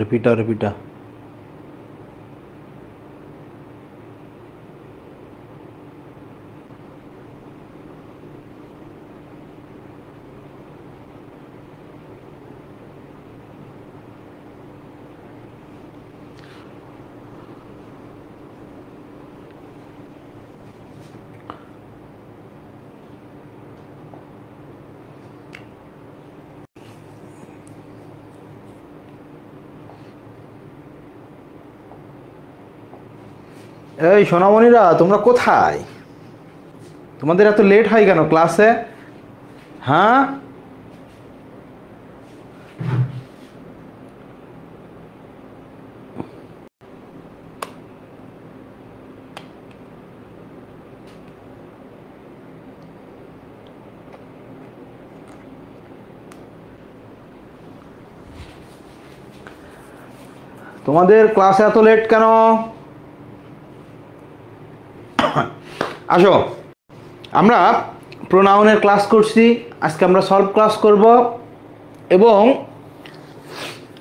रिपीटा रिपीटा এই সোনামণিরা তোমরা কোথায়? তোমাদের এত লেট হয় কেন ক্লাসে? হ্যাঁ, তোমাদের ক্লাসে এত লেট কেন? আসো, আমরা প্রোনাউনের ক্লাস করছি, আজকে আমরা সলভ ক্লাস করব এবং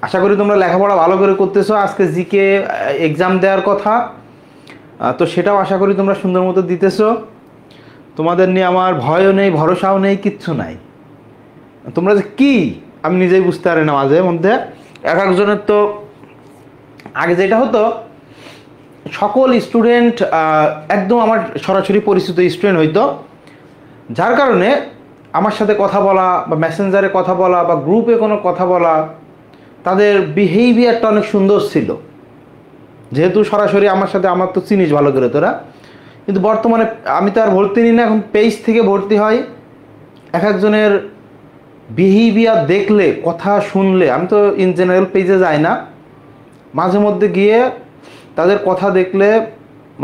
আশা করি তোমরা লেখাপড়া ভালো করে করতেছো। আজকে জিকে এক্সাম দেওয়ার কথা, তো সেটাও আশা করি তোমরা সুন্দর মতো দিতেছো। তোমাদের নিয়ে আমার ভয়ও নেই, ভরসাও নেই, কিচ্ছু নাই। তোমরা যে কি আমি নিজেই বুঝতে পারি না মাঝে মধ্যে। এক একজনের তো আগে যেটা হতো, সকল স্টুডেন্ট একদম আমার সরাসরি পরিচিত স্টুডেন্ট হইতো, যার কারণে আমার সাথে কথা বলা বা মেসেঞ্জারে কথা বলা বা গ্রুপে কোনো কথা বলা, তাদের বিহেভিয়ারটা অনেক সুন্দর ছিল, যেহেতু সরাসরি আমার সাথে, আমার তো চিনিস ভালো করে তোরা। কিন্তু বর্তমানে আমি তো আর ভর্তি নিই না, এখন পেজ থেকে ভর্তি হয়। এক একজনের বিহেভিয়ার দেখলে, কথা শুনলে, আমি তো ইন জেনারেল পেজে যাই না, মাঝে মধ্যে গিয়ে তাদের কথা দেখলে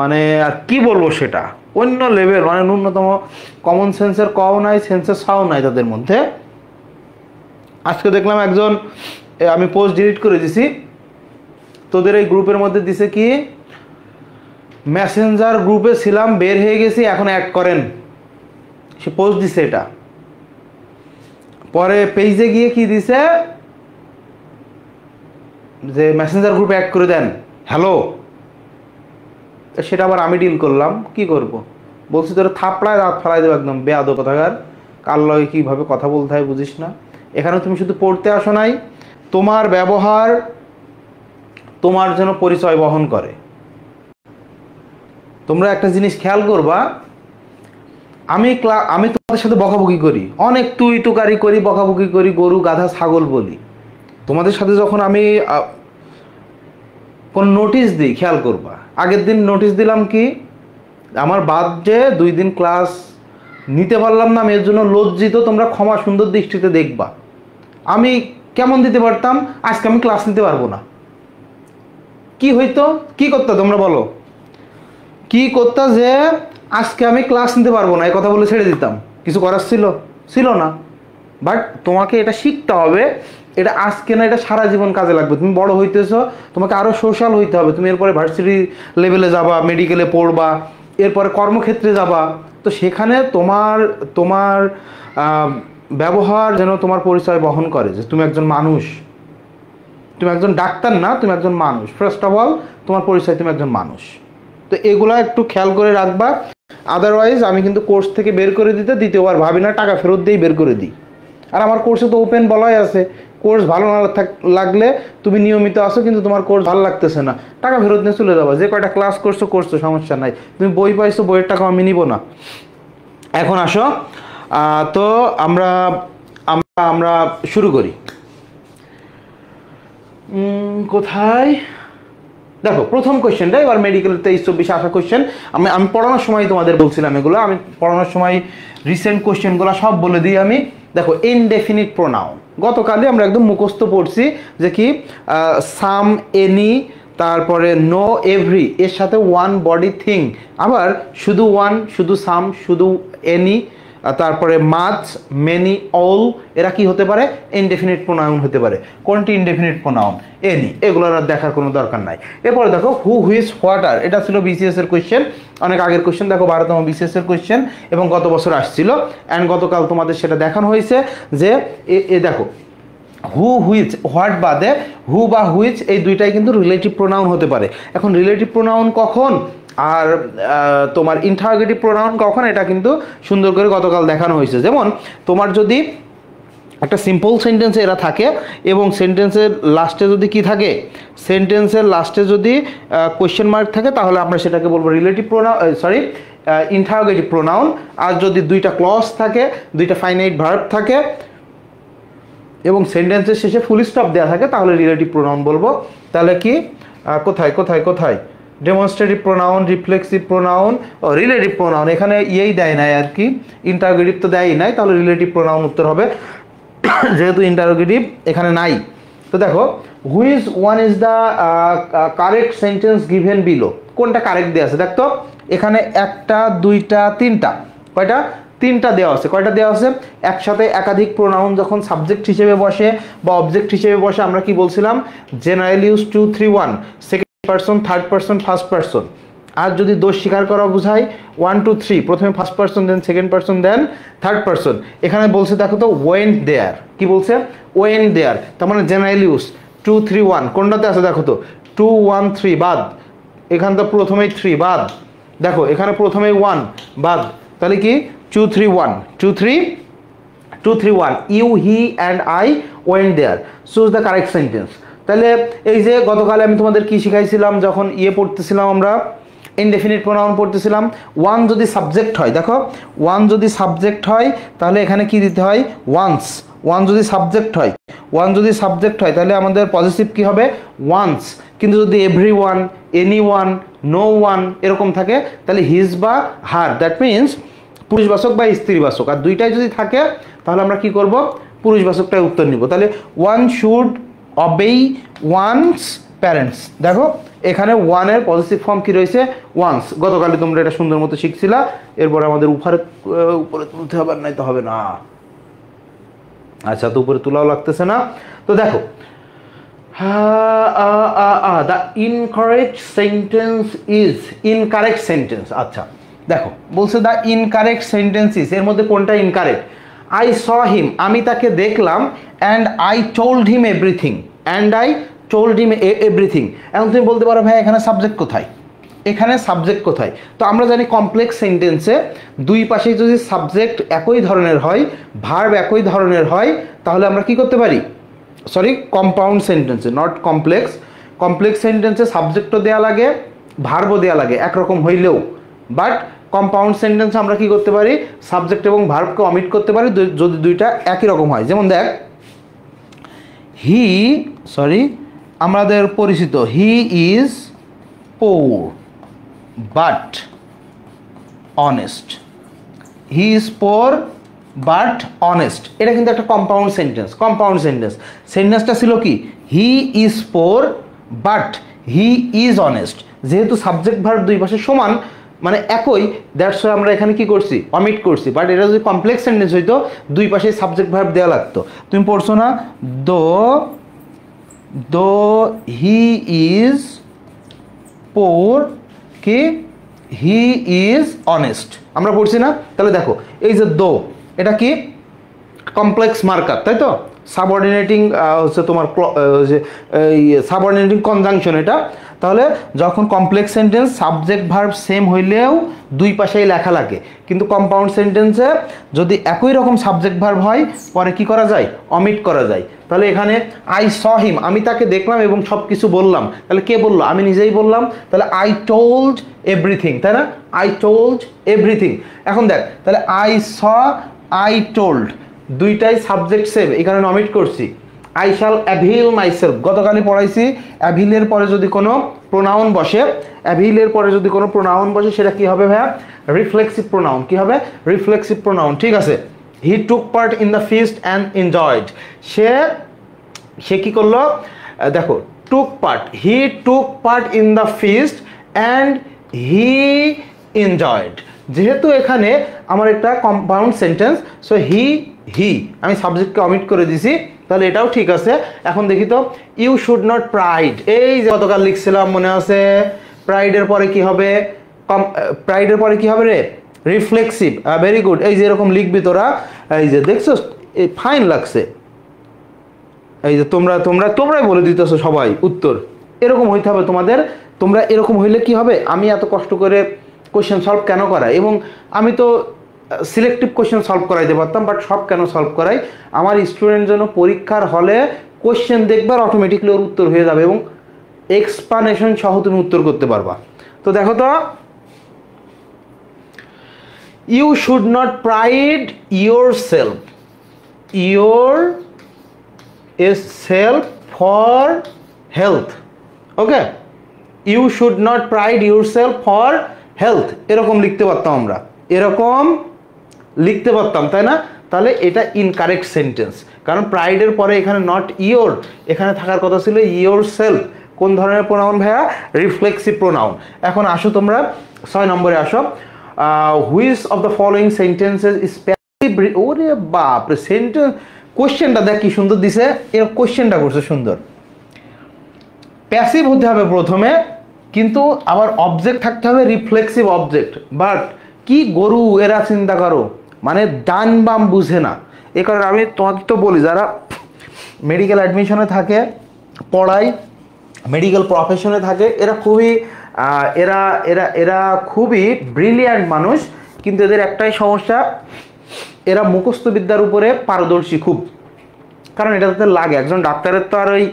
মানে আর কি বলবো, সেটা অন্য লেভেল, মানে ন্যূনতম কমন সেন্সের কও নাই, সেন্সের সাও নাই তাদের মধ্যে। আজকে দেখলাম একজন, আমি পোস্ট ডিলিট করে দিছি, তোদের এই গ্রুপের মধ্যে দিছে কি, মেসেঞ্জার গ্রুপে ছিলাম, বের হয়ে গেছি, এখন অ্যাড করেন, সে পোস্ট দিছে এটা। পরে পেজে গিয়ে কি দিছে যে মেসেঞ্জার গ্রুপে অ্যাড করে দেন, হ্যালো। সেটা আবার আমি ডিল করলাম, কি করব, বলছি তোরা থাপড়ায় দাঁত ফালাই দেবো একদম, বেয়াদব কথাকার, কার লগে কীভাবে কথা বলতে হয় বুঝিস না। এখানে তুমি শুধু পড়তে আসো নাই, তোমার ব্যবহার তোমার যেন পরিচয় বহন করে। তোমরা একটা জিনিস খেয়াল করবা, আমি তোমাদের সাথে বকাবকি করি, অনেক তুই তুকারি করি, বকাবকি করি, গরু গাধা ছাগল বলি। তোমাদের সাথে যখন আমি কোন নোটিশ দিই, খেয়াল করবা, আগের দিন নোটিশ দিলাম কি, আমার বাদ যে 2 দিন ক্লাস নিতে পারলাম না, আমি এর জন্য লজ্জিত, তোমরা ক্ষমা সুন্দর দৃষ্টিতে দেখবা। আমি কেমন দিতে পারতাম, আজকে আমি ক্লাস নিতে পারবো না, কি হইতো, কি করতে তোমরা বলো, কি করতে যে আজকে আমি ক্লাস নিতে পারবো না, এই কথা বলে ছেড়ে দিতাম, কিছু করার ছিল না। বাট তোমাকে এটা শিখতে হবে, এটা আজকে না, এটা সারা জীবন কাজে লাগবে। তুমি বড় হইতেছো, তোমাকে আরও সোশ্যাল হইতে হবে, তুমি এরপরে ভার্সিটি লেভেলে যাবা, মেডিকেলে পড়বা, এরপরে কর্মক্ষেত্রে যাবা, তো সেখানে তোমার ব্যবহার যেন তোমার পরিচয় বহন করে যে তুমি একজন মানুষ, তুমি একজন ডাক্তার না, তুমি একজন মানুষ। ফার্স্ট অফ অল তোমার পরিচয় তুমি একজন মানুষ, তো এগুলা একটু খেয়াল করে রাখবা। আদারওয়াইজ আমি কিন্তু কোর্স থেকে বের করে দ্বিতীয়বার ভাবি না, টাকা ফেরত দিয়েই বের করে দিই। আর আমার কোর্সে তো ওপেন বলাই আছে, কোর্স ভালো না লাগলে তুমি নিয়মিত আসো, কিন্তু তোমার কোর্স ভালো লাগতেছে না, টাকা ফেরত নিয়ে চলে যাবা। যে কয়টা ক্লাস করছো সমস্যা নাই, তুমি বই পাইছো, বইয়ের টাকা আমি নিব না। এখন আসো, তো আমরা আমরা আমরা শুরু করি। কোথায় দেখো প্রথম কোয়েশ্চেনটা, এবার মেডিকেল 23-24 আসা কোয়েশ্চেন, আমি পড়ানোর সময় তোমাদের বলছিলাম এগুলো, আমি পড়ানোর সময় রিসেন্ট কোয়েশ্চেনগুলো সব বলে দিই আমি। দেখো ইনডেফিনিট প্রোনাউন, গতকালই আমরা একদম মুখস্থ পড়ছি যে কি, সাম, এনি, তারপরে নো, এভরি, এর সাথে ওয়ান বডি থিং, আবার শুধু ওয়ান, শুধু সাম, শুধু এনি, তারপরে মাচ, মেনি, অল, এরা কি হতে পারে? ইনডেফিনিট প্রোনাউন হতে পারে। কোনটি ইনডেফিনিট প্রোনাউন? এনি। এগুলোর আর দেখার কোনো দরকার নাই। এরপরে দেখো হু, হুইচ, হোয়াট আর, এটা ছিল বিসিএস এর কোয়েশ্চেন, অনেক আগের কোয়েশ্চেন, দেখো 12তম বিসিএস এর কোয়েশ্চেন এবং গত বছর আসছিল অ্যান্ড গতকাল তোমাদের সেটা দেখানো হয়েছে যে দেখো হু, হুইচ, হোয়াট বাদে হু বা হুইচ এই দুইটাই কিন্তু রিলেটিভ প্রোনাউন হতে পারে। এখন রিলেটিভ প্রোনাউন কখন আর তোমার ইন্টারোগেটিভ প্রোনাউন কখন, এটা কিন্তু সুন্দর করে গতকাল দেখানো হয়েছে। যেমন তোমার যদি একটা সিম্পল সেন্টেন্সে এরা থাকে এবং সেন্টেন্সের লাস্টে যদি কি থাকে, সেন্টেন্সের লাস্টে যদি কোয়েশ্চেন মার্ক থাকে, তাহলে আমরা সেটাকে বলবো relative pronoun, sorry interrogative pronoun. আর যদি দুইটা ক্লজ থাকে, দুইটা ফাইনাইট ভার্ব থাকে এবং সেন্টেন্সের শেষে ফুল স্টপ দেওয়া থাকে, তাহলে রিলেটিভ প্রোনাউন বলবো। তাহলে কি কোথায় কোথায় কোথায় ডেমনস্ট্রেটিভ প্রোনাউন, রিফ্লেক্সিভ প্রোনাউন ও রিলেটিভ প্রোনাউন, এখানে ইয়েই দেয় নাই আর কি, ইন্টারোগেটিভ তো দেয়ই নাই, তাহলে রিলেটিভ প্রোনাউন উত্তর হবে যেহেতু ইন্টারোগেটিভ এখানে নাই। তো দেখো which one is the correct sentence given below, কোনটা কারেক্ট দেওয়া আছে? দেখতো এখানে একটা, দুইটা, তিনটা, কয়টা? তিনটা দেওয়া আছে। কয়টা দেওয়া আছে? একসাথে একাধিক প্রোনাউন যখন সাবজেক্ট হিসেবে বসে বা অবজেক্ট হিসেবে বসে, আমরা কি বলছিলাম? General use 2, 3, 1, second person, third person, first person. আর যদি দোষ স্বীকার করা বোঝায় 1, 2, 3, প্রথমে first person, then second person, then third person. এখানে বলছে দেখো তো ওয়েন্ট দেয়ার, কি বলছে? ওয়েন্ট দেয়ার, তার মানে জেনারেল ইউজ 2, 3, 1, কোনটাতে আছে দেখো তো? 2, 1, 3 বাদ, এখানে তো প্রথমেই 3 বাদ, দেখো এখানে প্রথমেই 1 বাদ, তাহলে কি 2, 3, 1, 2, 3, 2, 3, 1, you, he and I went there, choose the correct sentence. তাহলে এই যে গতকালে আমি তোমাদের কি শিখাইছিলাম, যখন পড়তেছিলাম আমরা ইনডেফিনিট প্রোনাউন পড়তেছিলাম, ওয়ান যদি সাবজেক্ট হয়, দেখো ওয়ান যদি সাবজেক্ট হয় তাহলে এখানে কি দিতে হয়? ওয়ান্স। ওয়ান যদি সাবজেক্ট হয়, ওয়ান যদি সাবজেক্ট হয় তাহলে আমাদের পজিটিভ কি হবে? ওয়ান্স। কিন্তু যদি every one, any one, no one এরকম থাকে, তাহলে হিজ বা হার, দ্যাট মিনস পুরুষবাচক বা স্ত্রীবাচক, আর দুইটাই যদি থাকে তাহলে আমরা কি করব? পুরুষবাচকটাই উত্তর নিব। তাহলে ওয়ান শুড অবেই ওয়ানস প্যারেন্টস, দেখো এখানে ওয়ানের পজিটিভ ফর্ম কি রয়েছে? ওয়ান্স। গতকালে তোমরা এটা সুন্দর মতো শিখছিলা। এরপর আমাদের উপরে তুলতে হবে, নাই তো হবে না। আচ্ছা, তো উপরে তোলাও লাগতেছে না। তো দেখো the incorrect sentence is, incorrect sentence, আচ্ছা দেখো বলছে দ্য ইনকারেক্ট সেন্টেন্স ইজ, এর মধ্যে কোনটা ইনকারেক্ট? আই স হিম, আমি তাকে দেখলাম, and I told him everything, and I told him everything. এখন তুমি বলতে পারো ভাই এখানে সাবজেক্ট কোথায়? এখানে সাবজেক্ট কোথায়? তো আমরা জানি কমপ্লেক্স সেন্টেন্সে দুই পাশে যদি সাবজেক্ট একই ধরনের হয়, ভার্ব একই ধরনের হয়, তাহলে আমরা কি করতে পারি? সরি, কম্পাউন্ড সেন্টেন্সে, নট কমপ্লেক্স। কমপ্লেক্স সেন্টেন্সে সাবজেক্টও দেওয়া লাগে, ভার্বও দেওয়া লাগে একরকম হইলেও, বাট কম্পাউন্ড সেন্টেন্সে আমরা কি করতে পারি? সাবজেক্ট এবং ভার্বকে অমিট করতে পারি যদি দুইটা একই রকম হয়। যেমন দেখ হি, সরি আমাদের পরিচিত he is poor but honest, he is poor but honest, এটা কিন্তু একটা কম্পাউন্ড সেন্টেন্স। কম্পাউন্ড সেন্টেন্স, সেন্টেন্সটা ছিল কি? He is poor but he is honest. যেহেতু সাবজেক্ট ভার্ব দুই পাশে সমান, মানে একই, দ্যাটস ওয়াই আমরা এখানে কি করছি? অমিট করছি। বাট এটা যদি কমপ্লেক্স সেন্টেন্স হইতো, দুই পাশে সাবজেক্ট ভার্ব দেওয়া লাগতো। তুমি পড়ছো না? দো হি ইজ পোর কি হি ইজ অনেস্ট, আমরা পড়ছি না? তাহলে দেখো এই যে দো, এটা কি? কমপ্লেক্স মার্কার, তাই তো? সাবঅর্ডিনেটিং হচ্ছে তোমার সাবঅর্ডিনেটিং কনজাংশন এটা। তাহলে যখন complex sentence subject verb same হইলেও দুই পাশেই লেখা লাগে, কিন্তু কম্পাউন্ড সেন্টেন্সে যদি একই রকম সাবজেক্ট ভার্ব হয়, পরে কি করা যায়? অমিট করা যায়। তাহলে এখানে আই স হিম, আমি তাকে দেখলাম এবং সব কিছু বললাম, তাহলে কে বললো? আমি নিজেই বললাম। তাহলে আই টোল্ড এভরিথিং, তাই না? I told everything. এখন দেখ, তাহলে আই স, আই টোল্ড, দুইটাই সাবজেক্ট সেম, এখানে অমিট করছি। আই শ্যাল অ্যাভিল মাইসেলফ, গতকালই পড়াইছি অ্যাভিলের পরে যদি কোনো প্রোনাউন বসে, অ্যাভিলের পরে যদি কোনো প্রোনাউন বসে, সেটা কি হবে ভাইয়া? Reflexive pronoun. কি হবে? রিফ্লেক্সিভ প্রোনাউন, ঠিক আছে। He took part in the feast and enjoyed, সে কি করলো? দেখো took part, he took part in the feast and he enjoyed. যেহেতু এখানে আমার একটা কম্পাউন্ড সেন্টেন্স, সো হি আমি সাবজেক্টকে অমিট করে দিছি, তাহলে এটাও ঠিক আছে। এখন দেখি তো, ইউ শুড নট প্রাইড, এই যে গতকাল লিখছিলাম মনে আছে, প্রাইডের পরে কি হবে, প্রাইডের পরে কি হবে রে, রিফ্লেক্সিভ। ভেরি গুড, এই যে এরকম লিখবি তোরা, এই যে দেখছো ফাইন লাগছে, এই যে তোমরাই বলে দিতেছো সবাই উত্তর, এরকম হইতে হবে তোমাদের। তোমরা এরকম হইলে কি হবে, আমি এত কষ্ট করে কোশ্চেন সলভ কেন করাই, এবং আমি তো সিলেক্টিভ কোশ্চেন সলভ করাইতে পারতাম, বাট সব কেন সলভ করাই, আমার স্টুডেন্ট যেন পরীক্ষার হলে কোশ্চেন দেখবার অটোমেটিকলি ওর উত্তর হয়ে যাবে এবং এক্সপ্লানেশন সহ তুমি উত্তর করতে পারবা। তো দেখো তো, you should not pride yourself for health. Okay, you should not pride yourself for health, এরকম লিখতে পারতাম আমরা, এরকম লিখতে পারতাম, তাই না? তাহলে এটা ইনকারেক্ট সেন্টেন্স, কারণ প্রাইডের পরে এখানে নট ইয়োর, এখানে থাকার কথা ছিল ইয়োর সেলফ। কোন ধরনের প্রোনাউন ভাইয়া? Reflexive pronoun. এখন আসো তোমরা 6 নম্বরে আসো, which of the following sentences is passive. ওরে বাপ রে, সেন্টেন্স কোশ্চেনটা দেখ কি সুন্দর দিছে, এর কোশ্চেনটা করছে সুন্দর। প্যাসিভ হতে হবে প্রথমে, কিন্তু আবার অবজেক্ট থাকতে হবে রিফ্লেক্সিভ অবজেক্ট। বাট কি গরু এরা, চিন্তা করো, মানে ডান বাম বুঝে না। এ কারণে আমি তোমাদের তো বলি, যারা মেডিকেল অ্যাডমিশনে থাকে, পড়ায়, মেডিকেল প্রফেশনে থাকে, এরা খুবই এরা এরা এরা খুবই ব্রিলিয়ান্ট মানুষ, কিন্তু এদের একটাই সমস্যা, এরা মুখস্থ বিদ্যার উপরে পারদর্শী খুব, কারণ এটা তাদের লাগে। একজন ডাক্তারের তো আর ওই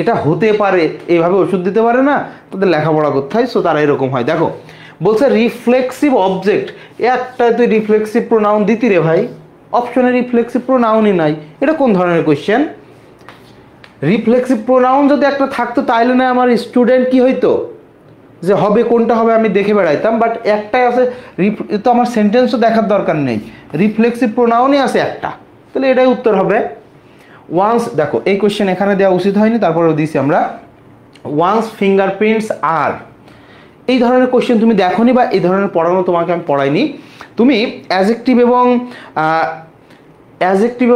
এটা হতে পারে এইভাবে ওষুধ দিতে পারে না, তাদের লেখাপড়া করতে হয়, সো তারা এরকম হয়। দেখো বলছে রিফ্লেক্সিভ অবজেক্ট, একটা তুই রিফ্লেক্সিভ প্রোনাউন দিতি রে ভাই, অপশনে রিফ্লেক্সিভ প্রোনাউনই নাই, এটা কোন ধরনের কোয়েশ্চেন? রিফ্লেক্সিভ প্রোনাউন যদি একটা থাকতো তাইলে না আমার স্টুডেন্ট কি হইতো, যে হবে কোনটা হবে আমি দেখে বেড়াইতাম, বাট একটাই আছে, তো আমার সেন্টেন্সও দেখার দরকার নেই, রিফ্লেক্সিভ প্রোনাউনই আছে একটা, তাহলে এটাই উত্তর হবে। ওয়ান্স, দেখো এই কোশ্চেন এখানে দেওয়া উচিত হয়নি, তারপরেও দিয়েছি আমরা। ওয়ান্স ফিঙ্গারপ্রিন্টস আর, এই ধরনের কোশ্চেন তুমি দেখোনি বা এই ধরনের পড়ানো তোমাকে আমি পড়াইনি। তুমি অ্যাজেক্টিভ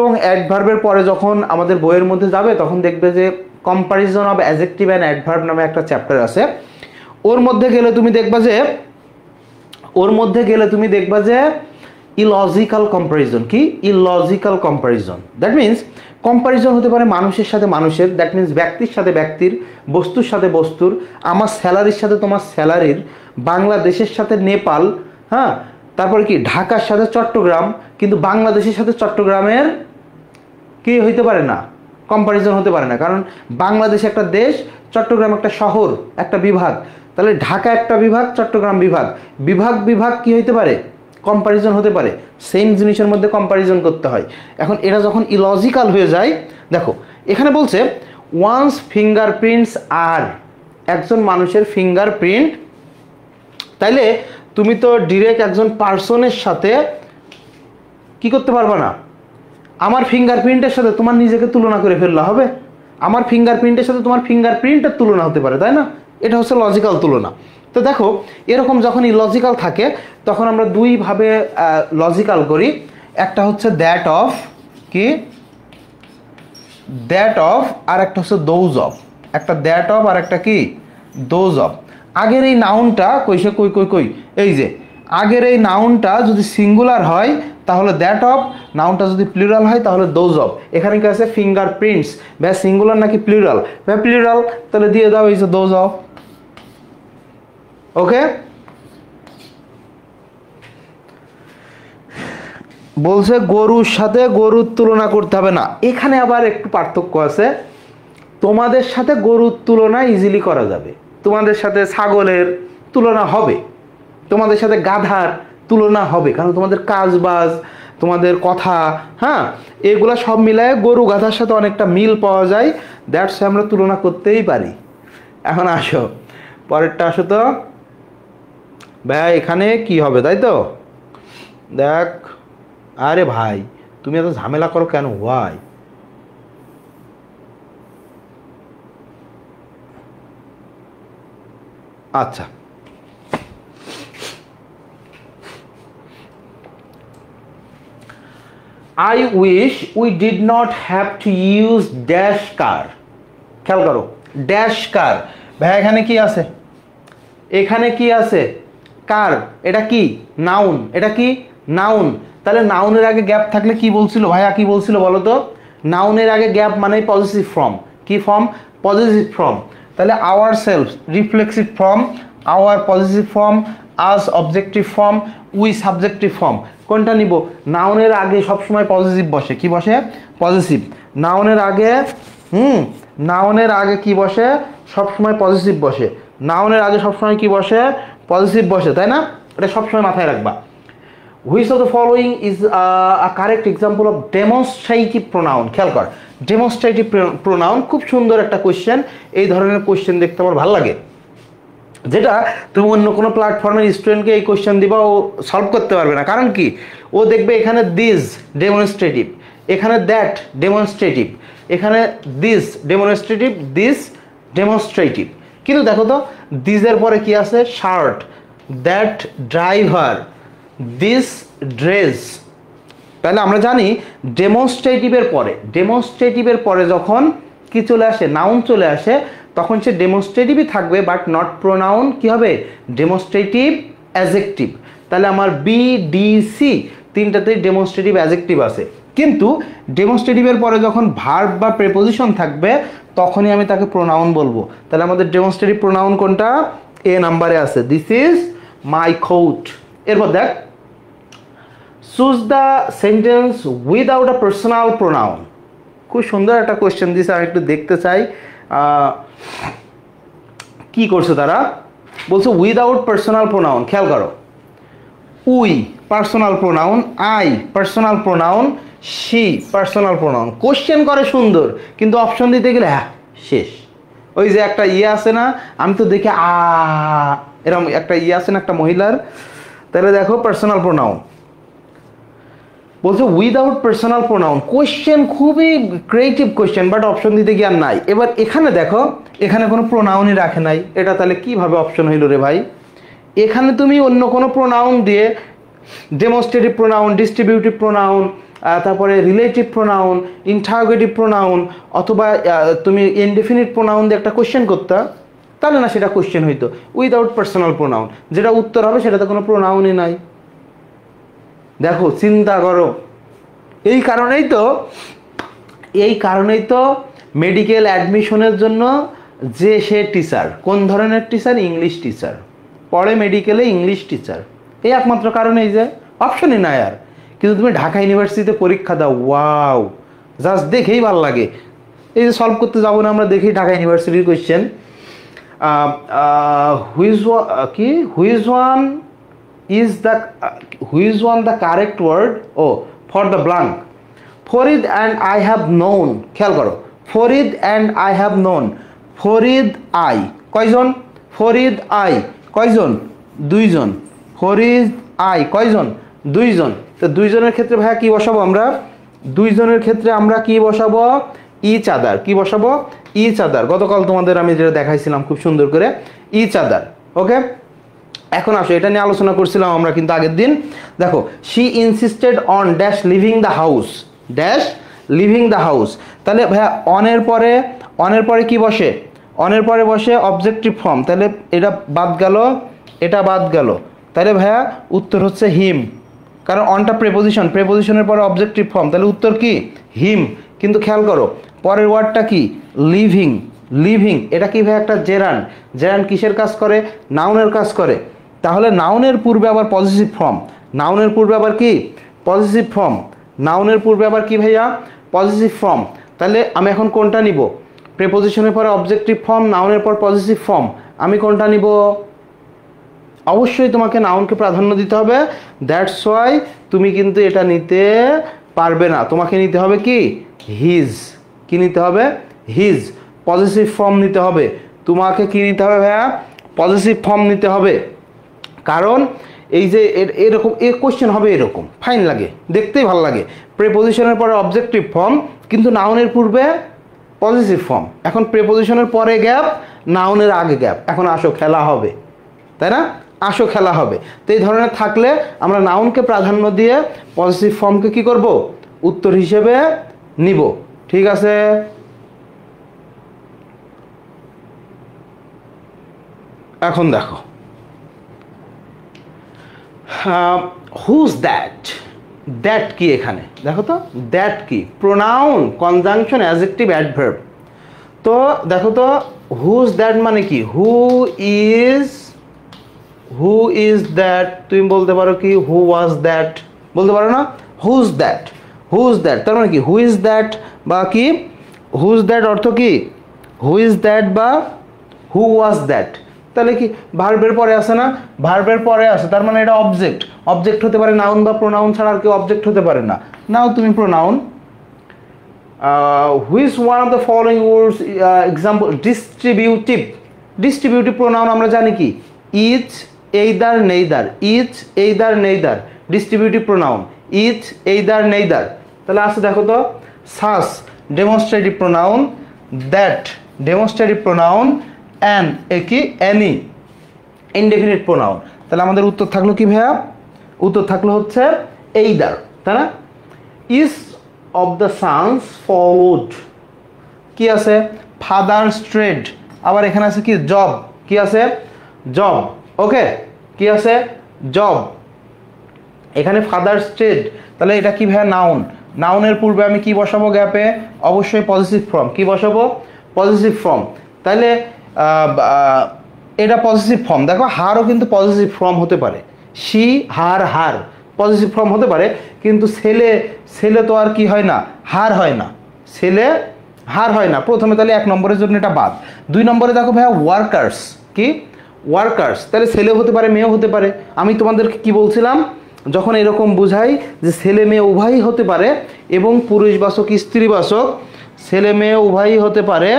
এবং অ্যাডভার্বের পরে যখন আমাদের বইয়ের মধ্যে যাবে, তখন দেখবে যে comparison of adjective and adverb নামে একটা চ্যাপ্টার আছে। ওর মধ্যে গেলে তুমি দেখবা যে ইলজিক্যাল কম্পারিজন। কি illogical comparison? That means comparison হতে পারে মানুষের সাথে মানুষের, দ্যাট মিনস ব্যক্তির সাথে ব্যক্তির, বস্তুর সাথে বস্তুর, আমার স্যালারির সাথে তোমার স্যালারির, বাংলাদেশের সাথে নেপাল, হ্যাঁ, তারপরে কি ঢাকার সাথে চট্টগ্রাম, কিন্তু বাংলাদেশের সাথে চট্টগ্রামের কি হইতে পারে না, কম্পারিজন হতে পারে না, কারণ বাংলাদেশ একটা দেশ, চট্টগ্রাম একটা শহর, একটা বিভাগ। তাহলে ঢাকা একটা বিভাগ, চট্টগ্রাম বিভাগ কি হইতে পারে, কম্পারিজন হতে পারে, সেম জিনিসের মধ্যে কম্পারিজন করতে হয়। এখন এটা যখন ইলজিক্যাল হয়ে যায়, দেখো এখানে বলছে ওয়ান্স ফিঙ্গারপ্রিন্টস আর, একজন মানুষের ফিঙ্গারপ্রিন্ট, তাইলে তুমি তো ডিরেক্ট একজন পার্সনের সাথে কি করতে পারবে না, আমার ফিঙ্গারপ্রিন্টের সাথে তোমার নিজেকে তুলনা করে ফেললে হবে, আমার ফিঙ্গারপ্রিন্টের সাথে তোমার ফিঙ্গারপ্রিন্টের তুলনা হতে পারে, তাই না? এটা হচ্ছে লজিক্যাল তুলনা। তো দেখো এরকম যখন ইলজিক্যাল থাকে, তখন আমরা দুইভাবে লজিক্যাল করি। একটা হচ্ছে দ্যাট অফ, কি দ্যাট অফ, আর একটা হচ্ছে দোজ অফ। একটা দ্যাট অফ আর একটা কি দোজ অফ। আগের এই নাউনটা কইসে কই এই যে আগের এই নাউনটা যদি সিঙ্গুলার হয় তাহলে দ্যাট অফ, নাউনটা যদি প্লুরাল হয় তাহলে দোজ অফ। এখানে কি আছে ফিঙ্গারপ্রিন্টস, ভাই সিঙ্গুলার নাকি প্লুরাল? ভাই প্লুরাল, তাহলে দিয়ে দাও এই যে দোজ অফ। ওকে, বলছে গরুর সাথে গরুর তুলনা করতে হবে না। এখানে আবার একটু পার্থক্য আছে, তোমাদের সাথে গরুর তুলনা ইজিলি করা যাবে, তোমাদের সাথে ছাগলের তুলনা হবে, তোমাদের সাথে গাধার তুলনা হবে, কারণ তোমাদের কাজবাজ, তোমাদের কথা, হ্যাঁ, এগুলা সব মিলায় গরু গাধার সাথে অনেকটা মিল পাওয়া যায়, দ্যাটস আমরা তুলনা করতেই পারি। এখন আসো পরেরটা, আসো তো ভাই, এখানে কি হবে, তাই তো দেখ, আরে ভাই তুমি এত ঝামেলা করো কেন ভাই? আচ্ছা I wish we did not have to use dash car. খেয়াল করো, ড্যাশ কার। ভাই এখানে কি আছে? এখানে কি আছে? কার। এটা কি? নাউন। এটা কি? নাউন। তাহলে নাউনের আগে গ্যাপ থাকলে কি বলছিল ভাইয়া, কি বলছিল বলো তো? নাউনের আগে গ্যাপ মানে পজিটিভ ফর্ম। কি ফর্ম? Positive form. তাহলে our self reflexive form, our positive form, us objective form, we subjective form. কোনটা নিব? নাউনের আগে সবসময় পজিটিভ বসে। কি বসে? পজিটিভ। নাউনের আগে নাউনের আগে কি বসে? সবসময় পজিটিভ বসে। নাউনের আগে সবসময় কি বসে? পজিটিভ বসে, তাই না? এটা সবসময় মাথায় রাখবা। Which of the following is a correct example of demonstrative pronoun. খেয়াল কর, ডেমনস্ট্রেটিভ প্রোনাউন খুব সুন্দর একটা কোয়েশ্চেন। এই ধরনের কোয়েশ্চেন দেখতে আমার ভালো লাগে, যেটা তুমি অন্য কোনো প্ল্যাটফর্মের স্টুডেন্টকে এই কোয়েশ্চেন দিবা, ও সলভ করতে পারবে না। কারণ কি? ও দেখবে এখানে দিস ডেমনস্ট্রেটিভ, এখানে দ্যাট ডেমনস্ট্রেটিভ, এখানে দিস ডেমনস্ট্রেটিভ, দিস ডেমনস্ট্রেটিভ। কিন্তু দেখো তো, দিসের পরে কি আছে? Shirt, that driver, this dress. তাহলে আমরা জানি ডেমনস্ট্রেটিভের পরে যখন কি চলে আসে? নাউন চলে আসে, তখন সে ডেমনস্ট্রেটিভই থাকবে, বাট নট প্রোনাউন। কি হবে? Demonstrative adjective. তাহলে আমার বি ডি সি তিনটাতেই ডেমনস্ট্রেটিভ অ্যাডজেক্টিভ আছে। কিন্তু ডেমনস্ট্রেটিভের পরে যখন ভার্ব বা প্রেপোজিশন থাকবে, তখনই আমি তাকে প্রোনাউন বলবো। তাহলে আমাদের ডেমনস্ট্রেটিভ প্রোনাউন কোনটা? এ নাম্বারে আছে, দিস ইজ মাই কোট। এরপর দেখ, choose the sentence without a personal pronoun. খুব সুন্দর একটা কোয়েশ্চেন দিয়েছে, আমি একটু দেখতে চাই কি করছে তারা। বলছে উইদাউট পার্সোনাল প্রোনাউন। খেয়াল করো, we personal pronoun, I personal pronoun, she personal pronoun. Question করে সুন্দর, কিন্তু অপশন দিতে গেলে শেষ। ওই যে একটা ইয়ে আছে না, আমি তো দেখে এরকম একটা ইয়ে আছে না একটা মহিলার। তাহলে দেখো পার্সোনাল প্রোনাউন বলছে উইদাউট পার্সোনাল প্রোনাউন। কোয়েশ্চেন খুবই ক্রিয়েটিভ কোয়েশ্চেন, বাট অপশন দিতে গিয়ে আর নাই। এবার এখানে দেখো, এখানে কোনো প্রোনাউনই রাখে নাই। এটা তাহলে কিভাবে অপশন হইল রে ভাই? এখানে তুমি অন্য কোনো প্রোনাউন দিয়ে ডেমনস্ট্রেটিভ প্রোনাউন, ডিস্ট্রিবিউটিভ প্রোনাউন, তারপরে রিলেটিভ প্রোনাউন, ইন্টারোগেটিভ প্রোনাউন, অথবা তুমি ইনডেফিনিট প্রোনাউন দিয়ে একটা কোয়েশ্চেন করতে, তাহলে না সেটা কোয়েশ্চেন হইতো। উইদাউট পার্সোনাল প্রোনাউন যেটা উত্তর হবে, সেটাতে কোনো প্রোনাউনই নাই। দেখো, চিন্তা করো। এই কারণেই তো মেডিকেল অ্যাডমিশনের জন্য যে সে টিচার, কোন ধরনের টিচার? ইংলিশ টিচার, পড়ে মেডিকেলে ইংলিশ টিচার। এই একমাত্র কারণে, এই যে অপশনই নাই আর। কিন্তু তুমি ঢাকা ইউনিভার্সিটিতে পরীক্ষা দাও, ওয়াও, জাস্ট দেখেই ভালো লাগে। এই যে সলভ করতে যাবো না আমরা, দেখি ঢাকা ইউনিভার্সিটির question. Which one the correct word for the blank? Farid and I have known. খেয়াল করো, Farid and I have known. Farid I কয়জন? ফরিদ আই কয়জন? দুইজন। ফরিদ আই কয়জন? দুইজন। তো দুইজনের ক্ষেত্রে ভাইয়া কি বসাবো আমরা? দুইজনের ক্ষেত্রে আমরা কি বসাবো? Each other. কি বসাবো? Each other. গতকাল তোমাদের আমি যেটা দেখাইছিলাম খুব সুন্দর করে, ইচ আদার। ওকে, এখন আসো, এটা নিয়ে আলোচনা করছিলাম আমরা কিন্তু আগের দিন। দেখো, she insisted on dash living the house, dash living the house. তাহলে ভাইয়া অনের পরে কি বসে? অনের পরে বসে অবজেক্টিভ ফর্ম। তাহলে এটা বাদ গেল, এটা বাদ গেল। তাহলে ভাইয়া উত্তর হচ্ছে হিম, কারণ অনটা প্রেপোজিশনের পরে অবজেক্টিভ ফর্ম। তাহলে উত্তর কি? হিম। কিন্তু খেয়াল করো, পরের ওয়ার্ডটা কি? লিভিং। লিভিং এটা কি ভাই? একটা জেরান্ড। জেরান্ড কিসের কাজ করে? নাউনের কাজ করে। তাহলে নাউনের পূর্বে আবার পজিটিভ ফর্ম। নাউনের পূর্বে আবার কি? Positive form. নাউনের পূর্বে আবার কি ভাইয়া? Positive form. তাহলে আমি এখন কোনটা নিব? প্রেপোজিশনের পরে অবজেক্টিভ ফর্ম, নাউনের পর পজিটিভ ফর্ম। আমি কোনটা নিব? অবশ্যই তোমাকে নাউনকে প্রাধান্য দিতে হবে। দ্যাটস ওয়াই তুমি কিন্তু এটা নিতে পারবে না। তোমাকে নিতে হবে কি? হিজ। কি নিতে হবে? হিজ। পজিটিভ ফর্ম নিতে হবে। তোমাকে কি নিতে হবে ভাইয়া? পজিটিভ ফর্ম নিতে হবে। কারণ এই যে এরকম কোশ্চেন হবে, এরকম ফাইন লাগে, দেখতেই ভালো লাগে। প্রেপোজিশনের পরে অবজেক্টিভ ফর্ম, কিন্তু নাউনের পূর্বে পজিটিভ ফর্ম। এখন প্রেপোজিশনের পরে গ্যাপ, নাউনের আগে গ্যাপ। এখন আসো খেলা হবে, তাই না? আসো খেলা হবে। তো এই ধরনের থাকলে আমরা নাউনকে প্রাধান্য দিয়ে পজিটিভ ফর্মকে কি করব? উত্তর হিসেবে নিব। ঠিক আছে, এখন দেখো হুজ দ্যাট, দ্যাট কি এখানে দেখো তো, দ্যাট কি প্রোনাউন কনজাংশন অ্যাডজেক্টিভ অ্যাডভার্ব। তো দেখো তো হুজ দ্যাট মানে কি, হু ইজ দ্যাট, তুমি বলতে পারো কি হু ওয়াজ দ্যাট, বলতে পারো না, হুজ দ্যাট, হুজ দ্যাট তার মানে কি হু ইজ দ্যাট বা কি হুজ দ্যাট অর্থ কি হু ইজ দ্যাট বা হু ওয়াজ দ্যাট। তাহলে কি ভার্বের পরে আসে না, ভার্বের পরে আসে, তার মানে এটা অবজেক্ট, অবজেক্ট হতে পারে নাউন বা প্রোনাউন ছাড়া আর কেউ অবজেক্ট হতে পারে না। নাও তুমি pronoun, which one of the following words example distributive, distributive pronoun আমরা জানি কি each either neither, each either neither distributive pronoun, each either neither. তাহলে আসে দেখো তো such demonstrative pronoun, that demonstrative pronoun, an a কি অ্যানি ইনডেফিনিট প্রোনাউন। তাহলে আমাদের উত্তর থাকলো কি ভাইয়া, উত্তর থাকলো হচ্ছে এইদার, তাই না। Is of the sons followed, কি আছে ফাদার স্ট্রেড, আবার এখানে আছে কি জব, কি আছে জব, ওকে কি আছে জব, এখানে ফাদার স্ট্রেড। তাহলে এটা কি ভাইয়া নাউন, নাউনের পূর্বে আমি কি বসাবো গ্যাপে, অবশ্যই পজিটিভ ফর্ম, কি বসাবো পজিটিভ ফর্ম। তাহলে এটা পজিটিভ ফর্ম, দেখো হারও কিন্তু পজিটিভ ফর্ম হতে পারে, she her her positive form হতে পারে, কিন্তু ছেলে ছেলে তো আর কি হয় না হার হয় না, ছেলে হার হয় না প্রথমে, তাহলে 1 নম্বরের জন্য এটা বাদ। 2 নম্বরে দেখো ভাইয়া ওয়ার্কার্স, কি ওয়ার্কার্স, তাহলে ছেলেও হতে পারে মেয়েও হতে পারে। আমি তোমাদেরকে কি বলছিলাম যখন এরকম বুঝাই যে ছেলে মেয়ে উভয়ই হতে পারে এবং পুরুষবাচক স্ত্রীবাচক, ছেলে মেয়ে উভয়ই হতে পারে,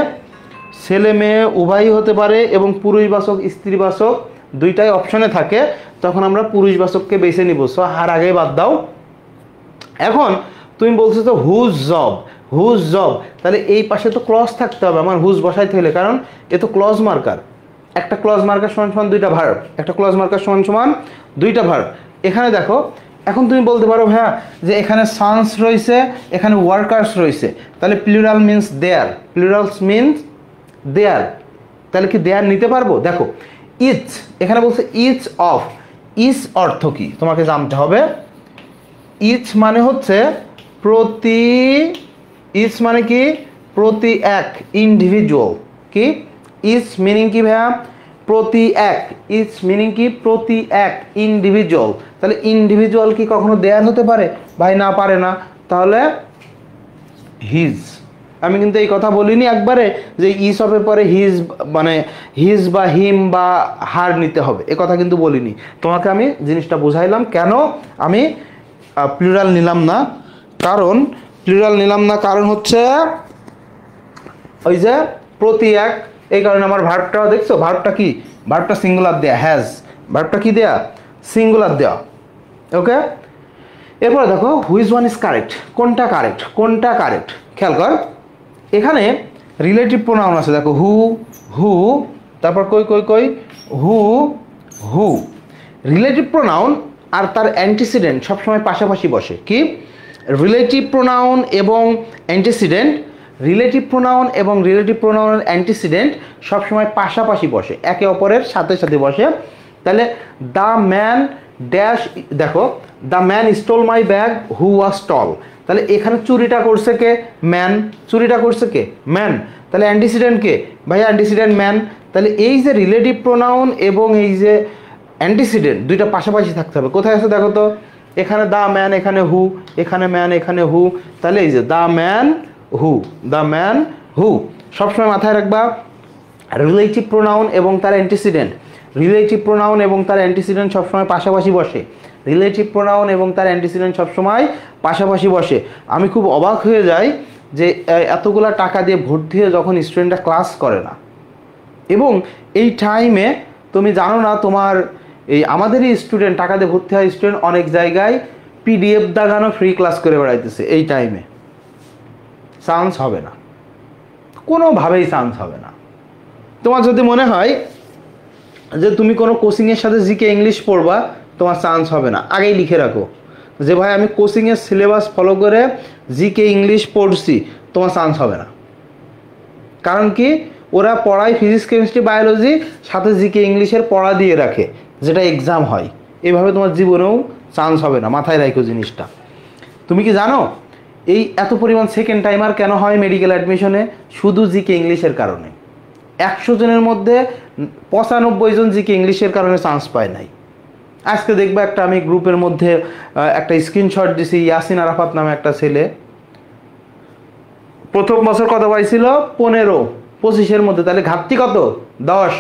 ছেলে মেয়ে উভয়ই হতে পারে এবং পুরুষবাচক স্ত্রীবাচক দুইটাই অপশনে থাকে, তখন আমরা পুরুষবাচককে বেছে নিব। সো হার আগে বাদ দাও। এখন তুমি বলছো তো হুজ জব, হুজ জব, তাহলে এই পাশে তো ক্লজ থাকতে হবে আমার হুজ বসাইতে হলে, কারণ এ তো ক্লজ মার্কার, একটা ক্লজ মার্কার সমান সমান 2টা ভার্ব, একটা ক্লজ মার্কার সমান সমান 2টা ভার্ব। এখানে দেখো এখন তুমি বলতে পারো হ্যাঁ যে এখানে সানস রয়েছে, এখানে ওয়ার্কার্স রয়েছে, তাহলে প্লুরাল মিন্স দেয়ার, প্লুরালস মিন্স দেয়ার, তাহলে কি দেয়ার নিতে পারবো। দেখো ইচ, এখানে বলছে ইচ অফ, ইচ অর্থ কি তোমাকে জানতে হবে। ইচ মানে হচ্ছে প্রতি, ইচ মানে কি প্রতি এক, ইন্ডিভিজুয়াল, কি ইচ মিনিং কি ভাইয়া প্রতি এক, ইচ মিনিং কি প্রতি এক, ইন্ডিভিজুয়াল। তাহলে ইন্ডিভিজুয়াল কি কখনো দেয়ার হতে পারে ভাই, না পারে না, তাহলে হিজ। আমি কিন্তু এই কথা বলিনি একবারে যে ইস অফের পরে হিজ মানে হিজ বা হিম বা হার নিতে হবে, এ কথা কিন্তু বলিনি, তোমাকে আমি জিনিসটা বুঝাইলাম কেন আমি প্লুরাল নিলাম না। কারণ প্লুরাল নিলাম না কারণ হচ্ছে ওই যে প্রতি এক, এই কারণে আমার ভার্বটা দেখছো, ভার্বটা কি ভার্বটা সিঙ্গুলার দেয়া, হ্যাজ ভার্বটা কি দেয়া সিঙ্গুলার দেয়া, ওকে। এরপরে দেখো হুইচ ওয়ান ইজ কারেক্ট, কোনটা কারেক্ট, কোনটা কারেক্ট খেয়াল কর। এখানে রিলেটিভ প্রোনাউন আছে দেখো হু, হু, তারপর কই কই কই হু, হু। রিলেটিভ প্রোনাউন আর তার অ্যান্টিসিডেন্ট সবসময় পাশাপাশি বসে, কি রিলেটিভ প্রোনাউন এবং অ্যান্টিসিডেন্ট, রিলেটিভ প্রোনাউন এবং রিলেটিভ প্রোনাউনের অ্যান্টিসিডেন্ট সবসময় পাশাপাশি বসে, একে অপরের সাথে সাথে বসে। তাহলে দ্য ম্যান ড্যাশ, দেখো the man stole my bag who was tall, তাহলে এখানে চুরিটা করছে কে ম্যান, চুরিটা করছে কে ম্যান, তাহলে অ্যান্টিসিডেন্ট কে ভাইয়া অ্যান্টিসিডেন্ট ম্যান। তাহলে এই যে রিলেটিভ প্রোনাউন এবং এই যে অ্যান্টিসিডেন্ট দুইটা পাশাপাশি থাকতে হবে। কোথায় আছে দেখো তো, এখানে দ্য ম্যান, এখানে হু, এখানে ম্যান, এখানে হু, তাহলে এই যে the man who, the man হু। সবসময় মাথায় রাখবা রিলেটিভ প্রোনাউন এবং তার অ্যান্টিসিডেন্ট, রিলেটিভ প্রোনাউন এবং তার অ্যান্টিসিডেন্ট সবসময় পাশাপাশি বসে, রিলেটিভ প্রোনাউন এবং তার অ্যান্টিসিডেন্ট সবসময় পাশাপাশি বসে। আমি খুব অবাক হয়ে যাই যে এতগুলা টাকা দিয়ে ভর্তি হয়ে যখন স্টুডেন্টরা ক্লাস করে না, এবং এই টাইমে তুমি জানো না তোমার এই আমাদেরই স্টুডেন্ট টাকা দিয়ে ভর্তি হয় স্টুডেন্ট অনেক জায়গায় পিডিএফ দাগানো ফ্রি ক্লাস করে বেড়াইতেছে, এই টাইমে চান্স হবে না, কোনোভাবেই চান্স হবে না। তোমার যদি মনে হয় যে তুমি কোনো কোচিংয়ের সাথে জিকে ইংলিশ পড়বা, তোমার চান্স হবে না, আগেই লিখে রাখো যে ভাই আমি কোচিংয়ের সিলেবাস ফলো করে জিকে ইংলিশ পড়ছি, তোমার চান্স হবে না। কারণ কি, ওরা পড়ায় ফিজিক্স কেমিস্ট্রি বায়োলজি, সাথে জিকে ইংলিশের পড়া দিয়ে রাখে, যেটা এক্সাম হয়। এভাবে তোমার জীবনেও চান্স হবে না, মাথায় রাখো জিনিসটা। তুমি কি জানো এই এত পরিমাণ সেকেন্ড টাইমার কেন হয় মেডিকেল অ্যাডমিশনে? শুধু জিকে ইংলিশের কারণে। 100 জনের মধ্যে 95 জন জিকে ইংলিশের কারণে চান্স পায় নাই। আজকে দেখবা একটা আমি গ্রুপের মধ্যে একটা স্ক্রিনশট দিছি, ইয়াসিন আরাফাত নামে একটা ছেলে, প্রথম বছর কত পাইছিল? 15, 25-এর মধ্যে, তাহলে ঘাটতি কত? 10।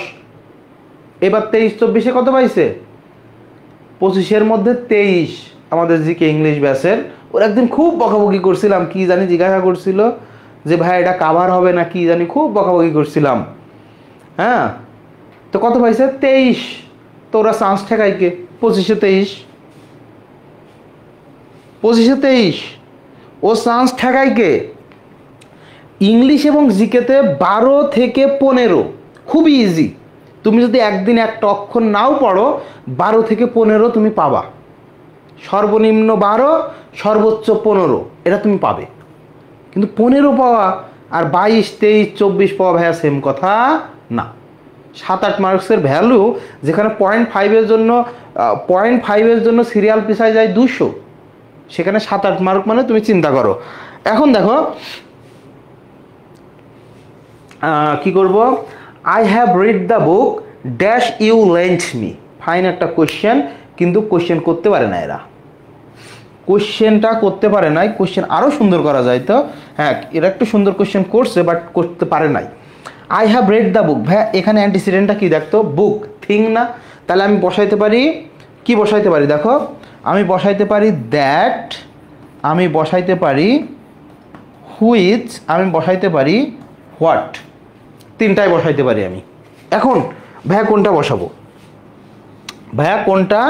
এবার 23-24-এ কত পাইছে? 25-এর মধ্যে 23। আমাদের জিকে ইংলিশ ব্যাচের ওর একদিন খুব বকাবকি করছিলাম, কি জানি জিজ্ঞাসা করছিল যে ভাই এটা কাভার হবে না কি জানি, খুব বকাবকি করছিলাম। হ্যাঁ, তো কত পাইছে? 23। তো ওরা চান্স ঠেকায় কে? 25-এ 23, 25-এ 23, ও চান্স ঠেকায় কে? ইংলিশ এবং জিকেতে 12 থেকে 15, খুবই ইজি। তুমি যদি একদিন একটা অক্ষর নাও পড়ো, 12 থেকে 15 তুমি পাবা। সর্বনিম্ন 12, সর্বোচ্চ 15, এটা তুমি পাবে। কিন্তু 15 পাওয়া আর 22, 23, 24 পাওয়া ভাইয়া সেম কথা না। 7-8 মার্কসের ভ্যালু, যেখানে 0.5-এর জন্য 0.5-এর জন্য সিরিয়াল পিছায় যায় 200, সেখানে 7-8 মার্ক মানে তুমি চিন্তা করো। এখন দেখো কি করব? I have read the book dash you lent me. Fine একটা কোশ্চেন, কিন্তু কোশ্চেন করতে পারে না এরা। কোশ্চেনটা করতে পারে নাই, কোশ্চেন আরও সুন্দর করা যায় তো। হ্যাঁ, এরা একটু সুন্দর কোশ্চেন করছে, বাট করতে পারে নাই। আই হ্যাভ রেড দ্য বুক, ভাইয়া এখানে অ্যান্টিসিডেন্টটা কি দেখতো? বুক, থিং না? তাহলে আমি বসাইতে পারি, কি বসাইতে পারি দেখো, আমি বসাইতে পারি দ্যাট, আমি বসাইতে পারি হুইচ, আমি বসাইতে পারি হোয়াট, তিনটাই বসাইতে পারি আমি। এখন ভাইয়া কোনটা বসাবো? ভাইয়া কোনটা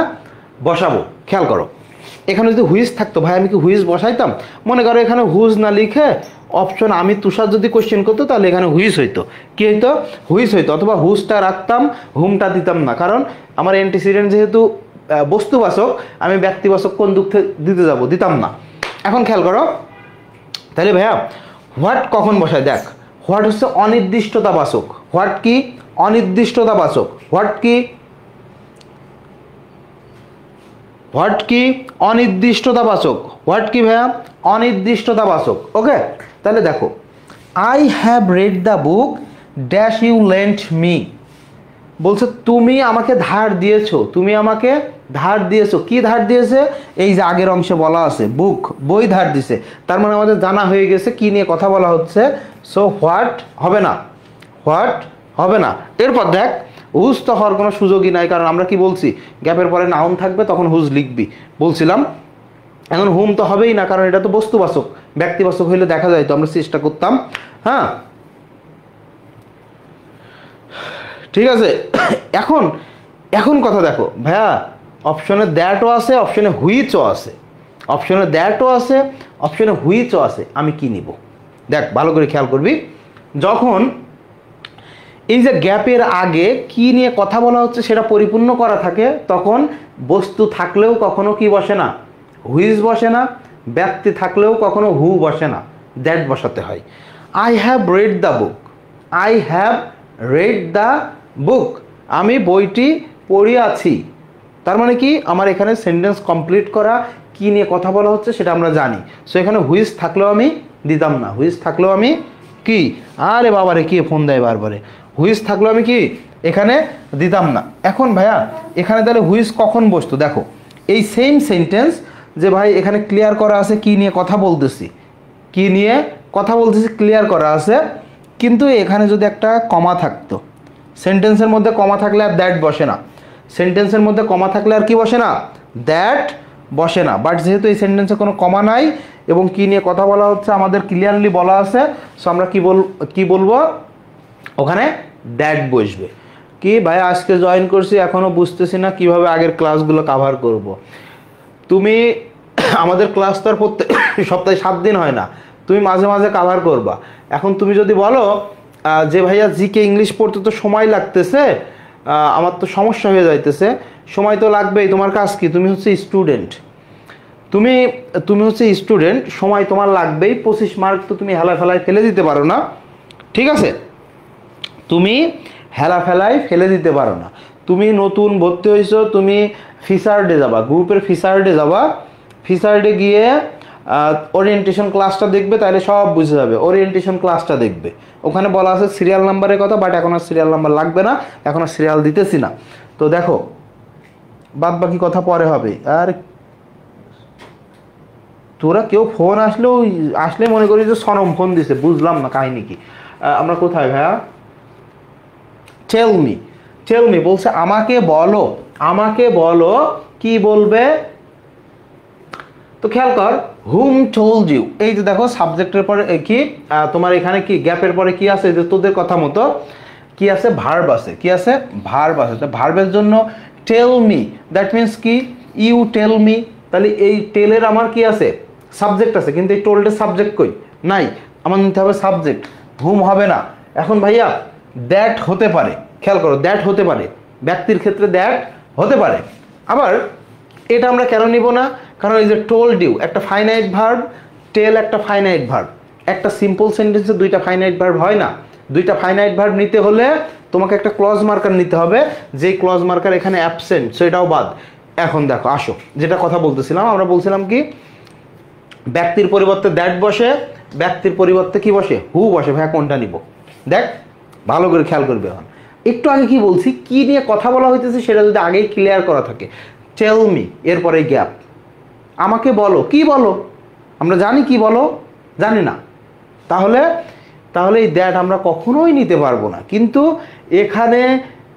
বসাবো খেয়াল করো। এখানে যদি হুইজ থাকতো ভাই, আমি কি হুইজ বসাইতাম? মনে করো এখানে হুইজ না লিখে অপশন আমি তুষার যদি কোশ্চেন করতো, তাহলে এখানে হুইজ হইতো। কি হইতো? হুইজ হইতো। অথবা হুজটা রাখতাম, হুমটা দিতাম না, কারণ আমার অ্যান্টিসিডেন্ট যেহেতু বস্তুবাচক, আমি ব্যক্তিবাচক কোন দুঃখে দিতে যাব? দিতাম না। এখন খেয়াল করো, তাহলে ভাইয়া হোয়াট কখন বসায়? দেখ, হোয়াট হচ্ছে অনির্দিষ্টতাবাচক। হোয়াট কি? অনির্দিষ্টতাবাচক। হোয়াট কি? হোয়াট কি? অনির্দিষ্টতাবাচক। হোয়াট কি ভাইয়া? অনির্দিষ্টতাবাচক। ওকে, তাহলে দেখো, I have read the book dash you lent me, বলছে তুমি আমাকে ধার দিয়েছো, তুমি আমাকে ধার দিয়েছো। কি ধার দিয়েছে? এই যে আগের অংশে বলা আছে বুক, বই ধার দিছে। তার মানে আমাদের জানা হয়ে গেছে কি নিয়ে কথা বলা হচ্ছে। সো হোয়াট হবে না, হোয়াট হবে না। এরপর দেখ, হুজ তো হওয়ার কোনো সুযোগই নাই, কারণ আমরা কি বলছি? গ্যাপের পরে নাউন থাকবে, তখন হুজ লিখবি বলছিলাম। এখন হুম তো হবেই না, কারণ এটা তো বস্তুবাচক। ব্যক্তিবাচক হইলে দেখা যায় তো, আমরা চেষ্টা করতাম। হ্যাঁ, ঠিক আছে। এখন এখন কথা দেখো ভাইয়া, অপশনে দ্যাটও আছে, অপশনে হুইচও আছে, অপশনে দ্যাটও আছে, অপশনে হুইচও আছে। আমি কি নিব? দেখ ভালো করে খেয়াল করবি, যখন এই যে গ্যাপের আগে কি নিয়ে কথা বলা হচ্ছে সেটা পরিপূর্ণ করা থাকে, তখন বস্তু থাকলেও কখনো কি বসে না? হুইজ বসে না। ব্যক্তি থাকলেও কখনো হু বসে না, দ্যাট বসাতে হয়। I have read the book, I have read the বুক, আমি বইটি পড়িয়াছি। তার মানে কি? আমার এখানে সেন্টেন্স কমপ্লিট করা, কি নিয়ে কথা বলা হচ্ছে সেটা আমরা জানি। সো এখানে হুইজ থাকলেও আমি দিতাম না, হুইজ থাকলেও আমি কি, আরে বাবারে কে ফোন দেয় বারবারে, হুইজ থাকলেও আমি কি এখানে দিতাম না। এখন ভাইয়া এখানে তাহলে হুইজ কখন বসতো? দেখো, এই সেম সেন্টেন্স যে ভাই এখানে ক্লিয়ার করা আছে কি নিয়ে কথা বলতেছি, কি নিয়ে কথা বলতেছি ক্লিয়ার করা আছে, কিন্তু এখানে যদি একটা কমা থাকতো, সেন্টেন্সের মধ্যে কমা থাকলে আর দ্যাট বসে না, সেন্টেন্সের মধ্যে কমা থাকলে আর কি বসে না? দ্যাট বসে না। বাট যেহেতু এই সেন্টেন্সে কোনো কমা নাই এবং কি নিয়ে কথা বলা হচ্ছে আমাদের ক্লিয়ারলি বলা আছে, সো আমরা কি বলবো? ওখানে দ্যাট বসবে। কি ভাই আজকে জয়েন করছি, এখনও বুঝতেছি না কিভাবে আগের ক্লাসগুলো কাভার করব। তুমি আমাদের ক্লাস তো আর প্রত্যেক সপ্তাহে 7 দিন হয় না, তুমি মাঝে মাঝে কাভার করবা। এখন তুমি যদি বলো যে ভাইয়া জিকে ইংলিশ পড়তে তো সময় লাগতেছে, আমার তো সমস্যা হয়ে যাইতেছে, সময় তো লাগবেই। তোমার কাজ কি? তুমি হচ্ছে স্টুডেন্ট, তুমি তুমি হচ্ছে স্টুডেন্ট, সময় তোমার লাগবেই, 25 মার্ক তো তুমি হেলা ফেলায় ফেলে দিতে পারো না, ঠিক আছে? তুমি হেলা ফেলায় ফেলে দিতে পারো না। তুমি নতুন ভর্তি হয়েছো, তুমি ফিসার্ডে যাবা, গ্রুপের ফিসার্ডে যাবা, ফিসার্ডে গিয়ে ওরিয়েন্টেশন ক্লাসটা দেখবে, তাহলে সব বুঝে যাবে। ওরিয়েন্টেশন ক্লাসটা দেখবে, ওখানে বলা আছে সিরিয়াল নাম্বারের কথা, বাট এখন আর সিরিয়াল নাম্বার লাগবে না, এখন আর সিরিয়াল দিতেছি না। তো দেখো, বাদ বাকি কথা পরে হবে। আর তোরা কেউ ফোন আসলে মনে করি যে সনম ফোন দিছে, বুঝলাম না কাহিনী কি। আমরা কোথায় ভাইয়া? টেল মি বলছে আমাকে বলো, আমাকে বলো, কি বলবে? তো খেয়াল কর, হুম টোল্ড ইউ, এই যে দেখো সাবজেক্টের পরে কি তোমার এখানে কি গ্যাপের পরে কি আছে, যে তোদের কথা মতো কি আছে, ভার্ব আছে। কি আছে? ভার্ব আছে। তো ভার্বের জন্য টেল মি, দ্যাট মিনস কি, ইউ টেল মি। তাহলে এই টেলের আমার কি আছে, সাবজেক্ট আছে, কিন্তু এই টোল্ডের সাবজেক্ট কই? নাই। আমার নিতে হবে সাবজেক্ট, হুম হবে না। এখন ভাইয়া দ্যাট হতে পারে, খেয়াল করো, দ্যাট হতে পারে, ব্যক্তির ক্ষেত্রে দ্যাট হতে পারে। আবার এটা আমরা কেন নিব না? কারণ এই যে টোল্ড ইউ একটা ফাইনাইট ভার্ব, টেল একটা ফাইনাইট ভার্ব, একটা সিম্পল সেন্টেন্সে দুইটা ফাইনাইট ভার্ব হয় না। দুইটা ফাইনাইট ভার্ব নিতে হলে তোমাকে একটা ক্লজ মার্কার নিতে হবে, যেই ক্লজ মার্কার এখানে অ্যাবসেন্ট, সেটাও বাদ। এখন দেখো, আসো, যেটা কথা বলতেছিলাম, আমরা বলছিলাম কি, ব্যক্তির পরিবর্তে দ্যাট বসে, ব্যক্তির পরিবর্তে কি বসে, হু বসে। ভাইয়া কোনটা নিব? দেখ ভালো করে খেয়াল করবে। এখন একটু আগে কি বলছি, কি নিয়ে কথা বলা হইতেছে সেটা যদি আগেই ক্লিয়ার করা থাকে। টেল মি, এরপরে গ্যাপ, আমাকে বলো, কি বলো? আমরা জানি কি বলো? জানি না। তাহলে এই দ্যাট আমরা কখনোই নিতে পারবো না। কিন্তু এখানে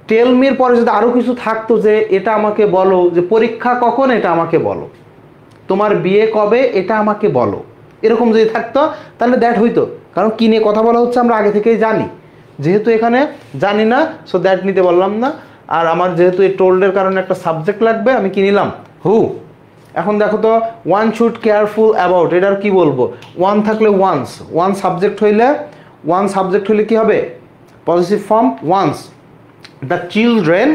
টেল মির পরে যদি আরও কিছু থাকতো, যে এটা আমাকে বলো, যে পরীক্ষা কখন, এটা আমাকে বলো, তোমার বিয়ে কবে, এটা আমাকে বলো, এরকম যদি থাকতো তাহলে দ্যাট হইতো। কারণ কি নিয়ে কথা বলা হচ্ছে আমরা আগে থেকেই জানি। যেহেতু এখানে জানি না, সো দ্যাট নিতে বললাম না। আর আমার যেহেতু এই টোল্ডের কারণে একটা সাবজেক্ট লাগবে, আমি কি নিলাম, হু। এখন দেখো তো, ওয়ান শুড কেয়ারফুল অ্যাবাউট, এটার কি বলবো? ওয়ান থাকলে ওয়ান্স, ওয়ান সাবজেক্ট হইলে কি হবে, positive form ones. The children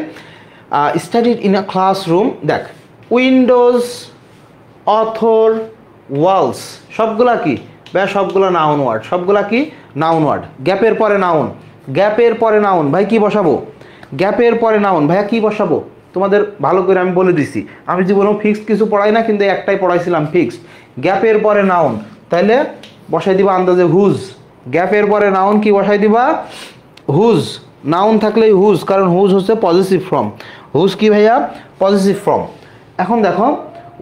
studied in a classroom. দেখ, উইন্ডোজ, অথর, ওয়ালস, সবগুলা কি ভাই? সবগুলা নাউন ওয়ার্ড। সবগুলা কি? Noun word. গ্যাপের পরে নাউন, গ্যাপের পরে নাউন, ভাই কি বসাবো? গ্যাপের পরে নাউন, ভাইয়া কি বসাবো? তোমাদের ভালো করে আমি বলে দিছি, আমি জীবনেও ফিক্সড কিছু পড়াই না, কিন্তু একটাই পড়াইছিলাম ফিক্সড। গ্যাপের পরে নাউন, তাইলে বসাই দিবা আন্দাজে হুজ। গ্যাপের পরে নাউন কি বসাই দিবা? হুজ। নাউন থাকলেই হুজ, কারণ হুজ হচ্ছে পজিটিভ ফর্ম। হুজ কি ভাইয়া? Positive form. এখন দেখো,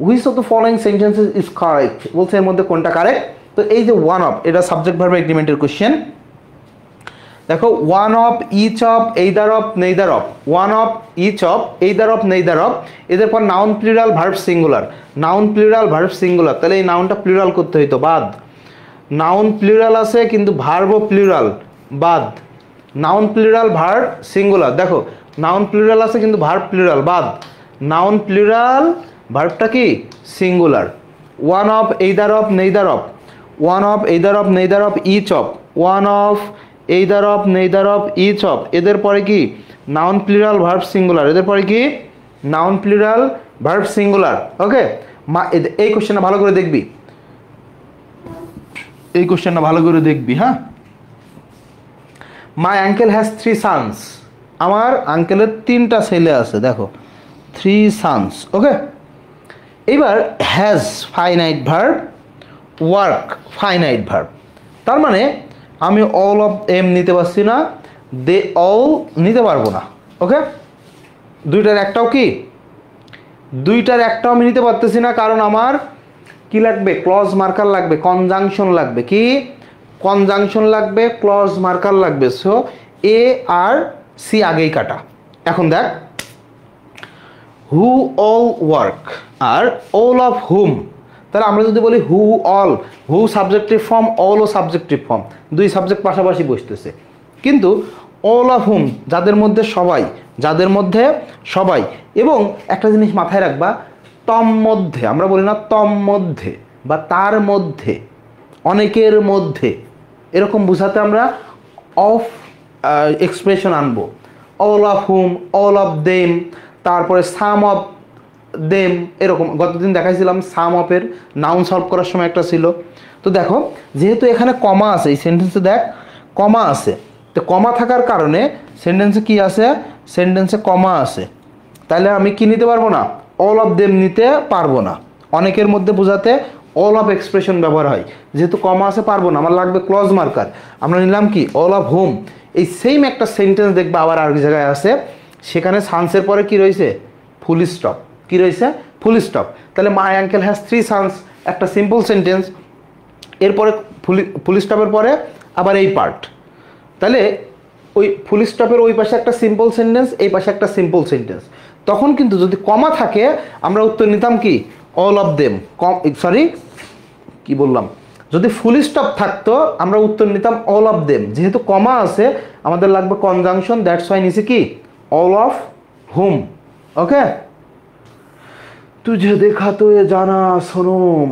which of the following sentences is correct, বলছে এর মধ্যে কোনটা কারেক্ট। তো এই যে ওয়ান অফ, এটা সাবজেক্ট ভার্ব এগ্রিমেন্টের কোশ্চেন। দেখো, one of, each of, either of, neither of. One of, each of, either of, neither of, এদের পর noun plural verb singular. Noun plural verb singular, তাহলে এই নাউনটা প্লুরাল করতে হইতো, বাদ। নাউন প্লুরাল আছে কিন্তু ভার্বও প্লুরাল, বাদ। নাউন প্লুরাল ভার্ব সিঙ্গুলার, দেখো নাউন প্লুরাল আছে কিন্তু ভার্ব প্লুরাল, বাদ। নাউন প্লুরাল, ভার্বটা কি singular. One of, either of, neither of. One of, either of, neither of, each of. One of, either of, neither of, each of, এদের পরে কি noun plural verb singular. এদের পরে কি noun plural verb singular. ওকে, এই কোশ্চেনটা ভালো করে দেখবি, এই কোশ্চেনটা ভালো করে দেখবি। হ্যাঁ, মাই আঙ্কেল হ্যাজ 3 sons, আমার আঙ্কেলের 3টা ছেলে আছে। দেখো 3 sons। ওকে, এবার has finite verb, work finite verb. তার মানে আমি অল অফ এম নিতে পারছি না, দে অল নিতে পারবো না। ওকে, দুইটার একটাও কি, দুইটার একটাও আমি নিতে পারতেছি না, কারণ আমার কি লাগবে, ক্লজ মার্কার লাগবে, কনজাংশন লাগবে। কি কনজাংশন লাগবে, ক্লজ মার্কার লাগবে। সো এ আর সি আগেই কাটা। এখন দেখ, হু অল ওয়ার্ক আর অল অফ হুম, তাহলে আমরা যদি বলি who all, who subjective form, all ও সাবজেক্টিভ ফর্ম, দুই সাবজেক্ট পাশাপাশি বসতেছে। কিন্তু অল অফ হুম, যাদের মধ্যে সবাই, যাদের মধ্যে সবাই। এবং একটা জিনিস মাথায় রাখবা, তম মধ্যে, আমরা বলি না তম মধ্যে বা তার মধ্যে, অনেকের মধ্যে, এরকম বোঝাতে আমরা অফ এক্সপ্রেশন আনবো। All of hmm, all of them, তারপরে সাম অফ দেম, এরকম গতদিন দেখাইছিলাম সাম অফের নাউন সলভ করার সময় একটা ছিল। তো দেখো যেহেতু এখানে কমা আছে, এই সেন্টেন্সে দেখ কমা আছে, তো কমা থাকার কারণে সেন্টেন্সে কি আছে, সেন্টেন্সে কমা আছে, তাহলে আমি কি নিতে পারবো না, অল অফ দেম নিতে পারবো না। অনেকের মধ্যে বোঝাতে অল অফ এক্সপ্রেশন ব্যবহার হয়, যেহেতু কমা আছে পারবো না, আমার লাগবে ক্লজ মার্কার, আমরা নিলাম কি অল অফ হোম। এই সেম একটা সেন্টেন্স দেখবে আবার আরেক জায়গায় আছে, সেখানে সানসের পরে কি রয়েছে, ফুল স্টপ, কি রয়েছে, ফুল স্টপ। তাহলে মাই আঙ্কেল হ্যাজ 3 sons, একটা সিম্পল সেন্টেন্স, এরপরে ফুল স্টপের পরে আবার এই পার্ট, তাহলে ওই ফুল স্টপের ওই পাশে একটা সিম্পল সেন্টেন্স, এই পাশে একটা সিম্পল সেন্টেন্স। তখন কিন্তু যদি কমা থাকে আমরা উত্তর নিতাম কি অল অফ দেম, সরি কি বললাম, যদি ফুল স্টপ থাকতো আমরা উত্তর নিতাম অল অফ দেম। যেহেতু কমা আছে আমাদের লাগবে কনজাংশন, দ্যাটস ওয়াই নিচে কি অল অফ হোম। ওকে, তুঝে দেখা তো এ জানা সোনম।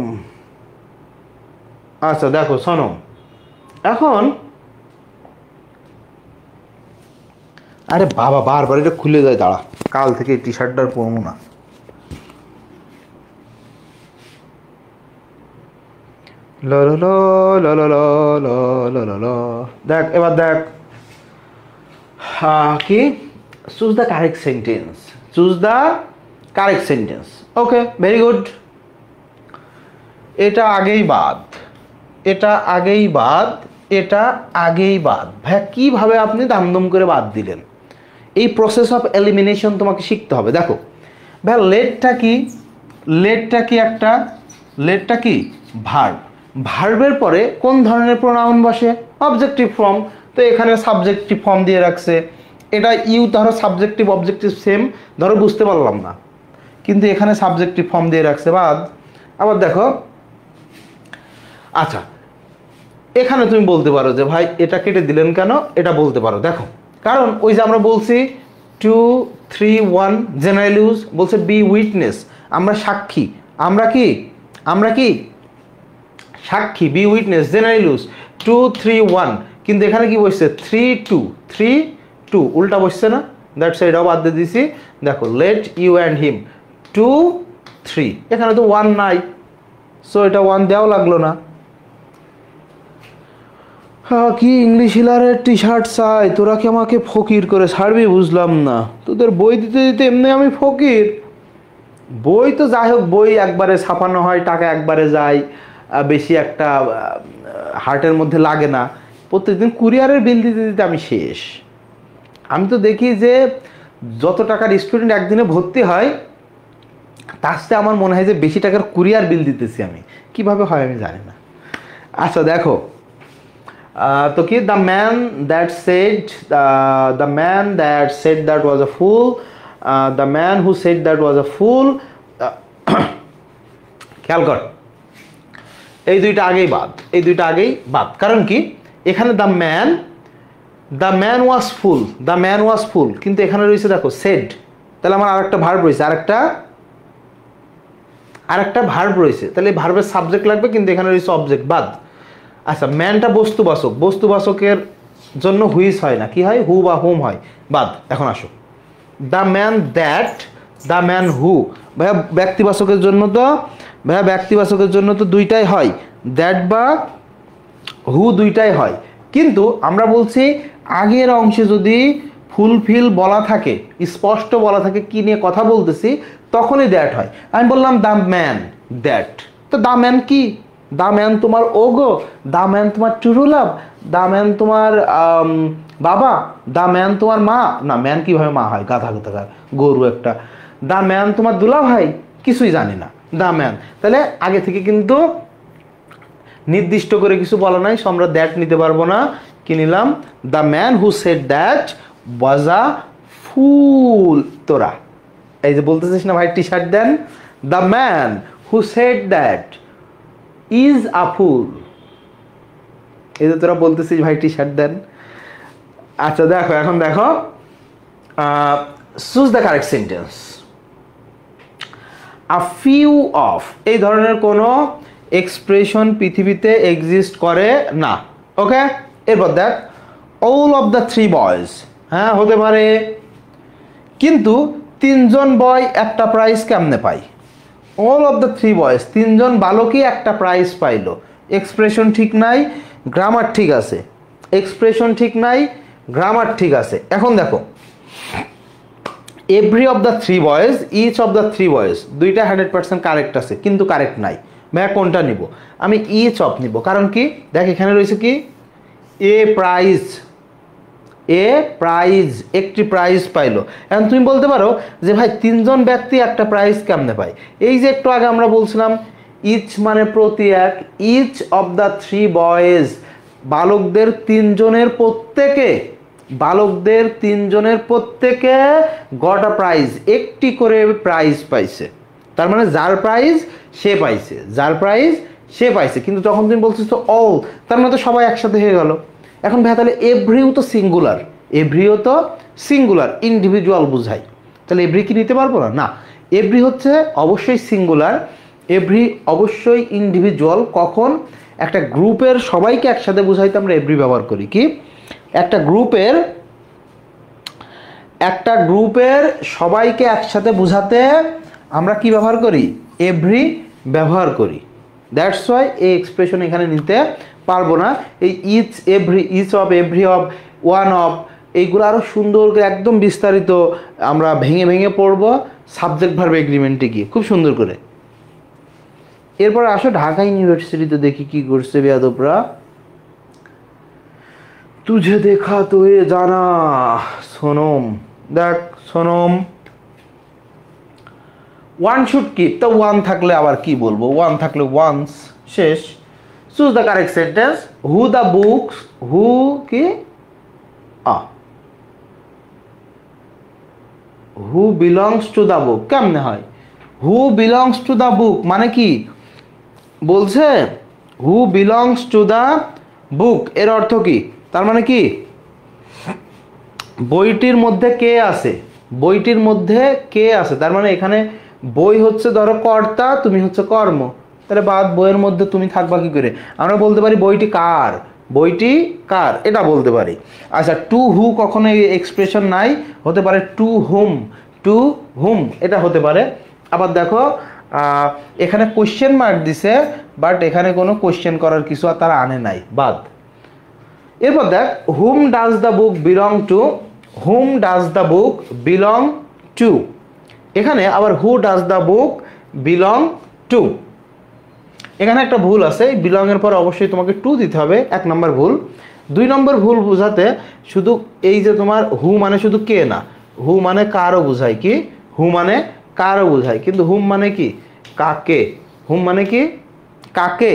আচ্ছা দেখো সোনম, এখন আরে বাবা বারবার এটা খুলে যায়, দাঁড়া কাল থেকে টি শার্টটা পরবো না। দেখ এবার দেখ কি, choose the correct sentence, choose the correct sentence. Okay very good, এটা আগেই বাদ, এটা আগেই বাদ, এটা আগেই বাদ। ভাইয়া কীভাবে আপনি দামদম করে বাদ দিলেন, এই প্রসেস অফ এলিমিনেশন তোমাকে শিখতে হবে। দেখো ভাইয়া লেটটা কি, লেটটা কি একটা, লেটটা কি ভার্ব, ভার্বের পরে কোন ধরনের প্রোনাউন বসে, অবজেক্টিভ ফর্ম। তো এখানে সাবজেক্টিভ ফর্ম দিয়ে রাখছে, এটা ইউ ধরো সাবজেক্টিভ অবজেক্টিভ সেম, ধরো বুঝতে পারলাম না, কিন্তু এখানে সাবজেক্টিভ ফর্ম দিয়ে রাখছে বাদ। আবার দেখো আচ্ছা এখানে তুমি বলতে পারো যে ভাই এটা কেটে দিলেন কেন, এটা বলতে পারো। দেখো কারণ ওই যে আমরা বলছি 2 3 1 জেনারেল ইউজ, বলছে বি উইটনেস, আমরা সাক্ষী, আমরা কি, আমরা কি সাক্ষী, বি উইটনেস জেনারেল ইউজ 2 3 1, কিন্তু এখানে কি বসছে 3 2 3 2, উল্টা বসছে না, দ্যাটস এটাও বাদ দিয়ে দিছি। দেখো লেট ইউ অ্যান্ড হিম 2 3, এখানে তো 1 নাই, সো এটা 1 দেওয়াও লাগলো না। হ্যাঁ কি ইংলিশ হিলারের টি শার্ট চাই, তোরা কি আমাকে ফকির করে ছাড়বি, বুঝলাম না, তোদের বই দিতে দিতে এমনি আমি ফকির। বই তো যাই হোক, বই একবারে ছাপানো হয়, টাকা একবারে যায়, বেশি একটা হার্টের মধ্যে লাগে না, প্রত্যেকদিন কুরিয়ারের বিল দিতে দিতে আমি শেষ। আমি তো দেখি যে যত টাকার স্টুডেন্ট একদিনে ভর্তি হয় তার সাথে আমার মনে হয় যে বেশি টাকার কুরিয়ার বিল দিতেছি আমি, কিভাবে হয় আমি জানি না। আচ্ছা দেখো তো কি, the man that said, the man that said that was a fool, the man who said that was a fool. খেয়াল কর এই দুইটা আগেই বাদ, এই দুইটা আগেই বাদ, কারণ কি এখানে the man was fool, the man was fool, কিন্তু এখানে রয়েছে দেখো সেড, তাহলে আমার আরেকটা ভার্ব রয়েছে, আরেকটা ভার্ব রয়েছে, তাহলে এই ভার্বের সাবজেক্ট লাগবে, কিন্তু এখানে রয়েছে অবজেক্ট, বাদ। আচ্ছা ম্যানটা বস্তুবাচক, বস্তুবাচকের জন্য হুইস হয় না, কি হয় হু বা হোম হয়, বাদ। এখন আসো the man that, the man হু, ভাইয়া ব্যক্তিবাচকের জন্য তো, ভাইয়া ব্যক্তিবাচকের জন্য তো দুইটাই হয়, দ্যাট বা হু দুইটাই হয়, কিন্তু আমরা বলছি আগের অংশে যদি ফুলফিল বলা থাকে, স্পষ্ট বলা থাকে কি নিয়ে কথা বলতেছি, তখনই দ্যাট হয়। আমি বললাম দ্য ম্যান দ্যাট, তো দ্য ম্যান কি, দ্য ম্যান তোমার ওগো, দ্য ম্যান তোমার ট্রু লাভ, দ্য ম্যান তোমার বাবা, দ্য ম্যান তোমার মা, না ম্যান কিভাবে মা হয়, গাধা গাধা গরু একটা, দ্য ম্যান তোমার দুলা ভাই, কিছুই জানি না, দ্য ম্যান। তাহলে আগে থেকে কিন্তু নির্দিষ্ট করে কিছু বলা নাই, সো আমরা দ্যাট নিতে পারবো না, কি নিলাম the man who said that was a fool. তোরা এই যে বলতেছিস না ভাই টি শার্ট দেন, the man who said that is a fool, এই যে তোরা বলতেছিস ভাই টি শার্ট দেন। আচ্ছা দেখো এখন দেখো choose the correct sentence. A few of, এই ধরনের কোনো এক্সপ্রেশন পৃথিবীতে এক্সিস্ট করে না। ওকে, এরপর দেখ all of the three boys, হ্যাঁ হতে পারে, কিন্তু তিনজন বয় একটা প্রাইজ কেমনে পাই? All of the three boys, তিনজন বালকই একটা প্রাইজ পাইলো। এক্সপ্রেশন ঠিক নাই, গ্রামার ঠিক আছে। এক্সপ্রেশন ঠিক নাই, গ্রামার ঠিক আছে। এখন দেখো, every of the three boys, each of the three boys, দুইটা 100% কারেক্ট আছে, কিন্তু কারেক্ট নাই। ভাইয়া কোনটা নিব? আমি ইচ অফ নিব। কারণ কি, দেখ এখানে রয়েছে কি, এ প্রাইজ, এ প্রাইজ, একটি প্রাইজ পাইলো। এখন তুমি বলতে পারো যে ভাই তিনজন ব্যক্তি একটা প্রাইজ কেমনে পায়? এই যে একটু আগে আমরা বলছিলাম ইচ মানে প্রতি এক, each of the three boys, বালকদের তিনজনের প্রত্যেকে, বালকদের তিনজনের প্রত্যেকে গট আ প্রাইজ, একটি করে প্রাইজ পাইছে। তার মানে যার প্রাইজ সে পাইছে, যার প্রাইজ সে পাইছে। কিন্তু যখন তুমি বলছিস তো অল, তার মানে তো সবাই একসাথে হয়ে গেল। এখন ভাই তাহলে এভরিও তো সিঙ্গুলার, এভরিও তো সিঙ্গুলার, ইন্ডিভিজুয়াল বুঝাই, তাহলে এভরি কি নিতে পারবো না? না, এভরি হচ্ছে অবশ্যই সিঙ্গুলার, এভরি অবশ্যই ইন্ডিভিজুয়াল। কখন? একটা গ্রুপের সবাইকে একসাথে বুঝাইতে আমরা এভরি ব্যবহার করি। কি? একটা গ্রুপের সবাইকে একসাথে বুঝাতে আমরা কি ব্যবহার করি? এভরি ব্যবহার করি। দ্যাটস ওয়াই এই এক্সপ্রেশন এখানে নিতে পারবো না। এই each, every, each of, every of, one of, এইগুলো আরও সুন্দর করে একদম বিস্তারিত আমরা ভেঙে ভেঙে পড়বো সাবজেক্ট ভার্ব এগ্রিমেন্টে গিয়ে, খুব সুন্দর করে। এরপর আসো ঢাকা ইউনিভার্সিটিতে দেখি কি করছে বেয়াদবরা। তুঝে দেখা তো এ জানা, সোনম, দেখ সোনম, ওয়ান শুড কিপ, তো ওয়ান থাকলে আবার কি বলবো, ওয়ান থাকলে ওয়ান্স, শেষ। Choose the correct sentence. Who the books, who কি, who belongs to the book, কেমনে হয়? Who belongs to the book মানে কি বলছে? Who belongs to the book এর অর্থ কি? তার মানে কি বইটির মধ্যে কে আছে, বইটির মধ্যে কে আছে। তার মানে এখানে বই হচ্ছে ধরো কর্তা, তুমি হচ্ছে কর্ম, তাহলে বাদ বইয়ের মধ্যে তুমি থাকবা কি করে? আমরা বলতে পারি বইটি কার, বইটি কার, এটা বলতে পারি। আচ্ছা, টু হু কখনো এক্সপ্রেশন নাই, হতে পারে টু হুম, টু হুম এটা হতে পারে। আবার দেখো এখানে কোশ্চেন মার্ক দিছে, বাট এখানে কোনো কোশ্চেন করার কিছু আর তারা আনে নাই, বাদ। এরপর দেখ, হুম does the book belong two, hmm does the book belong two, এখানে আবার হু does the book belong two. এখানে একটা ভুল আছে, বিলং এর পর অবশ্যই তোমাকে টু দিতে হবে, 1 নম্বর ভুল। 2 নম্বর ভুল বোঝাতে শুধু এই যে তোমার হু মানে শুধু কে না, হু মানে কারও বোঝায়। কি? হু মানে কারও বোঝায়, কিন্তু হুম মানে কি কাকে, হুম মানে কি কাকে।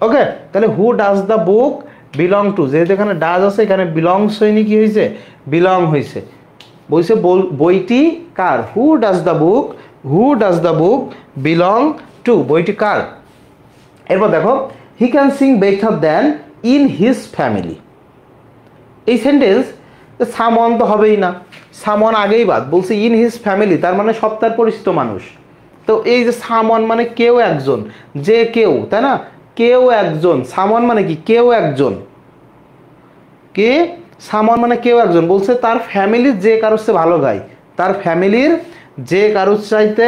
ওকে, তাহলে হু does the book belong two, যেহেতু এখানে ডাজ আছে, এখানে বিলংস হয়নি, কি হয়েছে? বিলং হয়েছে। বলছে বইটি কার, who does the book, who does the book belong to, বইটি কার। এরপর দেখো, he can sing better than in his family. এই সেন্টেন্স সামন তো হবেই না, সামন আগেই বাদ, বলছে ইন হিজ ফ্যামিলি, তার মানে সব তার পরিচিত মানুষ। তো এই যে সামন মানে কেউ একজন, যে কেউ, তাই না? কেউ একজন, সামন মানে কি কেউ একজন, কে সামন মানে কেউ একজন, বলছে তার ফ্যামিলির যে কারোর চেয়ে ভালো গায়, তার ফ্যামিলির যে কারোর চাইতে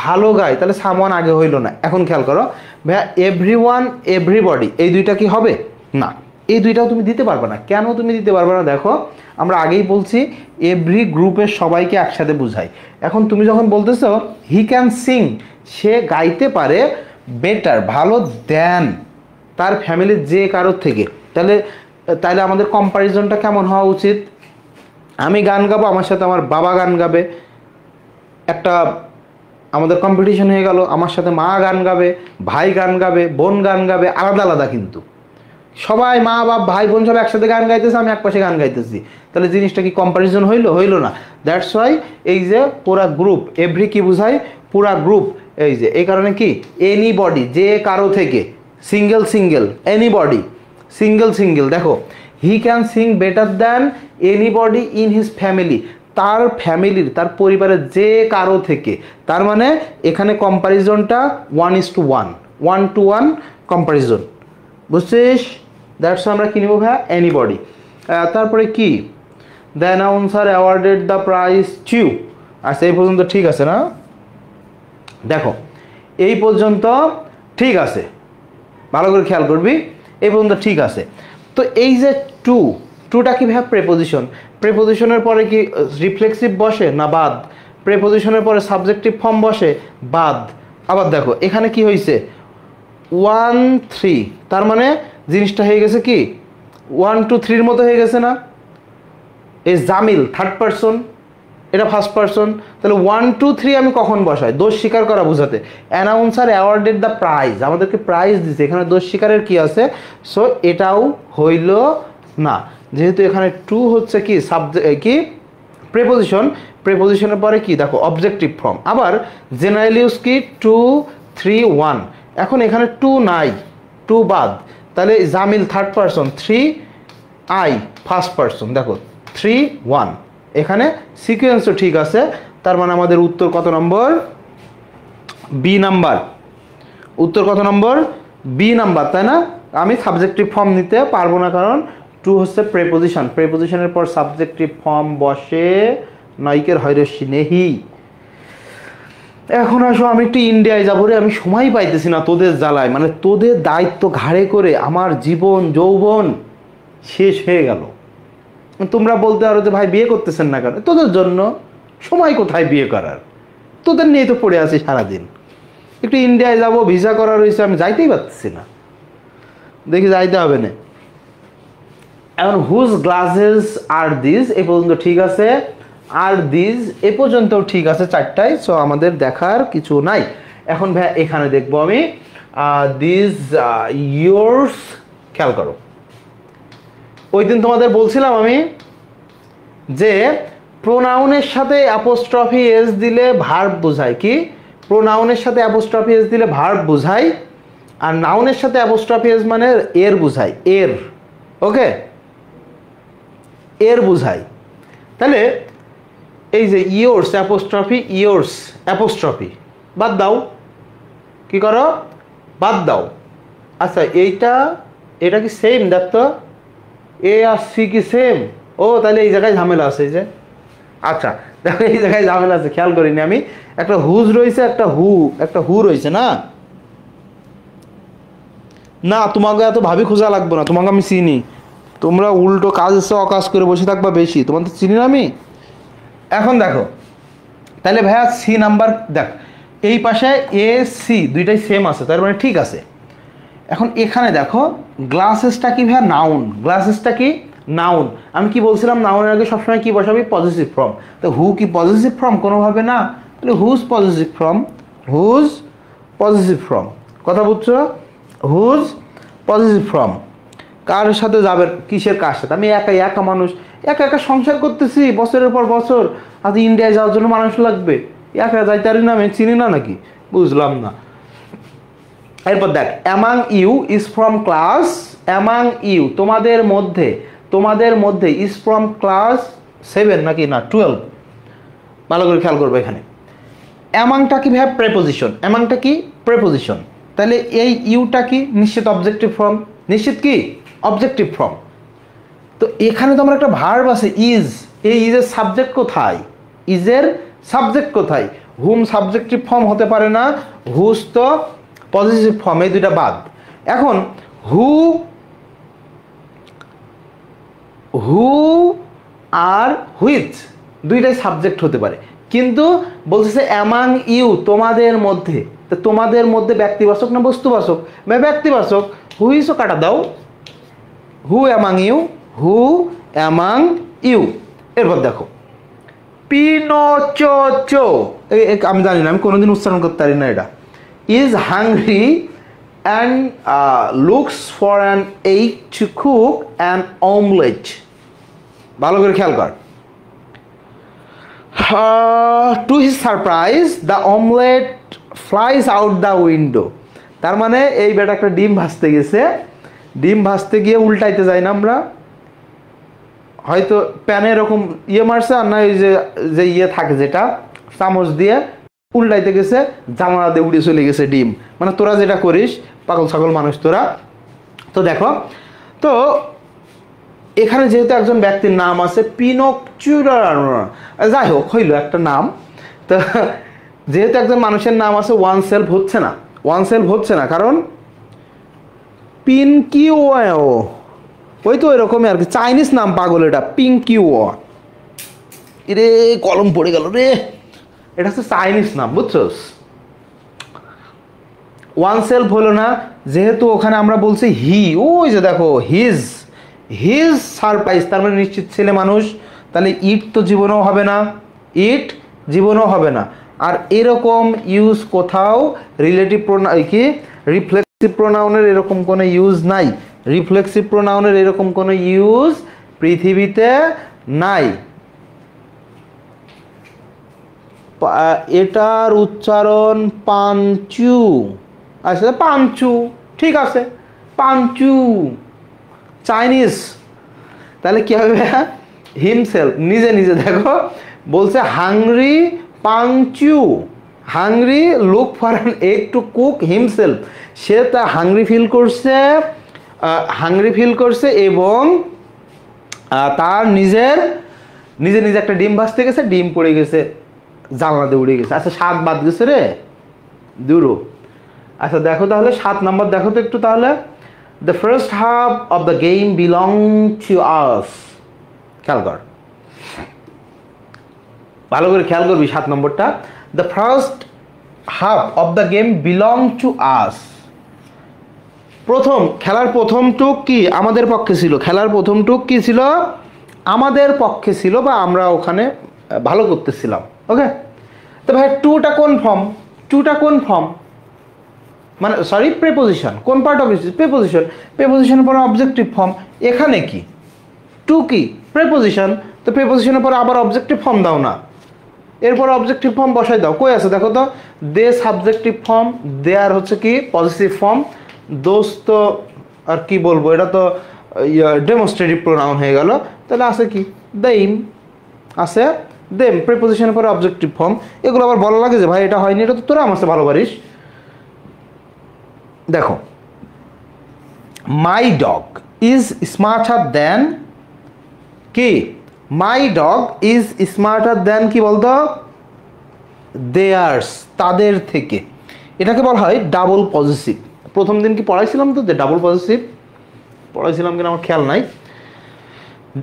ভালো গায়, তাহলে সামন আগে হইল না। এখন খেয়াল করো ভাইয়া, এভরিওয়ান, এভরিবডি, এই দুইটা কি হবে? না, এই দুইটাও তুমি দিতে পারবে না। কেন তুমি দিতে পারবে না? দেখো আমরা আগেই বলছি এভরি গ্রুপের সবাইকে একসাথে বুঝাই। এখন তুমি যখন বলতেছো হি ক্যান সিং, সে গাইতে পারে, বেটার ভালো, দেন তার ফ্যামিলির যে কারোর থেকে, তাহলে আমাদের কম্প্যারিজনটা কেমন হওয়া উচিত? আমি গান গাবো, আমার সাথে আমার বাবা গান গাবে, একটা আমাদের কম্পিটিশন হয়ে গেল, আমার সাথে মা গান গাবে, ভাই গান গাবে, বোন গান গাবে, আলাদা আলাদা, কিন্তু সবাই মা বাপ ভাই বোন সব একসাথে গান গাইতেছে, আমি একপাশে গান গাইতেছি, তাহলে জিনিসটা কি কম্প্যারিজন হইলো না? দ্যাটস ওয়াই এই যে পুরা গ্রুপ, এভরি কি বুঝায়? পুরা গ্রুপ। এই যে এই কারণে কি এনিবডি, যে কারো থেকে, single single, anybody, single single. দেখো, he can sing better than anybody in his family, তার ফ্যামিলির, তার পরিবারের যে কারো থেকে, তার মানে এখানে কম্প্যারিজনটা 1:1, 1:1 কম্প্যারিজন, বুঝছিস? দ্যাটস আমরা কি নিব ভাইয়া? এনিবডি। তারপরে কি, the announcer awarded the prize to, আচ্ছা এই পর্যন্ত ঠিক আছে না? দেখো এই পর্যন্ত ঠিক আছে, ভালো করে খেয়াল করবি, এই পর্যন্ত ঠিক আছে। তো এই যে টুটা কি ভাবে প্রেপোজিশন, প্রেপোজিশনের পরে কি রিফ্লেক্সিভ বসে না বাদ, প্রেপোজিশনের পরে সাবজেক্টিভ ফর্ম বসে বাদ। আবার দেখো এখানে কি হয়েছে 1 3, তার মানে জিনিসটা হয়ে গেছে কি 1 2 3 মতো হয়ে গেছে না? এই জামিল থার্ড পারসন, এটা ফার্স্ট পারসন, তাহলে 1 2 3 আমি কখন বসাই? দোষ স্বীকার করা বোঝাতে। অ্যানাউন্সার অ্যাওয়ার্ডেড দ্য প্রাইজ, আমাদেরকে প্রাইজ দিছে, এখানে দোষ স্বীকারের কি আছে? সো এটাও হইল না, যেহেতু এখানে টু হচ্ছে কি সাবজেক্ট কি প্রেপোজিশন, প্রেপোজিশনের পরে কি দেখো অবজেক্টিভ ফর্ম। আবার জেনারেল ইউজ কি 2 3 1, এখন এখানে টু নাই, টু বাদ, তাহলে Jamil third person, 3 I first person, দেখো 3 1, এখানে সিকোয়েন্সও ঠিক আছে। তার মানে আমাদের উত্তর কত নম্বর? B number. উত্তর কত নম্বর? বি নাম্বার, তাই না? আমি সাবজেক্টিভ ফর্ম নিতে পারবো না, কারণ টু হচ্ছে প্রেপোজিশন, প্রেপোজিশনের পর সাবজেক্টিভ ফর্ম বসে, নায়িকের হয়রস্যি নেহি। এখন আসো আমি একটু ইন্ডিয়ায় যাবো রে, আমি সময় পাইতেছি না তোদের জ্বালায়, মানে তোদের দায়িত্ব ঘাড়ে করে আমার জীবন যৌবন শেষ হয়ে গেল। তোমরা বলতে পারো যে ভাই বিয়ে করতেছেন না কেন? তোদের জন্য, সময় কোথায় বিয়ে করার, তোদের নিয়ে তো পড়ে আছি সারাদিন। একটু ইন্ডিয়ায় যাবো, ভিসা করা রয়েছে, আমি যাইতেই পারতেছি না, দেখি যাইতে হবে না। এখন হুজ গ্লাসেস আর দিস, এ পর্যন্ত ঠিক আছে, আর দিস এ পর্যন্তও ঠিক আছে চারটায়, সো আমাদের দেখার কিছু নাই। এখন ভাই এখানে দেখবো আমি দিস ইয়োর্স, খেয়াল করো। ওই দিন তোমাদের বলছিলাম আমি যে প্রোনাউনের সাথে অ্যাপোস্ট্রফি এস দিলে ভার্ব বোঝায়, কি প্রোনাউনের সাথে অ্যাপোস্ট্রফি এস দিলে ভার্ব বোঝায়, আর নাউনের সাথে অ্যাপোস্ট্রফি এস মানে এর বোঝায়, এর, ওকে, এর বোঝায়। তাহলে এই যে ইয়োর্স অ্যাপোস্ট্রফি, ইয়োর্স অ্যাপোস্ট্রফি বাদ দাও, কি করো বাদ দাও। আচ্ছা এটা কি সেম? দেখতো এ আর সি কি সেম? ও তাহলে এই জায়গায় ঝামেলা আছে, এই যে আচ্ছা দেখো এই জায়গায় ঝামেলা আছে, খেয়াল করিনি আমি। একটা হুজ রয়েছে, একটা হু রয়েছে না। না তোমাকে এত ভাবি খোঁজা লাগবে না, তোমাকে আমি চিনি, তোমরা উল্টো কাজ এসে অকাজ করে বসে থাকবা বেশি, তোমার তো চিনি না আমি। এখন দেখো তাহলে ভাইয়া সি নাম্বার দেখ, এই পাশে এ সি দুইটাই সেম আছে, তার মানে ঠিক আছে। এখন এখানে দেখো গ্লাসেসটা কি ভাইয়া? নাউন। গ্লাসেসটা কি? নাউন। আমি কি বলছিলাম, নাউনের আগে সবসময় কি বসাবি? Positive form. তো হু কি পজিটিভ ফর্ম? কোনোভাবে না, তাহলে whose positive form, whose positive form, কথা বুঝছো? Whose positive form. কার সাথে যাবে? কিসের কার সাথে? আমি একা মানুষ, একা সংসার করতেছি বছরের পর বছর, আজ ইন্ডিয়ায় যাওয়ার জন্য মানুষ লাগবে, একা যাইতে পারি না, আমি চিনি না নাকি? বুঝলাম না। এরপর দেখ among you is from class, among you তোমাদের মধ্যে ইজ ফ্রম ক্লাস 7 নাকি না 12, ভালো করে খেয়াল করবো। এখানে অ্যামাংটা কি ভাই? প্রেপোজিশন। অ্যামাংটা কি? প্রেপোজিশন। তাহলে এই ইউটা কি? নিশ্চিত অবজেক্টিভ ফর্ম, নিশ্চিত কি অবজেক্টিভ ফর্ম। তো এখানে তো আমার একটা ভার্ব আছে ইজ, এই ইজের সাবজেক্ট কোথায়? ইজের সাবজেক্ট কোথায়? হুম সাবজেক্টিভ ফর্ম হতে পারে না, হুজ তো পজিটিভ ফর্ম, এই দুইটা বাদ। এখন হু আর হুইচ দুইটাই সাবজেক্ট হতে পারে, কিন্তু বলতেছে অ্যামাং ইউ তোমাদের মধ্যে, তো তোমাদের মধ্যে ব্যক্তিবাচক না বস্তুবাচক? ব্যক্তিবাচক, হুইচও কাটা দাও, who among you, who among you. এরপর দেখো পিনোচো, আমি জানি না, আমি কোনোদিন উচ্চারণ করতে পারি না এটা। Is hungry and looks for an egg to cook an omelette, ভালো করে খেয়াল কর। To his surprise the omelette flies out the window, তার মানে এই বেটা একটা ডিম ভাজতে গেছে, ডিম ভাজতে গিয়ে উল্টাইতে যাই না আমরা, হয়তো প্যানে এরকম ইয়ে মারছে, আর না যে ইয়ে থাকে যেটা চামচ দিয়ে উল্টাইতে গেছে, জানালা দিয়ে উড়ে চলে গেছে ডিম। মানে তোরা যেটা করিস পাগল ছাগল মানুষ তোরা। তো দেখো তো এখানে যেহেতু একজন ব্যক্তির নাম আছে পিনোচো, যাই হোক হইলো একটা নাম, তো যেহেতু একজন মানুষের নাম আছে, ওয়ান সেলফ হচ্ছে না কারণ পিনকিও, ওই তো ওইরকমই আর কি, চাইনিজ নাম পাগল এটা, পিংকিও। রে কলম পড়ে গেল রে, এটা হচ্ছে চাইনিজ নাম, বুঝছোস? ওয়ান সেলফ হলো না, যেহেতু ওখানে আমরা বলছি হি, ওই যে দেখো হিজ সারপ্রাইজ, তার মানে নিশ্চিত ছেলে মানুষ, তাহলে ইট তো জীবনেও হবে না, আর এরকম ইউজ কোথাও রিলেটিভ কি রিফ্লেক্সিভ প্রোনাউনের এরকম কোনো ইউজ নাই, রিফ্লেক্সিভ প্রোনাউনের এরকম কোনো ইউজ পৃথিবীতে নাই। এটার উচ্চারণ পাঞ্চু, আচ্ছা পাঞ্চু, ঠিক আছে, পাঞ্চু চাইনিজ। তাহলে কি হবে? হিমসেলফ, নিজে দেখো বলছে hungry Panchu, hungry look for an egg to cook himself. সে তা হাংরি ফিল করছে এবং তার নিজে একটা ডিম ভাজতে গেছে, ডিম পড়ে গেছে, জানলা দিয়ে উড়ে গেছে। আচ্ছা 7 বাদ গেছে রে, দুরো। আচ্ছা দেখো তাহলে 7 নাম্বার দেখো তো একটু তাহলে। The first half of the game belong to us. খেয়াল কর, ভালো করে খেয়াল করবি 7 নম্বরটা। The first half of the game belong to us. খেলার প্রথম টুক কি আমাদের পক্ষে ছিল, আমাদের পক্ষে ছিল, বা আমরা ওখানে ভালো করতেছিলাম। ওকে, তো ভাই টুটা কোন ফর্ম? মানে সরি, প্রেপোজিশন। কোন পার্ট অফ প্রেপোজিশনের পরে অবজেক্টিভ ফর্ম। এখানে কি টু কি প্রেপোজিশন, তো প্রেপোজিশনের পরে আবার অবজেক্টিভ ফর্ম দাও না, এরপর অবজেক্টিভ ফর্ম বসাই দাও। কই আছে দেখো তো, দে সাবজেক্টিভ ফর্ম, দেয়ার হচ্ছে কি পজিটিভ ফর্ম, দোষ তো আর কি বলবো, এটা তো ডেমনস্ট্রেটিভ প্রোনাউন হয়ে গেল। তাহলে আছে কি দেম, আছে দেম, প্রিপোজিশনের পরে অবজেক্টিভ ফর্ম। এগুলো আবার বলা লাগে যে ভাই এটা হয়নি, এটা তো তোরা আমার সাথে ভালো পারিস। দেখো, my dog is smarter than কি, my dog is smarter than কি বলতো, দেয়ার্স, তাদের থেকে। এটাকে বলা হয় ডাবল পজিটিভ। প্রথম দিন কি পড়াইছিলাম তো যে ডাবল পজিটিভ, পড়াইছিলাম কিনা আমার খেয়াল নাই।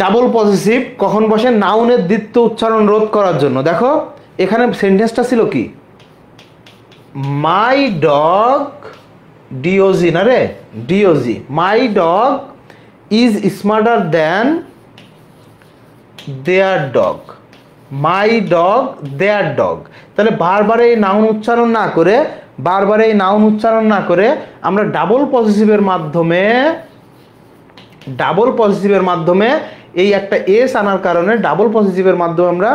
ডাবল পজিটিভ কখন বসে, নাউনের দ্বিত্ব উচ্চারণ রোধ করার জন্য। দেখো এখানে সেন্টেন্সটা ছিল কি, মাই ডগ, ডিওজি না রে, D O G, my dog is smarter than their dog, my dog their dog. তাহলে বারবার এই নাউন উচ্চারণ না করে আমরা ডাবল পজিটিভের মাধ্যমে এই একটা এস আনার কারণে ডাবল পজিটিভের মাধ্যমে আমরা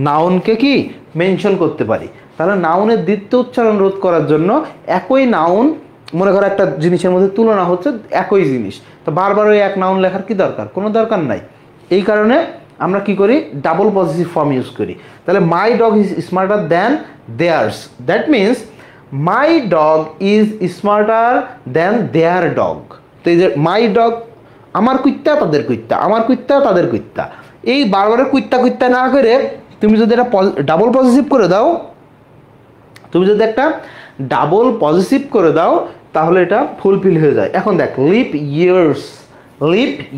নাউনকে কি মেনশন করতে পারি। তাহলে নাউনের দ্বিতীয় উচ্চারণ রোধ করার জন্য একই নাউন, মনে করো একটা জিনিসের মধ্যে তুলনা হচ্ছে একই জিনিস, তো বারবার ওই এক নাউন লেখার কি দরকার, কোনো দরকার নাই। এই কারণে আমরা কি করি, ডাবল পজিটিভ ফর্ম ইউজ করি। তাহলে my dog is smarter than theirs, that means my dog is smarter than their dog. তো এই যে মাই ডগ, আমার কুত্তা তাদের কুত্তা, আমার কুত্তা তাদের কুত্তা, এই বারবারের কুত্তা না করে তুমি যদি এটা ডাবল পজিটিভ করে দাও, তাহলে এটা ফুলফিল হয়ে যায়। এখন দেখ, লিপ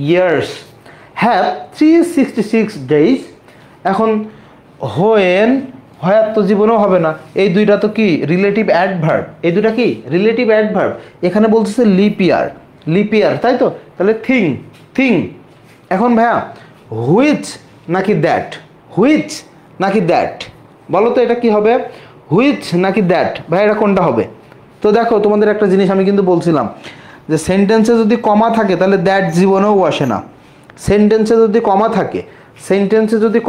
ইয়ার্স হ্যাভ 366 ডেজ। এখন হোয়েন, হয়াত তো জীবনেও হবে না, এই দুইটা তো কি রিলেটিভ অ্যাডভার্ব, এখানে বলতেছে লিপ ইয়ার, তাই তো। তাহলে থিং। এখন ভাইয়া হুইচ নাকি দ্যাট, বলো তো এটা কি হবে, হুইচ নাকি দ্যাট? ভাই এটা কোনটা হবে? তো দেখো তোমাদের একটা জিনিস আমি কিন্তু বলছিলাম যে সেন্টেন্সে যদি কমা থাকে তাহলে দ্যাট জীবনেও বসে না। সেন্টেন্সে যদি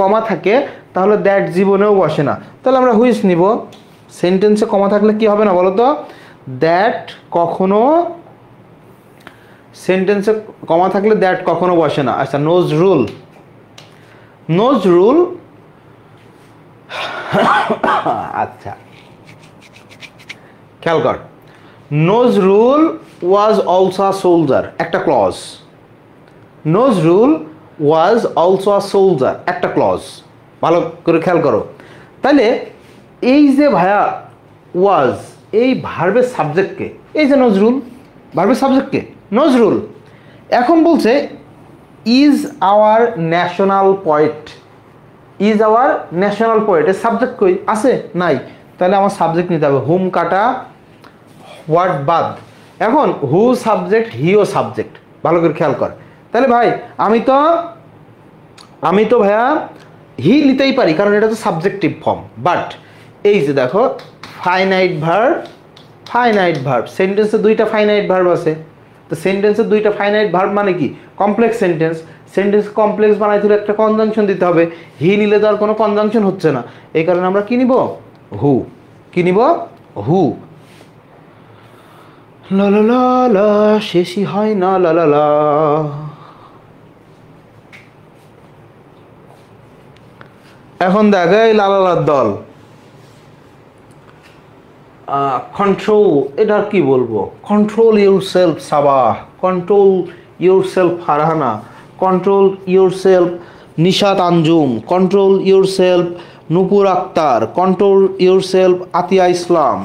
কমা থাকে তাহলে দ্যাট জীবনেও বসে না। তাহলে আমরা হুইচ নিব। সেন্টেন্সে কমা থাকলে কি হবে না বলো তো, দ্যাট কখনো, সেন্টেন্সে কমা থাকলে দ্যাট কখনো বসে না। আচ্ছা, নোজ রুল আচ্ছা খেয়াল কর, Nazrul was also a soldier, একটা clause. Nazrul was also a soldier, একটা ক্লজ। ভালো করে খেয়াল করো, তাহলে এই যে ভাইয়া ওয়াজ, এই ভার্বের সাবজেক্টকে, এই যে নজরুল, ভার্বের সাবজেক্টকে নজরুল। এখন বলছে is our national poet, is our national poet, এর সাবজেক্ট কই আছে? নাই। তাহলে আমার সাবজেক্ট নিতে হবে, হুম কাটা হোয়াট বাদ। এখন হু সাবজেক্ট, হিও সাবজেক্ট, ভালো করে খেয়াল কর। তাহলে ভাই আমি তো ভাইয়া হি নিতেই পারি, কারণ এটা তো সাবজেক্টিভ ফর্ম। বাট এই যে দেখো ফাইনাইট ভার্ব, ফাইনাইট ভার্ব, সেন্টেন্সে দুইটা ফাইনাইট ভার্ব আছে। তো সেন্টেন্সে দুইটা ফাইনাইট ভার্ব মানে কি? Complex sentence. সেন্টেন্স কমপ্লেক্স বানাইতে হলে একটা কনজাংশন দিতে হবে। হি নিলে তো আর কোনো কনজাংশন হচ্ছে না, এই কারণে আমরা কি নিব? হু। কি নিব? হু। লা লা লা লা, শেষই হয় না লা লা লা। এখন দেখ এই লালালার দল, কন্ট্রোল, এটার কি বলবো? Control yourself Sabah, control yourself Farhana, control yourself Nishat Anjum, control yourself Nupur Akter, control yourself Atiya Islam,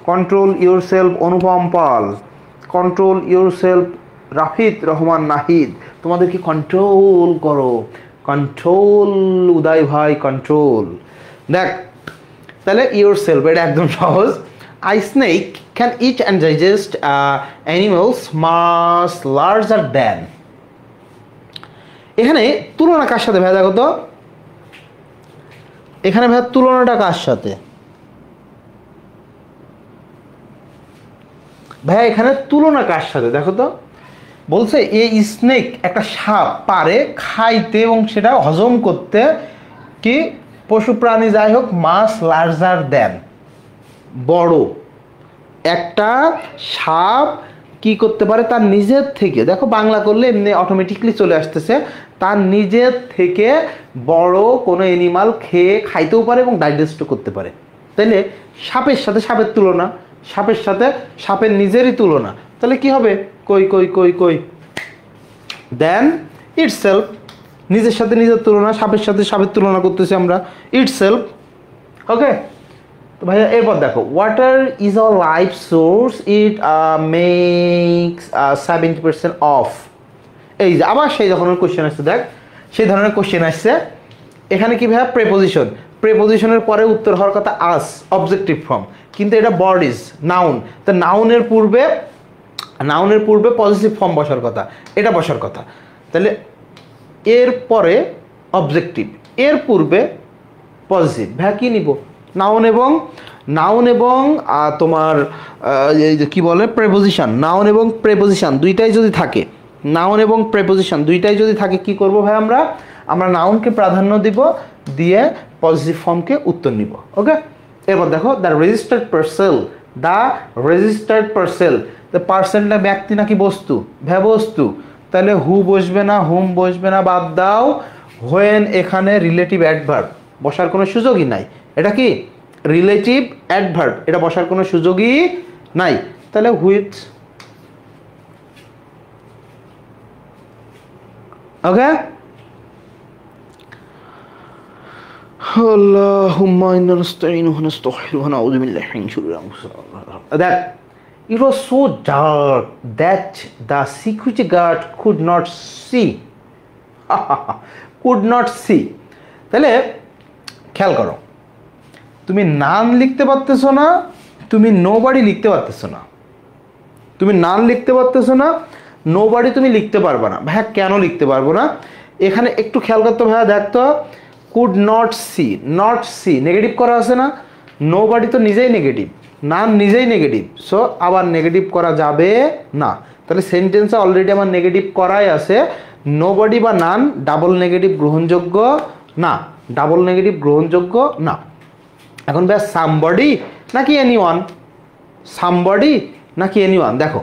control yourself Anupam Pal, control yourself Rafid Rahman Nahid. তোমাদেরকে কন্ট্রোল করো, কন্ট্রোল উদয় ভাই, কন্ট্রোল। দেখ তাহলে ইউর সেলফ এটা একদম সহজ। I snake can eat and digest animals mass larger than. এখানে তুলনা কার সাথে ভাই? দেখো তো এখানে ভাই তুলনাটা কার সাথে ভাইয়া? এখানে তুলনা কার সাথে দেখো তো? বলছে এই স্নেক, একটা সাপ, পারে খাইতে এবং সেটা হজম করতে কি পশু প্রাণী যাই হোক, মাস লার্জার দেন, বড়। একটা সাপ কি করতে পারে? তার নিজের থেকে, দেখো বাংলা করলে এমনি অটোমেটিকলি চলে আসতেছে, তার নিজের থেকে বড় কোনো অ্যানিমাল খেয়ে খাইতেও পারে এবং ডাইজেস্টও করতে পারে। তাইলে সাপের সাথে সাপের তুলনা, সাপের সাথে সাপের নিজেরই তুলনা, তাহলে কি হবে? কই কই কই কই, দেন ইটসেলফ, নিজের সাথে নিজের তুলনা, সাপের সাথে সাপের তুলনা করতেছি আমরা, ইটসেলফ। ওকে, তো ভাইয়া এরপর দেখো, water is a life source, it makes 70% of. এই যে আবার সেই ধরনের কোশ্চেন আসছে, দেখ সেই ধরনের কোশ্চেন আসছে। এখানে কি ভাইয়া? প্রেপোজিশন, প্রেপোজিশনের পরে উত্তর হওয়ার কথা আস, অবজেক্টিভ ফর্ম, কিন্তু এটা বর্ড ইজ নাউন। তো নাউনের পূর্বে পজিটিভ ফর্ম বসার কথা, এটা বসার কথা। তাহলে এর পরে অবজেক্টিভ, এর পূর্বে পজিটিভ, ভাইয়া কি নিব? নাউন এবং তোমার এই যে কি বলে প্রেপোজিশন, নাউন এবং প্রেপোজিশন দুইটাই যদি থাকে, নাউন এবং প্রেপোজিশন দুইটাই যদি থাকে, কি করব ভাই? আমরা নাউনকে প্রাধান্য দিব, দিয়ে পজিটিভ ফর্মকে উত্তর নিব। ওকে, এবার দেখো the registered parcel, the registered parcel. তো পার্সেলটা ব্যক্তি নাকি বস্তু? ভাই বস্তু। তাহলে হু বসবে না, হুম বসবে না, বাদ দাও। হোয়েন এখানে রিলেটিভ অ্যাডভার্ব, বসার কোনো সুযোগই নাই। এটা কি? রিলেটিভ অ্যাডভার্ব, এটা বসার কোনো সুযোগই নাই। তাহলে হুইচ। ওকে, আল্লাহুম্মা ইন্না নাস্তাঈনুকা ওয়া নাস্তাগফিরুকা ওয়া নাউযু বিল্লাহি মিন শুরুরি আনফুসিনা। That it was so dark that the security guard could not see. could not see. তাহলে খেয়াল করো, তুমি নান লিখতে পারতেছো না, তুমি নোবডি লিখতে পারতেছো না। তুমি নান লিখতে পারতেছো না, নোবডি তুমি লিখতে পারবে না। ভাইয়া কেন লিখতে পারবো না? এখানে একটু খেয়াল করতে ভাইয়া, দেখতো could not see, not see negative করা আছে না, নোবডি তো নিজেই নেগেটিভ, নান নিজেই নেগেটিভ, সো আবার নেগেটিভ করা যাবে না। তাহলে সেন্টেন্সে অলরেডি আমার নেগেটিভ করাই আছে, নোবডি বা নান ডাবল নেগেটিভ গ্রহণযোগ্য না, ডাবল নেগেটিভ গ্রহণযোগ্য না। এখন ব্যাস সামবডি নাকি এনিওয়ান, সামবডি নাকি এনিওয়ান। দেখো,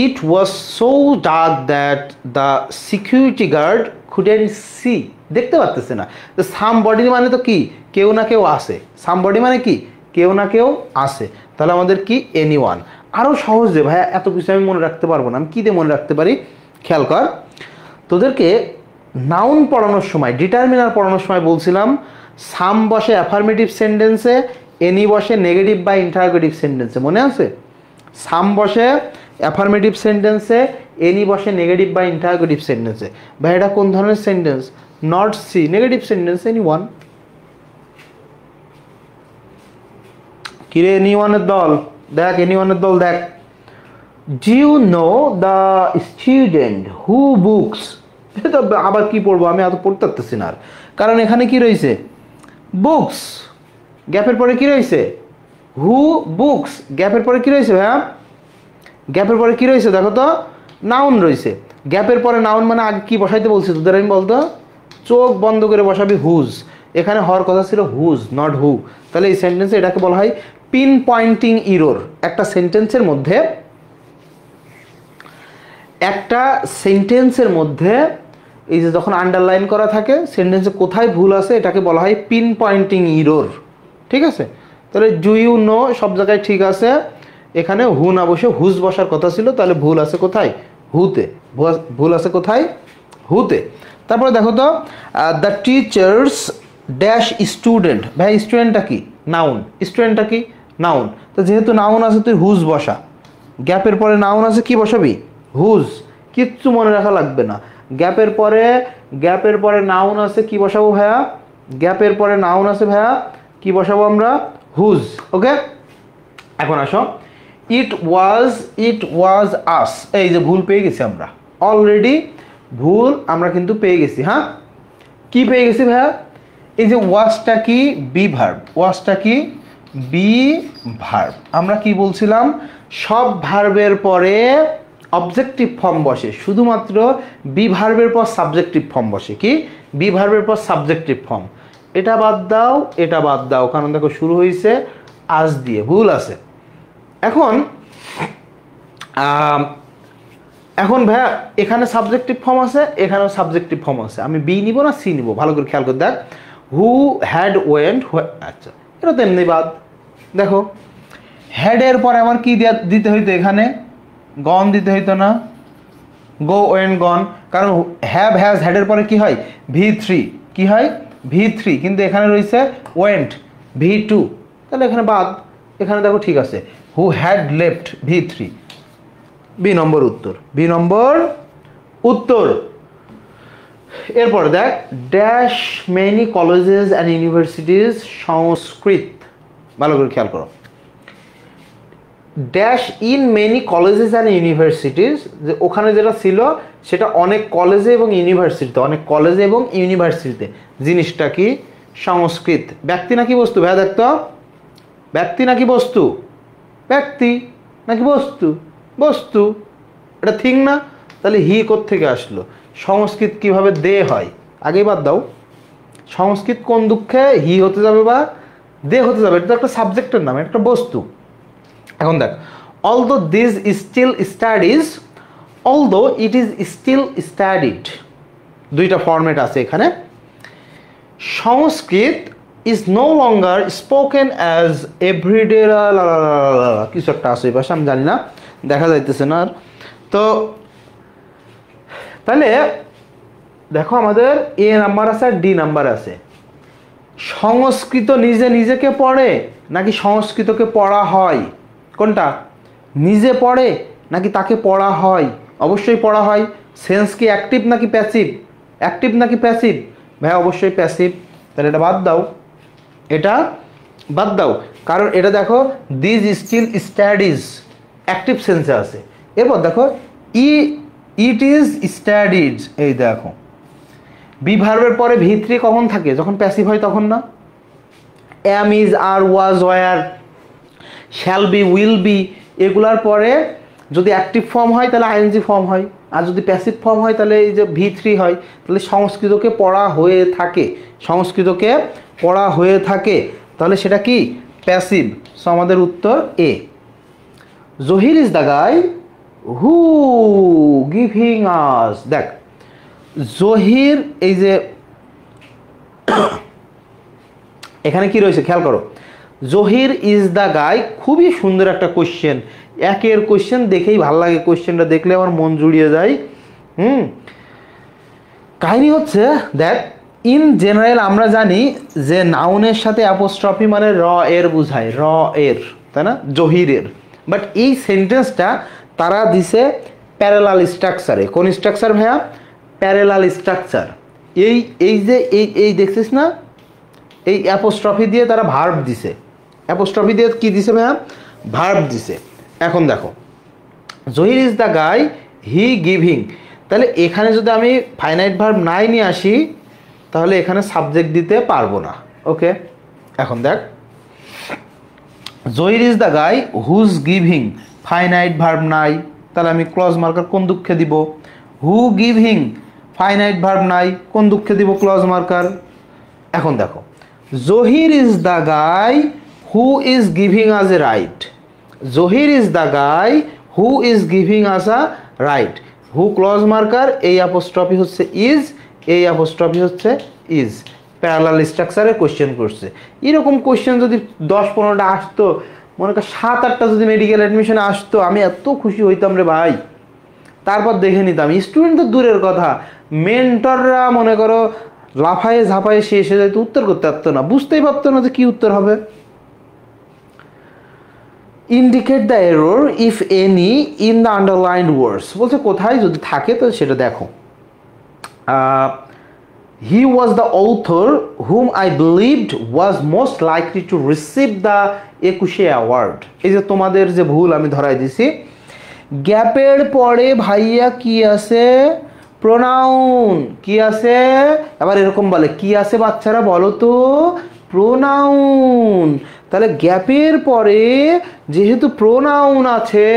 it was so dark that the security guard couldn't see, দেখতে পারতেছে না। তো সামবডি মানে তো কি? কেউ না কেউ আসে। সামবডি মানে কি? কেউ না কেউ আসে। তাহলে আমাদের কি? এনিওয়ান। আরও সহজ যে ভাইয়া এত কিছু আমি মনে রাখতে পারবো না, আমি কী দিয়ে মনে রাখতে পারি? খেয়াল কর, তোদেরকে নাউন পড়ানোর সময়, ডিটারমিনার পড়ানোর সময় বলছিলাম সাম বসে অ্যাফার্মেটিভ সেন্টেন্সে, এনি বসে নেগেটিভ বা ইন্টারোগেটিভ সেন্টেন্সে, মনে আছে? সাম বসে অ্যাফার্মেটিভ সেন্টেন্সে, এনি বসে নেগেটিভ বা ইন্টারোগেটিভ সেন্টেন্সে। ভাই এটা কোন ধরনের sentence? Not see, negative sentence. Any one. কিরে এনি ওয়ানের দল দেখ, এনি ওয়ানের দল দেখ। Do you know the student who books, এটা আবার কি পড়বো আমি, এত পড়তে পারতেছি না আর, কারণ এখানে কি রয়েছে? বুকস, গ্যাপের পরে কি রয়েছে? হু বুকস, গ্যাপের পরে কি রয়েছে ভাইয়া? গ্যাপের পরে কি রয়েছে দেখো তো? নাউন রয়েছে। গ্যাপের পরে নাউন মানে আগে কি বসাইতে বলছি তোদের আমি বলতো? চোখ বন্ধ করে বসাবি হুজ। এখানে হওয়ার কথা ছিল হুজ, নট হু। তাহলে এই সেন্টেন্সে এটাকে বলা হয় পিন পয়েন্টিং ইরর। একটা সেন্টেন্সের মধ্যে এই যে যখন আন্ডারলাইন করা থাকে সেন্টেন্সে কোথায় ভুল আছে এটাকে বলা হয় পিন পয়েন্টিং ইরর। ঠিক আছে? তাহলে ডু ইউ নো সব জায়গায় ঠিক আছে, এখানে হু না বসে হুজ বসার কথা ছিল, তাহলে ভুল আছে কোথায়? হুতে। ভুল আছে কোথায়? হুতে। তারপরে দেখো তো, দ্য টিচার্স ড্যাশ স্টুডেন্ট। ভাই স্টুডেন্টটা কি? নাউন। স্টুডেন্টটা কি? নাউন। তো যেহেতু নাউন আছে তুই হুজ বসা। গ্যাপের পরে নাউন আছে, কি বসাবি? হুজ। কিচ্ছু মনে রাখা লাগবে না। গ্যাপের পরে নাউন আছে, কি বসাবো ভাইয়া? গ্যাপের পরে নাউন আছে ভাইয়া, কি বসাবো আমরা? হুজ। ওকে, এখন আসো, ইট ওয়াজ আস। এই যে ভুল পেয়ে গেছি আমরা, অলরেডি ভুল আমরা কিন্তু পেয়ে গেছি। হ্যাঁ, কি পেয়ে গেছি ভাইয়া? এই যে ওয়াজটা কি? Be verb. ওয়াজটা কি? Be verb. আমরা কি বলছিলাম? সব ভার্বের পরে অবজেক্টিভ ফর্ম বসে, শুধুমাত্র বি ভার্বের পর সাবজেক্টিভ ফর্ম বসে। কি? বি ভার্বের পর সাবজেক্টিভ ফর্ম। এটা বাদ দাও, এটা বাদ দাও, কারণ দেখো শুরু হয়েছে আজ দিয়ে, ভুল আছে। এখন ভাইয়া এখানে সাবজেক্টিভ ফর্ম আছে, এখানেও সাবজেক্টিভ ফর্ম আছে। আমি বি নিব না সি নিব? ভালো করে খেয়াল করে দেখ। হু হ্যাড ওয়েন্ট, আচ্ছা এটা তো এমনি বাদ। দেখো হ্যাডের পরে আমার কি দিতে হইতো? এখানে গন দিতে হইতো না? গো ওয়েন্ট গন। কারণ হ্যাভ হ্যাজ হ্যাডের পরে কি হয়? V3। কি হয়? V3। কিন্তু এখানে রয়েছে ওয়েন্ট, V2। তাহলে এখানে বাদ। এখানে দেখো ঠিক আছে, who had left, V3। B number উত্তর, বি নম্বর উত্তর। এরপর দেখ, dash many colleges and universities Sanskrit. ভালো করে খেয়াল করো। Dash in many colleges and universities, যে ওখানে যেটা ছিল সেটা অনেক কলেজে এবং ইউনিভার্সিটিতে, অনেক কলেজে এবং ইউনিভার্সিটিতে। জিনিসটা কি? সংস্কৃত। ব্যক্তি নাকি বস্তু ভাইয়া? দেখতো, ব্যক্তি নাকি বস্তু? ব্যক্তি। নাকি বস্তু? বস্তু। এটা থিং না? তাহলে হি কোত্থেকে আসলো? সংস্কৃত কিভাবে দে হয়? আগেই বাদ দাও। সংস্কৃত কোন দুঃখে হি হতে যাবে বা দে হতে যাবে? এটা তো একটা সাবজেক্টের নাম, একটা বস্তু। এখন দেখ, although this still studies, although it is still studied, দুইটা ফরম্যাট আছে এখানে। Sanskrit is no longer spoken as everyday, কিছু একটা আছে এই পাশে, আমি জানি না, দেখা যাইতেছে না আর। তো তাহলে দেখো আমাদের এ নাম্বার আছে আর ডি নাম্বার আছে। সংস্কৃত নিজে নিজেকে পড়ে নাকি সংস্কৃতকে পড়া হয়? কোনটা? নিজে পড়ে নাকি তাকে পড়া হয়? অবশ্যই পড়া হয়। সেন্স কি অ্যাক্টিভ নাকি প্যাসিভ? অ্যাক্টিভ নাকি প্যাসিভ? ভাই অবশ্যই প্যাসিভ। তাহলে এটা বাদ দাও, এটা বাদ দাও, কারণ এটা দেখো দিস স্টিল স্টাডিজ অ্যাক্টিভ সেন্সে আছে। এরপর দেখো ইট ইজ স্টাডিড, এই দেখো বি ভার্বের পরে V3 কখন থাকে? যখন প্যাসিভ হয় তখন না? Am, is, are, was, were, shall be, will be, এগুলার পরে যদি অ্যাক্টিভ ফর্ম হয় তাহলে আইএনজি ফর্ম হয়, আর যদি প্যাসিভ ফর্ম হয় তাহলে এই যে V3 হয়। তাহলে সংস্কৃতকে পড়া হয়ে থাকে, সংস্কৃতকে পড়া হয়ে থাকে, তাহলে সেটা কি? প্যাসিভ। সো আমাদের উত্তর A. Zahir is the guy who giving us. দেখ জহির, এই যে এখানে কি রয়েছে খেয়াল করো, জহির ইজ দ্য গাই, খুবই সুন্দর একটা কোশ্চেন। একের কোশ্চেন দেখেই ভাল লাগে, কোশ্চেনটা দেখলে আমার মন জুড়িয়ে যায়। কাহিনী হচ্ছে দেখ, ইন জেনারেল আমরা জানি যে নাউনের সাথে অ্যাপোস্ট্রফি মানে র এর বোঝায়, র এর, তাই না, জহিরের। বাট এই সেন্টেন্সটা তারা দিছে প্যারালাল স্ট্রাকচারে। কোন স্ট্রাকচার ভাইয়া? Parallel structure. এই এই যে এই দেখছিস না, এই অ্যাপোস্ট্রফি দিয়ে তারা ভার্ব দিছে। অ্যাপোস্ট্রফি দিয়ে কি দিছে ভাইয়া? ভার্ব দিছে। এখন দেখো, Zahir is the guy he giving, তাহলে এখানে যদি আমি ফাইনাইট ভার্ব নাই নিয়ে আসি তাহলে এখানে সাবজেক্ট দিতে পারবো না। ওকে, এখন দেখ, Zahir is the guy whose giving, finite verb নাই, তাহলে আমি ক্লজ মার্কার কোন দুঃখে দিব? হু গিভিং, ফাইনাইট ভার্ব নাই, কোন দুঃখে দিব ক্লজ মার্কার? এখন দেখো, Zahir is the guy who is giving us a right, Zahir is the guy who is giving us a right, who clause marker, এই অ্যাপোস্ট্রফি হচ্ছে ইজ, এই অ্যাপোস্ট্রফি হচ্ছে ইজ। প্যারালাল স্ট্রাকচারে কোশ্চেন করছে। এরকম কোশ্চেন যদি 10-15টা আসতো, মনে কর 7-8টা যদি মেডিকেল অ্যাডমিশনে আসতো, আমি এত খুশি হইতাম রে ভাই। তারপর দেখে নিতাম, স্টুডেন্ট তো দূরের কথা, মেন্টররা মনে করো লাফায়ে ঝাঁপায়ে সে এসে যাইতো, উত্তর করতে পারতো না, বুঝতেই পারতো না যে কি উত্তর হবে। Indicate the error if any in the underlined words, বলছে কোথায় যদি থাকে তো সেটা দেখো। He was the author whom I believed was most likely to receive the 21শে অ্যাওয়ার্ড। এই যে তোমাদের যে ভুল আমি ধরাই দিছি, গ্যাপের পরে ভাইয়া কি আছে? প্রোনাউন। কি আছে? আবার এরকম বলে, কি আছে বাচ্চারা বলো তো? প্রোনাউন। তাহলে গ্যাপের পরে যেহেতু প্রোনাউন আছে,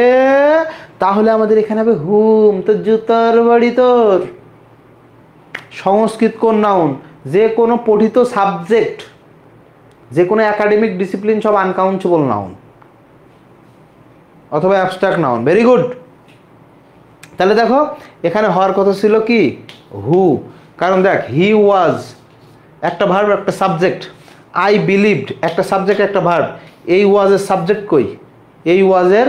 তাহলে আমাদের এখানে হবে হুম। তো জুতার বাড়ি তোর। সংস্কৃত কোন নাউন? যে কোনো পঠিত সাবজেক্ট, যে কোনো একাডেমিক ডিসিপ্লিন সব আনকাউন্টেবল নাউন অথবা অ্যাবস্ট্রাক্ট নাউন। Very good. তাহলে দেখো এখানে হওয়ার কথা ছিল কি? হু। কারণ দেখ, হি ওয়াজ একটা ভার্ব একটা সাবজেক্ট, আই বিলিভড একটা সাবজেক্ট একটা ভার্ব, এই ওয়াজের সাবজেক্ট কই? এই ওয়াজের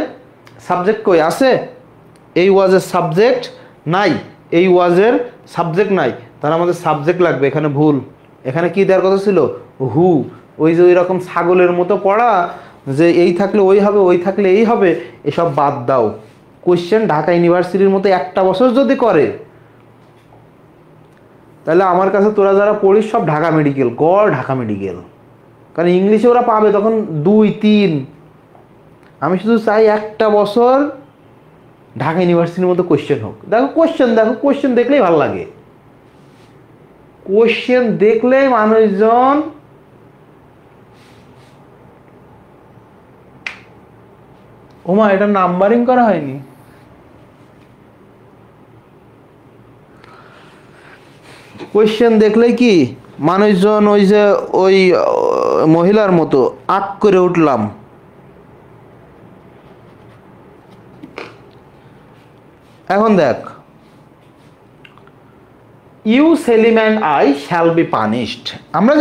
সাবজেক্ট কই? আছে? এই ওয়াজের সাবজেক্ট নাই, এই ওয়াজের সাবজেক্ট নাই, তাহলে আমাদের সাবজেক্ট লাগবে। এখানে ভুল। এখানে কি দেওয়ার কথা ছিল? হু। ওই যে ওই রকম ছাগলের মতো পড়া, যে এই থাকলে ওই হবে, ওই থাকলে এই হবে, এসব বাদ দাও। কোয়েশ্চেন ঢাকা ইউনিভার্সিটির মতো একটা বছর যদি করে, তাহলে আমার কাছে তোরা যারা পড়িস সব ঢাকা মেডিকেল, গড় ঢাকা মেডিকেল। কারণ ইংলিশে ওরা পাবে তখন 2-3। আমি শুধু চাই একটা বছর ঢাকা ইউনিভার্সিটির মতো কোয়েশ্চেন হোক। দেখো কোয়েশ্চেন, দেখো কোয়েশ্চেন দেখলেই ভালো লাগে। কোয়েশ্চেন দেখলেই মানুষজন ওমা এটা নাম্বারিং করা হয়নি। কোয়েশ্চেন দেখলেই কি মানুষজন ওই যে ওই মহিলার মতো আক করে উঠলাম। এখন দেখ, you Selim and I shall be punished. আমরা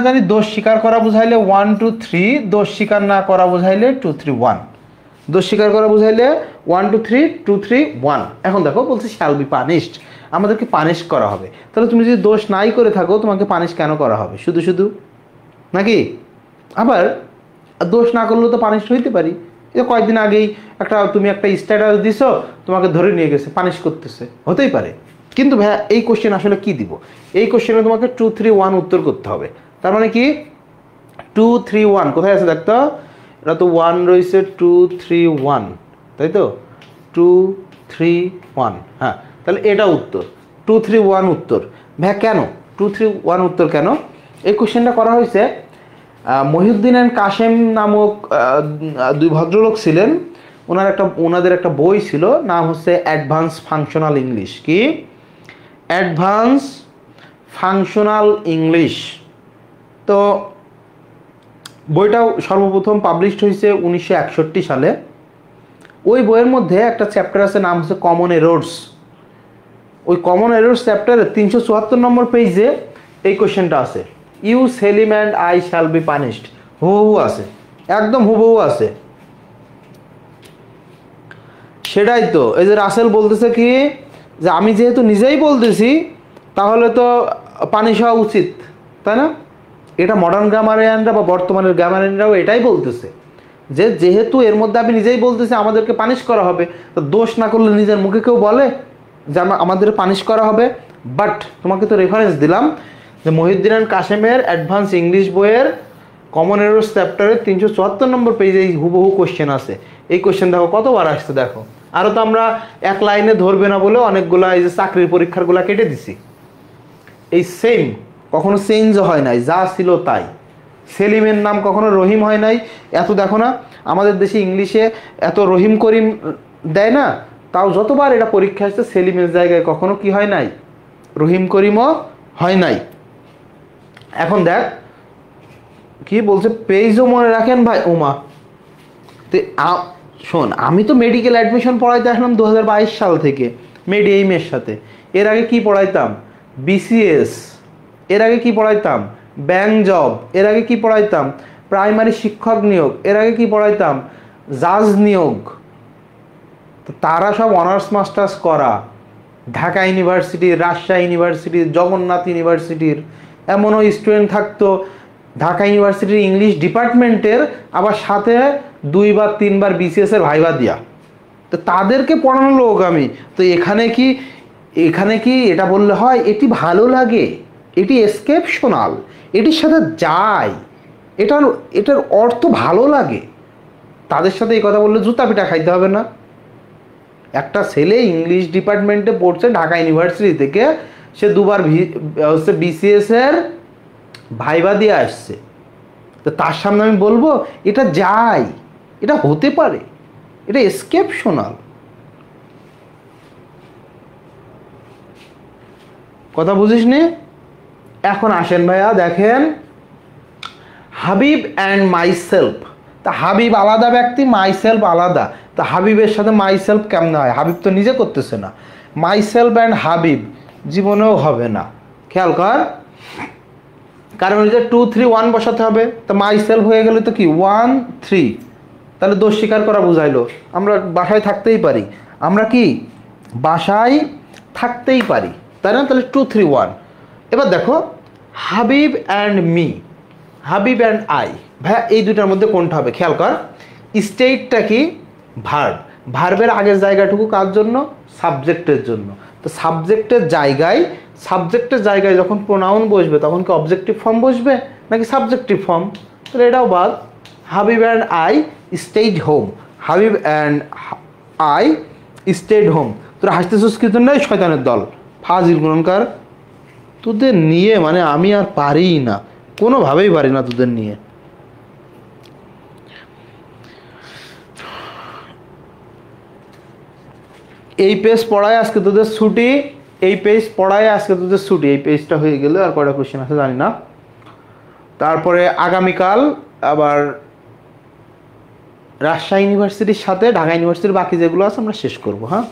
জানি দোষ স্বীকার করা বুঝাইলে 1 2 3, দোষ স্বীকার না করা বুঝাইলে 2 3 1। দোষ স্বীকার করা বুঝাইলে 1 2 3 2 3 1। এখন দেখো বলছে শ্যাল বি পানিশড, আমাদেরকে পানিশ করা হবে। তাহলে তুমি যদি দোষ নাই করে থাকো, তোমাকে পানিশ কেন করা হবে? শুধু শুধু নাকি? আবার দোষ না করলেও তো পানিশ হইতে পারি। এই কয়েকদিন আগেই তুমি একটা স্ট্যাটাস দিছো, তোমাকে ধরে নিয়ে গেছে, পানিশ করতেছে, হতেই পারে। কিন্তু ভাইয়া এই কোশ্চেন আসলে কি দিব? এই কোশ্চেনে তোমাকে 2 3 1 উত্তর করতে হবে। তার মানে কি 2 3 1 কোথায় আছে দেখতো? এটা তো 1 রয়েছে, 2 3 1, তাই তো? 2 3 1, হ্যাঁ। তাহলে এটা উত্তর, 2 3 1 উত্তর। ভাইয়া কেন 2 3 1 উত্তর কেন? এই কোশ্চেনটা করা হয়েছে, মহিউদ্দিন অ্যান্ড কাশেম নামক দুই ভদ্রলোক ছিলেন। ওনাদের একটা বই ছিল, নাম হচ্ছে অ্যাডভান্স ফাংশনাল ইংলিশ। কি? Advance functional English. তো বইটাও সর্বপ্রথম পাবলিশড হয়েছে 1961 সালে। ওই বইয়ের মধ্যে একটা চ্যাপ্টার আছে, নাম হচ্ছে কমন এরর্স। ওই কমন এরর্স চ্যাপ্টারে 374 নম্বর পেজে এই কোশ্চেনটা আছে, you Selim and I shall be punished. হুবহু আছে, একদম হুবহু আছে। সেটাই তো, এই যে রাসেল বলতেছে কি, যে আমি যেহেতু নিজেই বলতেছি, তাহলে তো পানিশ হওয়া উচিত, তাই না? এটা মডার্ন গ্রামারিয়ানরা বা বর্তমানের গ্রামারিয়ানরাও এটাই বলতেছে, যে যেহেতু এর মধ্যে আমি নিজেই বলতেছি আমাদেরকে পানিশ করা হবে, তো দোষ না করলে নিজের মুখে কেউ বলে যে আমাদের পানিশ করা হবে? বাট তোমাকে তো রেফারেন্স দিলাম যে মহিউদ্দিন এন্ড কাসেমের অ্যাডভান্স ইংলিশ বইয়ের কমন এরর্স চ্যাপ্টারের 374 নম্বর পেজে এই হুবহু কোশ্চেন আছে। এই কোশ্চেন দেখো কতবার আসছে, দেখো। আরও তো আমরা এক লাইনে ধরবে না বলে অনেকগুলা এই যে চাকরির পরীক্ষারগুলা কেটে দিছি। এই সেম, কখনো চেঞ্জও হয় নাই, যা ছিল তাই। সেলিমের নাম কখনো রহিম হয় নাই। এত দেখো না আমাদের দেশে ইংলিশে এত রহিম করিম দেয় না, তাও যতবার এটা পরীক্ষা আসছে সেলিমের জায়গায় কখনো কি হয় নাই, রহিম করিমও হয় নাই। এখন দেখ কি বলছে, পেজও মনে রাখেন ভাই। ওমা, তো শোন, আমি তো মেডিকেল অ্যাডমিশন পড়াইতে আসলাম 2022 সাল থেকে মেডিএইমের সাথে। এর আগে কি পড়াইতাম? বিসিএস। এর আগে কি পড়াইতাম? Bank job. এর আগে কি পড়াইতাম? প্রাইমারি শিক্ষক নিয়োগ। এর আগে কি পড়াইতাম? জাজ নিয়োগ। তো তারা সব অনার্স মাস্টার্স করা, ঢাকা ইউনিভার্সিটির, রাজশাহী ইউনিভার্সিটির, জগন্নাথ ইউনিভার্সিটির। এমনও স্টুডেন্ট থাকতো ঢাকা ইউনিভার্সিটির ইংলিশ ডিপার্টমেন্টের, আবার সাথে 2 বা 3 বার বিসিএস এর ভাইবা দিয়া। তো তাদেরকে পড়ানো লোক আমি। তো এখানে কি এটা বললে হয় এটি ভালো লাগে, এটি এক্সেপশনাল, এটির সাথে যায়, এটার অর্থ ভালো লাগে? তাদের সাথে এই কথা বললে জুতা পিটা খাইতে হবে না? একটা ছেলে ইংলিশ ডিপার্টমেন্টে পড়ছে ঢাকা ইউনিভার্সিটি থেকে, সে 2 বার হচ্ছে বিসিএস এর ভাইবা দিয়ে আসছে। তো তার সামনে আমি বলবো এটা যায়, এটা হতে পারে, এটা এক্সেপশনাল? কথা বুঝিস নি? এখন আসেন ভাইয়া, দেখেন হাবিব অ্যান্ড মাইসেলফ। তা হাবিব আলাদা ব্যক্তি, মাইসেলফ আলাদা। তা হাবিবের সাথে মাইসেলফ কেমন হয়? হাবিব তো নিজে করতেছে না। মাইসেলফ অ্যান্ড হাবিব জীবনেও হবে না। খেয়াল কর, কারণ যে 2 3 1 বসাতে হবে। তো মাইসেলফ হয়ে গেলে তো কি 1 3, তাহলে দোষ স্বীকার করা বুঝাইলো। আমরা বাসায় থাকতেই পারি, আমরা কি বাসায় থাকতেই পারি, তাই না? তাহলে 2 3 1। এবার দেখো Habib and me, Habib and I. ভাইয়া এই দুটার মধ্যে কোনটা হবে? খেয়াল কর, স্টেটটা কি? ভার্ব। ভার্বের আগের জায়গাটুকু কার জন্য? সাবজেক্টের জন্য। তো সাবজেক্টের জায়গায় যখন প্রোনাউন বসবে তখন কি অবজেক্টিভ ফর্ম বসবে নাকি সাবজেক্টিভ ফর্ম? তাহলে এটাও বাদ। Habib and I stayed home, Habib and I stayed home. তোরা হাসতেছিস কি জন্য? শয়তানের দল, ফাজিল গুণনকার। তোদের নিয়ে মানে আমি আর পারি না, কোনোভাবেই পারি না তোদের নিয়ে। এই পেজ পড়ায় আজকে তোদের ছুটি, এই পেজ পড়ায় আজকে তোদের ছুটি। এই পেজটা হয়ে গেলে আর কয়টা কোশ্চেন আছে জানি না। তারপরে আগামীকাল আবার রাজশাহী ইউনিভার্সিটির সাথে ঢাকা ইউনিভার্সিটির বাকি যেগুলো আছে আমরা শেষ করব। হ্যাঁ,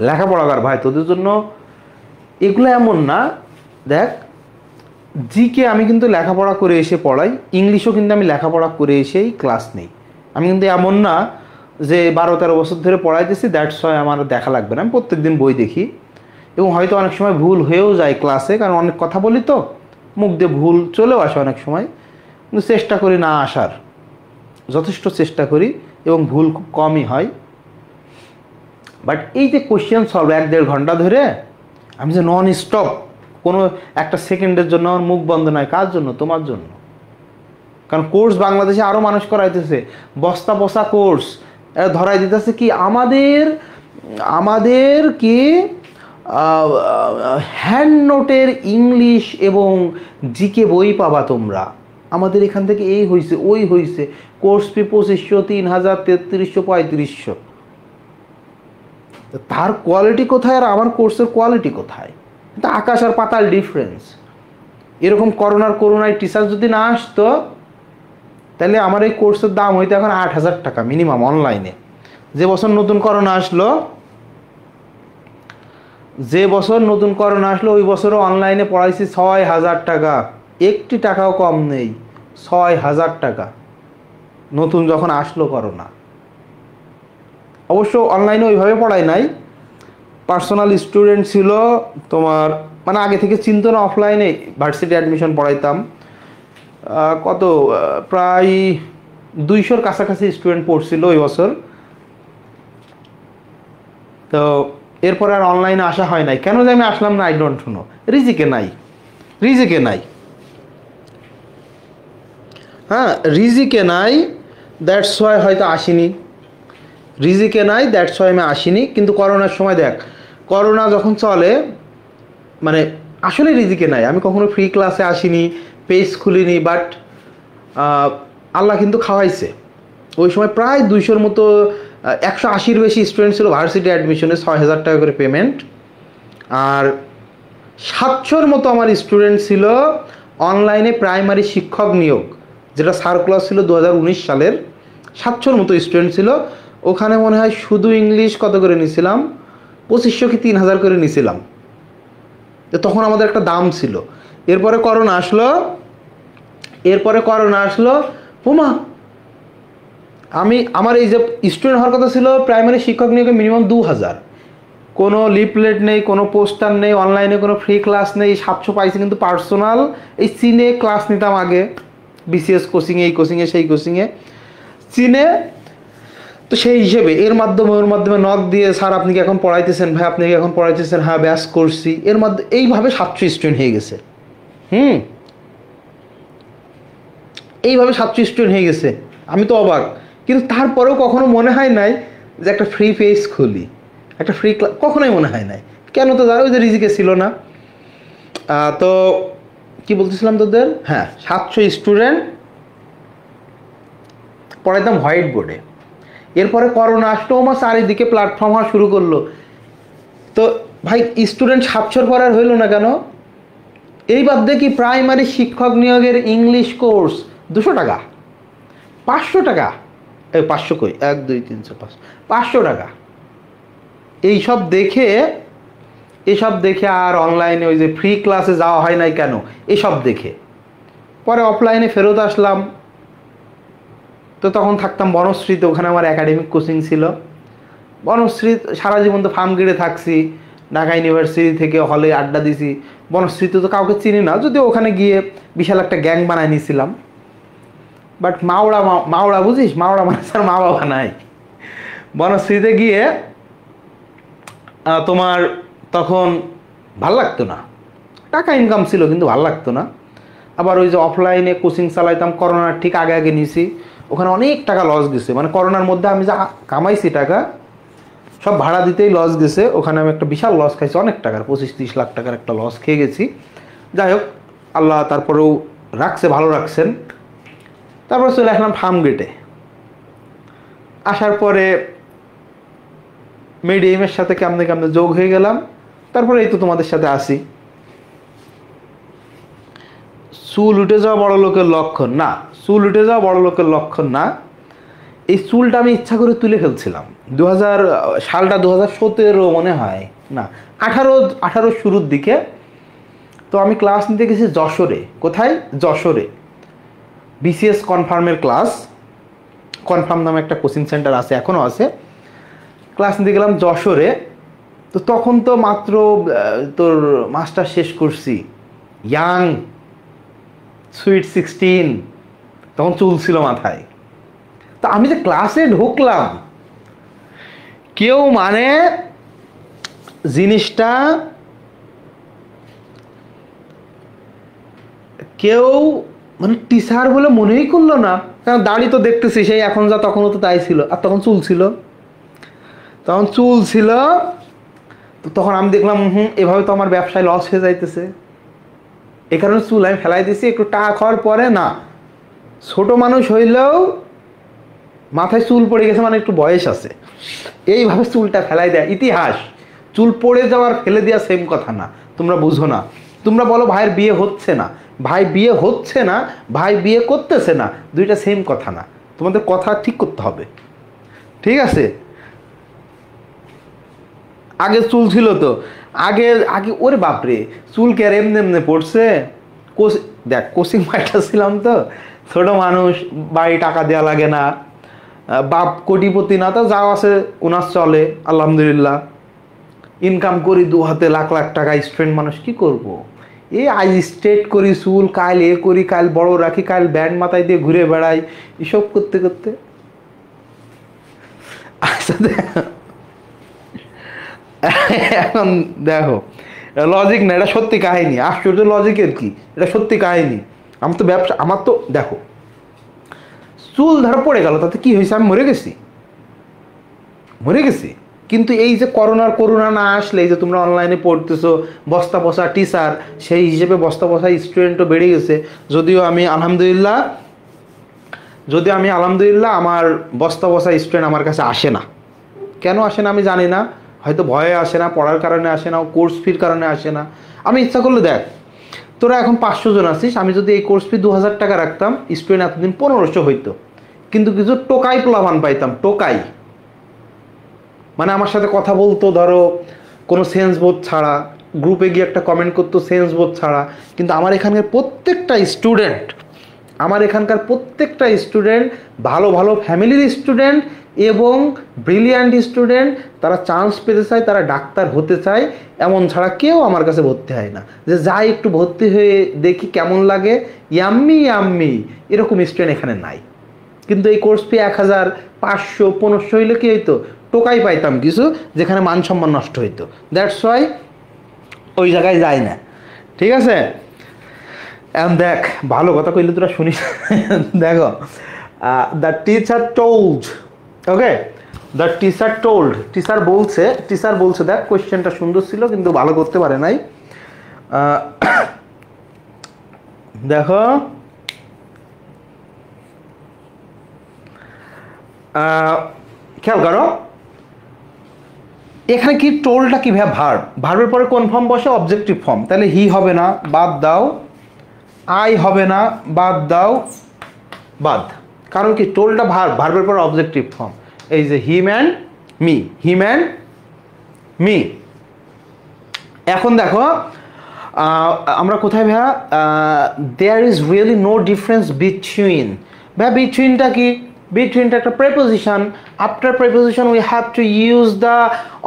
লেখাপড়া কর ভাই, তোদের জন্য এগুলো এমন না। দেখ জিকে আমি কিন্তু লেখাপড়া করে এসে পড়াই, ইংলিশও কিন্তু আমি লেখাপড়া করে এসেই ক্লাস নেই। আমি কিন্তু এমন না যে 12-13 বছর ধরে পড়াইতেছি, দ্যাটস ওয়াই আমার দেখা লাগবে না। আমি প্রত্যেকদিন বই দেখি এবং হয়তো অনেক সময় ভুল হয়েও যায় ক্লাসে, কারণ অনেক কথা বলি তো মুখ দিয়ে ভুল চলেও আসে অনেক সময়। কিন্তু চেষ্টা করি না আসার, যথেষ্ট চেষ্টা করি এবং ভুল খুব কমই হয়। বাট এই যে কোশ্চেন সলভ 1-1.5 ঘন্টা ধরে আমি যে নন স্টপ, কোনো একটা সেকেন্ডের জন্য আমার মুখ বন্ধ নয়। কার জন্য? তোমার জন্য। কারণ কোর্স বাংলাদেশে আরও মানুষ করাইতেছে, বস্তা বসা কোর্স ধরাই দিতেছে। কি আমাদের কি হ্যান্ড নোটের ইংলিশ এবং জিকে বই পাবা তোমরা। আমাদের এখান থেকে এই হয়েছে ওই হয়েছে, কোর্স ফি 2500, 3000, 3300, 3500। তার কোয়ালিটি কোথায় আর আমার কোর্সের কোয়ালিটি কোথায়? এটা আকাশ আর পাতাল ডিফারেন্স। এরকম করোনায় টিচার যদি না আসতো তাহলে আমার এই কোর্সের দাম হইতো এখন 8000 টাকা মিনিমাম অনলাইনে। যে বছর নতুন করোনা আসলো ওই বছরও অনলাইনে পড়াইছি 6000 টাকা, একটি টাকাও কম নেই, 6000 টাকা নতুন যখন আসলো করোনা। অবশ্য অনলাইনে ওইভাবে পড়াই নাই, পার্সোনাল স্টুডেন্ট ছিল তোমার, মানে আগে থেকে চিন্তা না, অফলাইনে ভার্সিটি অ্যাডমিশন পড়াইতাম। কত প্রায় 200-র কাছাকাছি স্টুডেন্ট পড়ছিল ওই বছর। তো এরপর আর অনলাইনে আসা হয় নাই। কেন যে আমি আসলাম না, আই ডোন্ট নো। রিজিকে নাই, রিজিকে নাই, হ্যাঁ রিজিকে নাই, দ্যাটস ওয়াই হয়তো আসিনি। রিজিকে নাই, দ্যাটস ওয়াই আমি আসিনি। কিন্তু করোনার সময় দেখ, করোনা যখন চলে, মানে আসলে রিজিকে নাই। আমি কখনো ফ্রি ক্লাসে আসিনি, পেজ খুলিনি, বাট আল্লাহ কিন্তু খাওয়াইছে। ওই সময় প্রায় 200-র মতো, 180-র বেশি স্টুডেন্ট ছিল ভার্সিটি অ্যাডমিশনে, 6,000 টাকা করে পেমেন্ট। আর 700-র মতো আমার স্টুডেন্ট ছিল অনলাইনে প্রাইমারি শিক্ষক নিয়োগ, যেটা সার্কুলার ছিল 2019 সালের। 700-র মতো স্টুডেন্ট ছিল ওখানে। মনে হয় শুধু ইংলিশ কত করে নিয়েছিলাম, 2500 কি 3000 করে নিয়েছিলাম। তো তখন আমাদের একটা দাম ছিল। এরপরে করোনা আসলো, হুমা আমার এই যে স্টুডেন্ট হওয়ার কথা ছিল প্রাইমারি শিক্ষক নিয়োগে মিনিমাম 2000, কোনো লিফলেট নেই, কোনো পোস্টার নেই, অনলাইনে কোনো ফ্রি ক্লাস নেই। 700 পাইছি কিন্তু পার্সোনাল এই চীনে ক্লাস নিতাম আগে, বিসিএস কোচিংয়ে, এই কোচিংয়ে, সেই কোচিংয়ে, চীনে। তো সেই হিসেবে ওর মাধ্যমে নক দিয়ে, স্যার আপনি কি এখন পড়াইতেছেন? ভাই আপনি কি এখন পড়াইতেছেন? হ্যাঁ ব্যাস করছি। এর মধ্যে এইভাবে 700 স্টুডেন্ট হয়ে গেছে। এইভাবে 700 স্টুডেন্ট হয়ে গেছে। আমি তো অবাক। কিন্তু তারপরেও কখনো মনে হয় নাই যে একটা ফ্রি পেজ খুলি, একটা ফ্রি ক্লাস, কখনোই মনে হয় নাই। কেন? তো ওই যে রিজিকে ছিল না। তো কি বলতেছিলাম তোদের, হ্যাঁ 700 স্টুডেন্ট পড়াইতাম হোয়াইট বোর্ডে। এরপরে করোনা আসলো, আমার চারিদিকে প্ল্যাটফর্ম হওয়া শুরু করলো। তো ভাই স্টুডেন্ট 700-র পর আর হইল না কেন? এই বাদ দিয়ে কি প্রাইমারি শিক্ষক নিয়োগের ইংলিশ কোর্স 200 টাকা, 500 টাকা, 500 কই, 1 2 3 4 5, 500 টাকা। এইসব দেখে আর অনলাইনে ওই যে ফ্রি ক্লাসে যাওয়া হয় নাই কেন, এসব দেখে পরে অফলাইনে ফেরত আসলাম। তো তখন থাকতাম বনশ্রীতে, ওখানে আমার একাডেমিক কোচিং ছিল। বনশ্রী সারা জীবন তো ফার্ম গেড়ে থাকছি, ঢাকা ইউনিভার্সিটি থেকে হলে আড্ডা দিছি। বনশ্রীতে তো কাউকে চিনি না, যদিও ওখানে গিয়ে বিশাল একটা গ্যাং বানায় নিয়েছিলাম। বাট মাওড়া বুঝিস, মাওড়া মানে স্যার মা বাবা নাই। বনশ্রীতে গিয়ে তোমার তখন ভাল লাগতো না, টাকা ইনকাম ছিল কিন্তু ভাল লাগতো না। আবার ওই যে অফলাইনে কোচিং চালাইতাম, করোনার ঠিক আগে নিয়েছি, ওখানে অনেক টাকা লস গেছে। মানে করোনার মধ্যে আমি যা কামাইছি টাকা সব ভাড়া দিতেই লস গেছে। ওখানে আমি একটা বিশাল লস খাইছি, অনেক টাকার, 25-30 লাখ টাকার একটা লস খেয়ে গেছি। যাই হোক, আল্লাহ তারপরেও রাখছে, ভালো রাখছেন। তারপর চলে আসলাম ফার্ম গেটে। আসার পরে মিডিয়ামের সাথে কেমনে যোগ হয়ে গেলাম। তারপরে এই তো তোমাদের সাথে আসি। চুল উঠে যাওয়া বড় লোকের লক্ষণ না, চুল উঠে যাওয়া বড় লোকের লক্ষণ না। এই চুলটা আমি ইচ্ছা করে তুলে ফেলছিলাম। সালটা 2017 মনে হয়, না 18 শুরুর দিকে। তো আমি ক্লাস নিতে গেছি যশোরে। কোথায়? যশোরে বিসিএস কনফার্মের ক্লাস। কনফার্ম নামে একটা কোচিং সেন্টার আছে, এখনও আছে। ক্লাস নিতে গেলাম যশোরে। তো তখন তো মাত্র তোর মাস্টার শেষ করছি, ইয়াং সুইট 16, তখন চুল ছিল মাথায়। তো আমি যে ক্লাসে ঢুকলাম, কেউ মানে জিনিসটা কেউ মানে টিচার বলে মনেই করলো না। কারণ দাড়ি তো দেখতেছি সেই এখন যা, তখনও তো তাই ছিল। আর তখন চুল ছিল, তো তখন আমি দেখলাম এভাবে তো আমার ব্যবসায় লস হয়ে যাইতেছে। এই কারণে চুল আমি ফেলাই দিছি। একটু টাকা খাওয়ার পরে, না ছোট মানুষ হইলেও মাথায় চুল পড়ে গেছে মানে একটু বয়স আছে, এইভাবে চুলটা ফেলাই দেয় ইতিহাস। চুল পড়ে যাওয়ার ফেলে দেওয়া সেম কথা না, তোমরা বুঝো না। তোমরা বলো ভাইয়ের বিয়ে হচ্ছে না, ভাই বিয়ে হচ্ছে না, ভাই বিয়ে করতেছে না, দুইটা সেম কথা না। তোমাদের কথা ঠিক করতে হবে, ঠিক আছে? আগে চুল ছিল তো, আগে ওরে বাপরে, চুল কে আর এমনি পড়ছে। দেখ কোচিং মাস্টার ছিলাম তো, ছোট মানুষ, বাড়ি টাকা দেওয়া লাগে না, বাপ কোটিপতি না, তো যাও আছে ওনার চলে আলহামদুলিল্লাহ। ইনকাম করি দু হাতে লাখ লাখ টাকা, স্টুডেন্ট মানুষ কি করব? এই আজ স্ট্রেট করি চুল, কাল এ করি, কাল বড় রাখি, কাল ব্যান্ড মাথায় দিয়ে ঘুরে বেড়াই, এসব করতে করতে আচ্ছা এখন দেখো লজিক না, এটা সত্যি কাহিনী। আশ্চর্য লজিকের কি, এটা সত্যি কাহিনী। আমার তো ব্যবসা, আমার তো দেখো চুল ধরা পড়ে গেল, তাতে কি হয়েছে? আমি মরে গেছি, মরে গেছি। কিন্তু এই যে করোনা না আসলে, এই যে তোমরা অনলাইনে পড়তেছো, বস্তা বসা টিচার, সেই হিসেবে বস্তা বসা স্টুডেন্টও বেড়ে গেছে। যদিও আমি আলহামদুলিল্লাহ আমার বস্তা বসা স্টুডেন্ট আমার কাছে আসে না। কেন আসে না আমি জানি না, হয়তো ভয়ে আসে না, পড়ার কারণে আসে না, কোর্স ফির কারণে আসে না। আমি ইচ্ছা করলে দেখ, তোরা এখন 500 জন আছিস, আমি যদি এই কোর্স ফি 2000 টাকা রাখতাম, স্টুডেন্ট এতদিন 1500 হইতো। কিন্তু কিছু টোকাই প্লাবান পাইতাম, টোকাই মানে আমার সাথে কথা বলতো ধরো কোনো সেন্স বোধ ছাড়া, গ্রুপে গিয়ে একটা কমেন্ট করতো সেন্স বোধ ছাড়া। কিন্তু আমার এখানকার প্রত্যেকটা স্টুডেন্ট ভালো ভালো ফ্যামিলির স্টুডেন্ট এবং ব্রিলিয়ান্ট স্টুডেন্ট, তারা চান্স পেতে চায়, তারা ডাক্তার হতে চায়, এমন ছাড়া কেউ আমার কাছে ভর্তি হয় না। যে যাই একটু ভর্তি হয়ে দেখি কেমন লাগে, ইয়াম্মি এরকম স্টুডেন্ট এখানে নাই। কিন্তু এই কোর্স ফি 1000, 500, 1500 হইলে কি হইতো? টোকাই পাইতাম কিছু, যেখানে মান সম্মান নষ্ট হইতো। দ্যাটস ওয়াই ওই জায়গায় যায় না, ঠিক আছে? এখন দেখ, ভালো কথা কইলে তোরা শুনিস। দেখো, the teacher told, okay, the teacher বলছে, দেখ কোয়েশ্চেনটা সুন্দর ছিল কিন্তু ভালো করতে পারে নাই। দেখো, খেয়াল করো এখানে কি টোলটা কি ভার্বের পরে কোন ফর্ম বসে? Objective form. তাহলে হি হবে না, বাদ দাও। আই হবে না, বাদ দাও, বাদ। কারণ কি টোলটা ভার্বের পরে অবজেক্টিভ ফর্ম। এই যে হিম অ্যান্ড মি। এখন দেখো আমরা কোথায় ভাইয়া? There is really no difference between. ভাইয়া বিটুইনটা কি? Between একটা preposition. After preposition we have to use the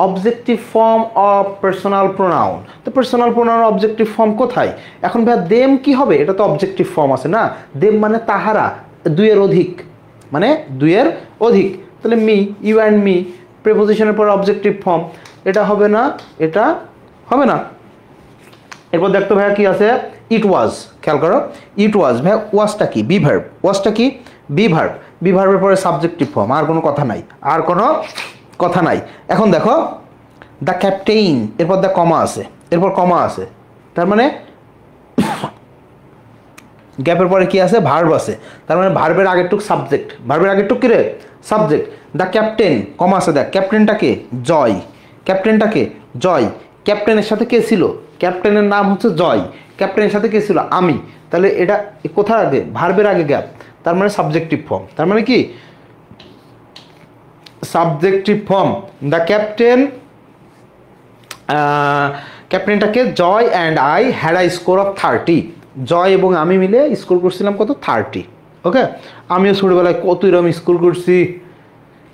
objective form of personal pronoun. The personal pronoun objective form কোথায়? এখন ভাই them কি হবে? এটা তো objective form আছে না? them মানে তাহারা, দুইয়ের অধিক, মানে দুইয়ের অধিক। তাহলে me, you and me, prepositionের পর objective form, এটা হবে না, এটা হবে না। এরপর দেখতো ভাইয়া কি আছে? it was, খেয়াল করো, it was। ভাইয়া ওয়াজটা কি? Be verb. ওয়াজটা কি? Be verb. বি ভার্বের পরে সাবজেক্টিভ ফর্ম, আর কোনো কথা নাই। এখন দেখো দ্য ক্যাপ্টেইন, এরপর দ্য কমা আছে, তার মানে গ্যাপের পরে কি আছে? ভার্ব আছে। তার মানে ভার্বের আগেরটুক সাবজেক্ট, ভার্বের আগেরটুক কি রে? সাবজেক্ট। দ্য ক্যাপ্টেন, কমা আছে, দেখ ক্যাপ্টেনটাকে জয়, ক্যাপ্টেনের সাথে কে ছিল? ক্যাপ্টেনের নাম হচ্ছে জয়, ক্যাপ্টেনের সাথে কে ছিল? আমি। তাহলে এটা কোথায় আগে? ভার্বের আগে গ্যাপ, তার মানে সাবজেক্টিভ ফর্ম। তার মানে কি? Subjective form. দ্য ক্যাপ্টেনটাকে Joy and I had a score of 30। Joy এবং আমি মিলে স্কোর করছিলাম কত? 30। ওকে, আমিও ছোটবেলায় কত এরকম স্কোর করছি,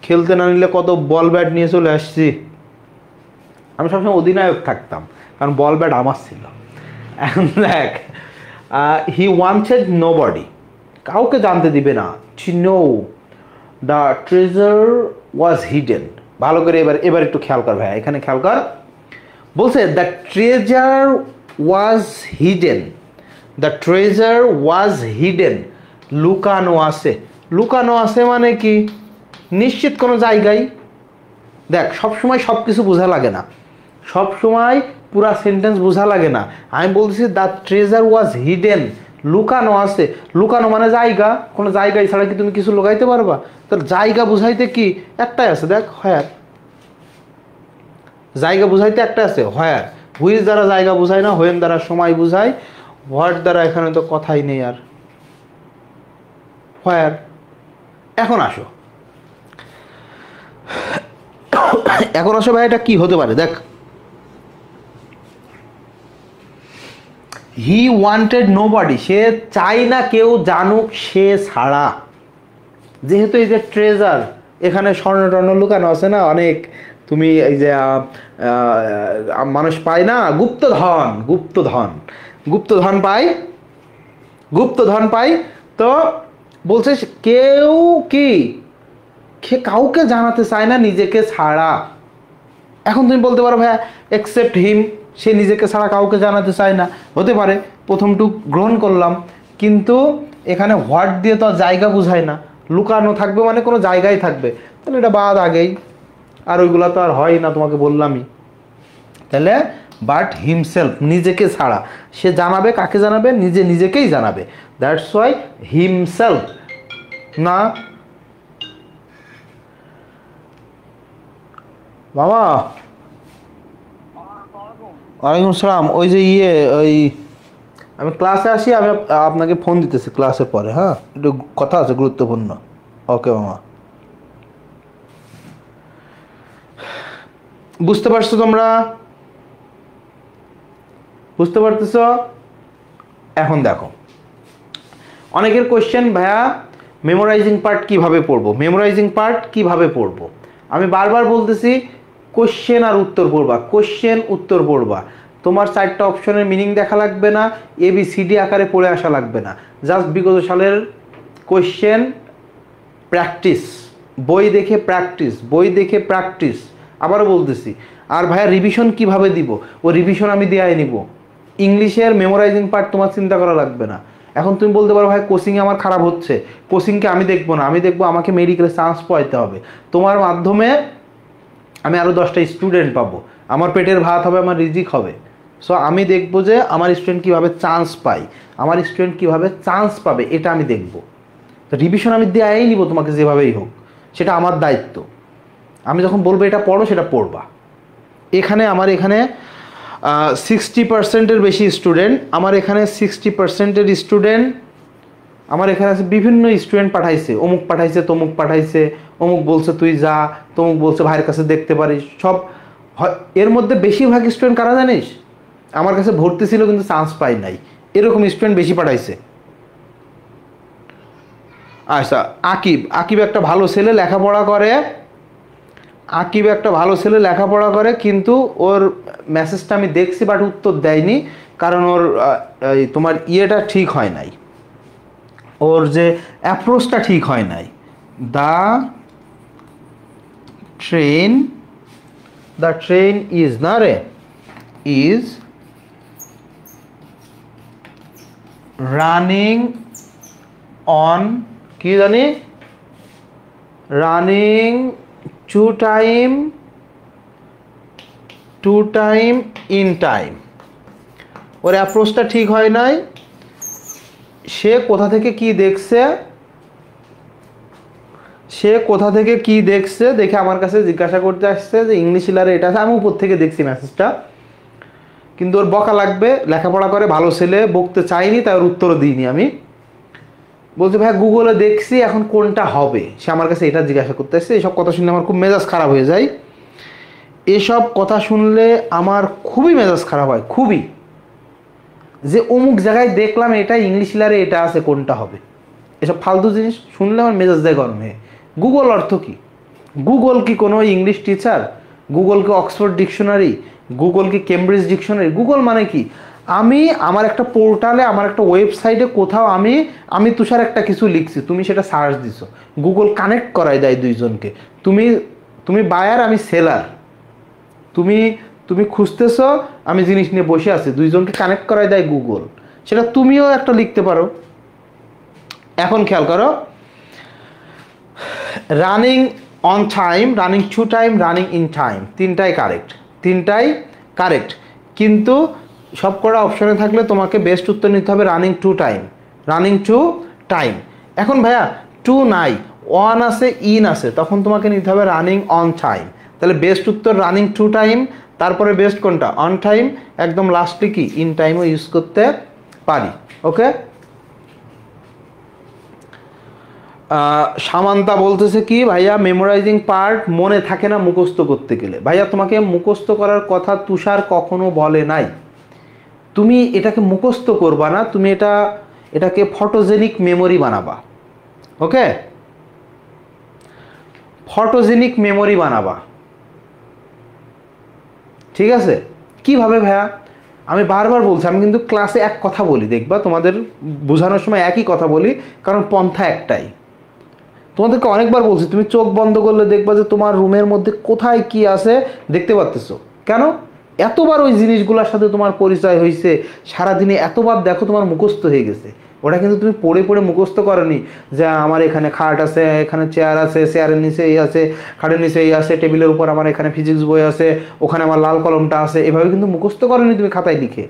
খেলতে না নিলে কত বল ব্যাট নিয়ে চলে আসছি। আমি সবসময় অধিনায়ক থাকতাম, কারণ বল ব্যাট আমার ছিল। এখন দেখ, হি ওয়ান্টেড নোবডি, কাউকে জানতে দিবে না। To know the treasure was hidden. ভালো করে এবার একটু খেয়াল কর ভাই, এখানে খেয়াল কর। বলছে দ্য ট্রেজার ওয়াজ হিডেন, লুকানো আছে মানে কি? নিশ্চিত কোনো জায়গায়। দেখ, সবসময় সব কিছু বোঝা লাগে না, সবসময় পুরা সেন্টেন্স বোঝা লাগে না। আমি বলতেছি দ্য ট্রেজার ওয়াজ হিডেন, লুকানো আছে। লুকানো মানে জায়গা, কোনো জায়গায় ছাড়া কি তুমি কিছু লুকাইতে পারবা? তোর জায়গা বুঝাইতে কি একটাই আছে, দেখ, হোয়ার। জায়গা বুঝাইতে একটা আছে, হোয়ার। হুইজ দ্বারা জায়গা বুঝায় না, হোয়েন দ্বারা সময় বুঝায়, হোয়াট দ্বারা এখানে তো কথাই নেই আর, হোয়ার। এখন আসো ভাই, এটা কি হতে পারে? দেখ, হি ওয়ান্টেড নোবডি, সে চাই না কেউ জানুক সে ছাড়া। যেহেতু এই যে ট্রেজার, এখানে স্বর্ণ টর্ণ লুকানো আছে না, অনেক তুমি এই যে মানুষ পায় না গুপ্তধন, গুপ্তধন, গুপ্তধন পায়, গুপ্তধন পায়। তো বলছে কেউ কি কাউকে জানাতে চায় না নিজেকে ছাড়া। এখন তুমি বলতে পারো ভাইয়া এক্সেপ্ট হিম, সে নিজেকে ছাড়া কাউকে জানাতে চায় না, হতে পারে, প্রথমটুক গ্রহণ করলাম। কিন্তু এখানে হোয়াট দিয়ে তো আর জায়গা বোঝায় না, লুকানো থাকবে মানে কোনো জায়গায় থাকবে, তাহলে এটা বাদ আগেই, আর ওইগুলো তো আর হয় না, তোমাকে বললামই। তাহলে বাট হিমসেলফ, নিজেকে ছাড়া, সে জানাবে কাকে জানাবে, নিজে নিজেকেই জানাবে, দ্যাটস ওয়াই হিমসেলফ। না বাবা, ওয়ালাইকুম আসসালাম। ওই যে ওই আমি ক্লাসে আসি, আমি আপনাকে ফোন দিতেছি ক্লাসের পরে, হ্যাঁ একটু কথা আছে গুরুত্বপূর্ণ। ওকে মামা। বুঝতে পারছো তোমরা? বুঝতে পারতেছ? এখন দেখো, অনেকের কোয়েশ্চেন, ভাইয়া মেমোরাইজিং পার্ট কিভাবে পড়বো, মেমোরাইজিং পার্ট কিভাবে পড়বো। আমি বারবার বলতেছি কোশ্চেন আর উত্তর পড়বা, কোশ্চেন উত্তর পড়বা। তোমার 4টা অপশনের মিনিং দেখা লাগবে না, ABCD আকারে পড়ে আসা লাগবে না, জাস্ট বিগত সালের কোশ্চেন প্র্যাকটিস, বই দেখে প্র্যাকটিস, বই দেখে প্র্যাকটিস। আবারও বলতেছি, আর ভাইয়া রিভিশন কিভাবে দিব, ও রিভিশন আমি দেয়াই নিব। ইংলিশের মেমোরাইজিং পার্ট তোমার চিন্তা করা লাগবে না। এখন তুমি বলতে পারো ভাই কোচিংয়ে আমার খারাপ হচ্ছে, কোচিংকে আমি দেখবো না, আমি দেখবো আমাকে মেডিকেলে চান্স পাইতে হবে, তোমার মাধ্যমে আমি আরও 10টা স্টুডেন্ট পাবো, আমার পেটের ভাত হবে, আমার রিজিক হবে। সো আমি দেখবো যে আমার স্টুডেন্ট কীভাবে চান্স পায়, আমার স্টুডেন্ট কীভাবে চান্স পাবে, এটা আমি দেখবো। তো রিভিশন আমি দেয়াই নিব তোমাকে যেভাবেই হোক, সেটা আমার দায়িত্ব। আমি যখন বলবো এটা পড়ো, সেটা পড়বা। এখানে আমার এখানে 60%-এর বেশি স্টুডেন্ট, আমার এখানে 60%-এর স্টুডেন্ট, আমার এখানে আছে বিভিন্ন স্টুডেন্ট পাঠাইছে, অমুক পাঠাইছে, তমুক পাঠাইছে, অমুক বলছে তুই যা, তমুক বলছে ভাইয়ের কাছে দেখতে পারিস, সব। এর মধ্যে বেশিরভাগ স্টুডেন্ট কারা জানিস, আমার কাছে ভর্তি ছিল কিন্তু চান্স পাই নাই, এরকম স্টুডেন্ট বেশি পাঠাইছে। আচ্ছা, আকিব, আকিব একটা ভালো ছেলে, লেখাপড়া করে, আকিব একটা ভালো ছেলে, লেখাপড়া করে, কিন্তু ওর মেসেজটা আমি দেখছি বাট উত্তর দেয়নি, কারণ ওর তোমার ইয়েটা ঠিক হয় নাই, ওর যে অ্যাপ্রোচটা ঠিক হয় নাই। দ্য ট্রেন ইজ না রে, ইজ রানিং অন, কি জানি, running to time in time. ওর অ্যাপ্রোচটা ঠিক হয় নাই, সে কোথা থেকে কি দেখছে, সে কোথা থেকে কি দেখছে দেখে আমার কাছে জিজ্ঞাসা করতে আসছে যে ইংলিশ ইলারে এটা আছে। আমি উপর থেকে দেখছি মেসেজটা, কিন্তু ওর বকা লাগবে, লেখাপড়া করে, ভালো ছেলে, বকতে চাইনি, তাই ওর উত্তরও দিইনি। আমি বলছি ভাই গুগলে দেখছি, এখন কোনটা হবে, সে আমার কাছে এটা জিজ্ঞাসা করতে আসছে। এইসব কথা শুনলে আমার খুব মেজাজ খারাপ হয়ে যায়, এসব কথা শুনলে আমার খুবই মেজাজ খারাপ হয়, খুবই, যে অমুক জায়গায় দেখলাম এটা ইংলিশ ইলারে এটা আছে, কোনটা হবে। এসব ফালতু জিনিস শুনলে আমার মেজাজ দেয় গরম হয়ে। গুগল অর্থ কি? গুগল কি কোনো ইংলিশ টিচার? গুগল কি অক্সফোর্ড ডিকশনারি? গুগল কি কেমব্রিজ ডিকশনারি? গুগল মানে কি? আমি আমার একটা পোর্টালে, আমার একটা ওয়েবসাইটে কোথাও আমি তুষার একটা কিছু লিখছি, তুমি সেটা সার্চ দিছো, গুগল কানেক্ট করাই দেয় দুইজনকে। তুমি বায়ার, আমি সেলার, তুমি খুঁজতেছো, আমি জিনিস নিয়ে বসে আছি, দুইজনকে কানেক্ট করাই দেয় গুগল। সেটা তুমিও একটা লিখতে পারো। এখন খেয়াল করো, running on time, running to time, running in time, তিনটাই কারেক্ট। কিন্তু সব কটা অপশনে থাকলে তোমাকে বেস্ট উত্তর নিতে হবে রানিং টু টাইম। এখন ভাইয়া টু নাই, ওয়ান আছে, ইন আছে, তখন তোমাকে নিতে হবে রানিং অন টাইম। তাহলে বেস্ট উত্তর রানিং টু টাইম, তারপরে বেস্ট কোনটা, অন টাইম, একদম লাস্টে কি ইন টাইমও ইউজ করতে পারি। ওকে, সামান্তা বলতেছে কি ভাইয়া মেমোরাইজিং পার্ট মনে থাকে না মুখস্থ করতে গেলে। ভাইয়া তোমাকে মুখস্থ করার কথা তুষার কখনো বলে নাই, তুমি এটাকে মুখস্থ করবা না, তুমি এটাকে ফটোজেনিক মেমোরি বানাবা। ওকে, ফটোজেনিক মেমোরি বানাবা। ঠিক আছে? কিভাবে ভাইয়া? আমি বারবার বলছি, আমি কিন্তু ক্লাসে এক কথা বলি, দেখবা তোমাদের বোঝানোর সময় একই কথা বলি, কারণ পন্থা একটাই। তোমাদেরকে অনেকবার বলছি, তুমি চোখ বন্ধ করলে দেখবা যে তোমার রুমের মধ্যে কোথায় কি আছে দেখতে পাচ্তেছো। কেন? এতবার ওই জিনিসগুলোর সাথে তোমার পরিচয় হয়েছে, সারাদিনে এতবার দেখো তোমার মুখস্থ হয়ে গেছে। ওটা কিন্তু তুমি পড়ে পড়ে মুখস্থ করনি যে আমার এখানে খাট আছে, এখানে চেয়ার আছে, চেয়ারের নিচে এই আছে, খাটের নিচে এই আছে, টেবিলের উপর আমার এখানে ফিজিক্স বই আছে, ওখানে আমার লাল কলমটা আছে, এভাবে কিন্তু মুখস্থ করনি তুমি খাতায় লিখে।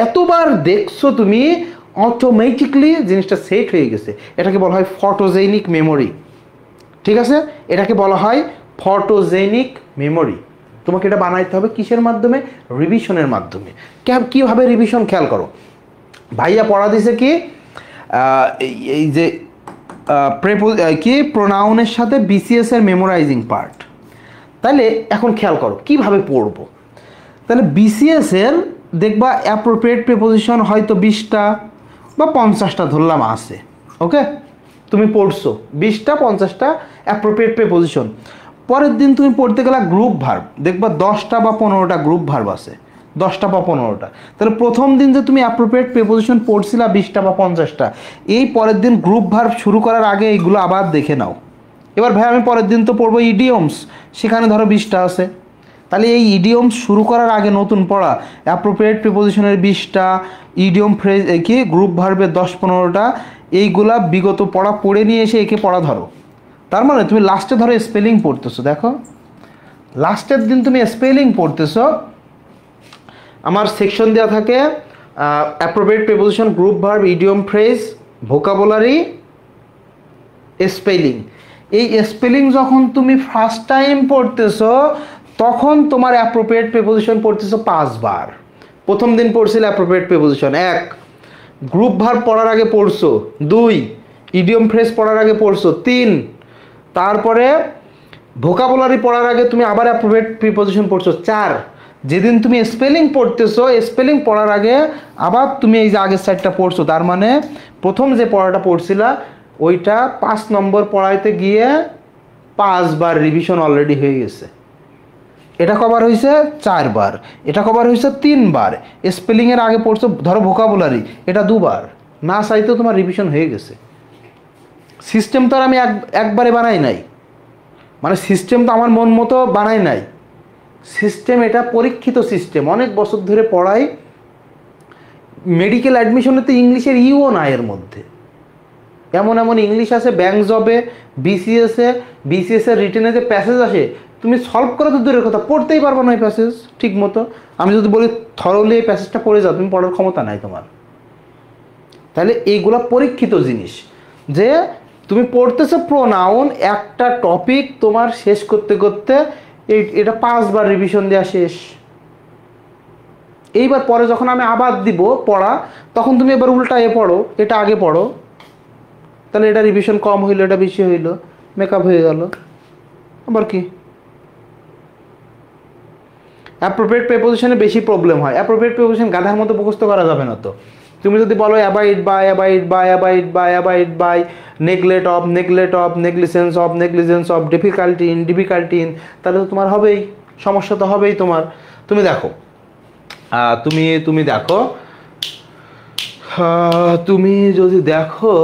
এতবার দেখছো তুমি, অটোমেটিকলি জিনিসটা সেট হয়ে গেছে। এটাকে বলা হয় ফটোজেনিক মেমোরি। ঠিক আছে? এটাকে বলা হয় ফটোজেনিক মেমোরি। তোমাকে এটা বানাইতে হবে কিসের মাধ্যমে? রিভিশনের মাধ্যমে। কীভাবে রিভিশন? খেয়াল করো, ভাইয়া পড়া দিছে কি এই যে কি প্রোনাউনের সাথে বিসিএস এর মেমোরাইজিং পার্ট। তাহলে এখন খেয়াল করো কিভাবে পড়বো। তাহলে বিসিএস এর দেখবা অ্যাপ্রোপ্রিয়েট প্রিপোজিশন হয়তো 20টা বা 50টা ধরলাম আছে। ওকে, তুমি পড়ছো 20টা 50টা অ্যাপ্রোপ্রিয়েট প্রিপোজিশন। পরের দিন তুমি পড়তে গেলে গ্রুপ ভার্ব, দেখবা 10টা বা 15টা গ্রুপ ভার্ব আছে, 10টা বা 15টা। তাহলে প্রথম দিন যে তুমি অ্যাপ্রোপ্রিয়েট প্রিপোজিশন পড়ছিলা 20টা বা 50টা, এই পরের দিন গ্রুপ ভার্ব শুরু করার আগে এইগুলো আবার দেখে নাও। এবার ভাই আমি পরের দিন তো পড়বো ইডিয়মস, সেখানে ধরো 20টা আছে। তাহলে এই ইডিয়মস শুরু করার আগে নতুন পড়া, অ্যাপ্রোপ্রিয়েট প্রিপোজিশনের 20টা, ইডিয়ম ফ্রেজ কি গ্রুপ ভার্বের 10-15টা, এইগুলা বিগত পড়া পড়ে নিয়ে এসে একে পড়া ধরো। তার মানে তুমি লাস্টে ধরো স্পেলিং পড়তেছো, দেখো লাস্টের দিন তুমি স্পেলিং পড়তেছো, আমার সেকশন দেওয়া থাকে appropriate preposition, group verb, idiom phrase, vocabulary, spelling. এই স্পেলিং যখন তুমি ফার্স্ট টাইম পড়তেছো তখন তোমার অ্যাপ্রোপ্রিয়েট প্রিপোজিশন পড়তেছো 5 বার। প্রথম দিন পড়ছিলে অ্যাপ্রোপ্রিয়েট প্রিপোজিশন 1, গ্রুপ ভার্ব পড়ার আগে পড়ছো 2, ইডিয়ম ফ্রেজ পড়ার আগে পড়ছো 3, তারপরে ভোকাবুলারি পড়ার আগে তুমি আবার অ্যাপ্রোপ্রিয়েট প্রিপোজিশন পড়ছো 4। যেদিন তুমি স্পেলিং পড়তেছো, স্পেলিং পড়ার আগে আবার তুমি এই যে আগের সাইডটা পড়ছো, তার মানে প্রথম যে পড়াটা পড়ছিলা ওইটা 5 নম্বর পড়াইতে গিয়ে 5 বার রিভিশন অলরেডি হয়ে গেছে। এটা কভার হয়েছে 4 বার, এটা কভার হয়েছে 3 বার। স্পেলিংয়ের আগে পড়ছো ধরো ভোকাবুলারি, এটা 2 বার, না চাইতেও তোমার রিভিশন হয়ে গেছে। সিস্টেম তো আর আমি একবারে বানাই নাই, মানে সিস্টেম তো আমার মন মতো বানাই নাই। সিস্টেম এটা পরীক্ষিত সিস্টেম, অনেক বছর ধরে পড়াই। মেডিকেল অ্যাডমিশনে তো ইংলিশের ইও না, এর মধ্যে এমন এমন ইংলিশ আছে ব্যাংক জবে, বিসিএস এর রিটেনে যে প্যাসেজ আসে, তুমি সলভ করা তো দূরের কথা, পড়তেই পারবো না এই প্যাসেজ ঠিক মতো। আমি যদি বলি থরলি এই প্যাসেজটা পড়ে যাও, তুমি পড়ার ক্ষমতা নাই তোমার। তাহলে এইগুলা পরীক্ষিত জিনিস, যে তুমি পড়তেছো প্রোনাউন, একটা টপিক তোমার শেষ করতে করতে এটা 5 বার রিভিশন দেওয়া শেষ। এইবার পরে যখন আমি আবার দিব পড়া, তখন তুমি এবার উল্টা পড়ো, এটা আগে পড়ো, তাহলে এটা রিভিশন কম হইলো, এটা বেশি হইলো, মেকআপ হয়ে গেল। আবার কি অ্যাপ্রোপ্রিয়েট প্রিপোজিশনে বেশি প্রবলেম হয়। অ্যাপ্রোপ্রিয়েট প্রিপোজিশন গাধার মতো মুখস্থ করা যাবে না তো। তুমি যদি বলো abide by, abide by, abide by, abide by, neglect of, neglect of, negligence of, negligence of, difficulty in, difficulty in, তাহলে তো তোমার হবেই, সমস্যা তো হবেই তোমার। তুমি দেখো তুমি দেখো, তুমি যদি দেখো,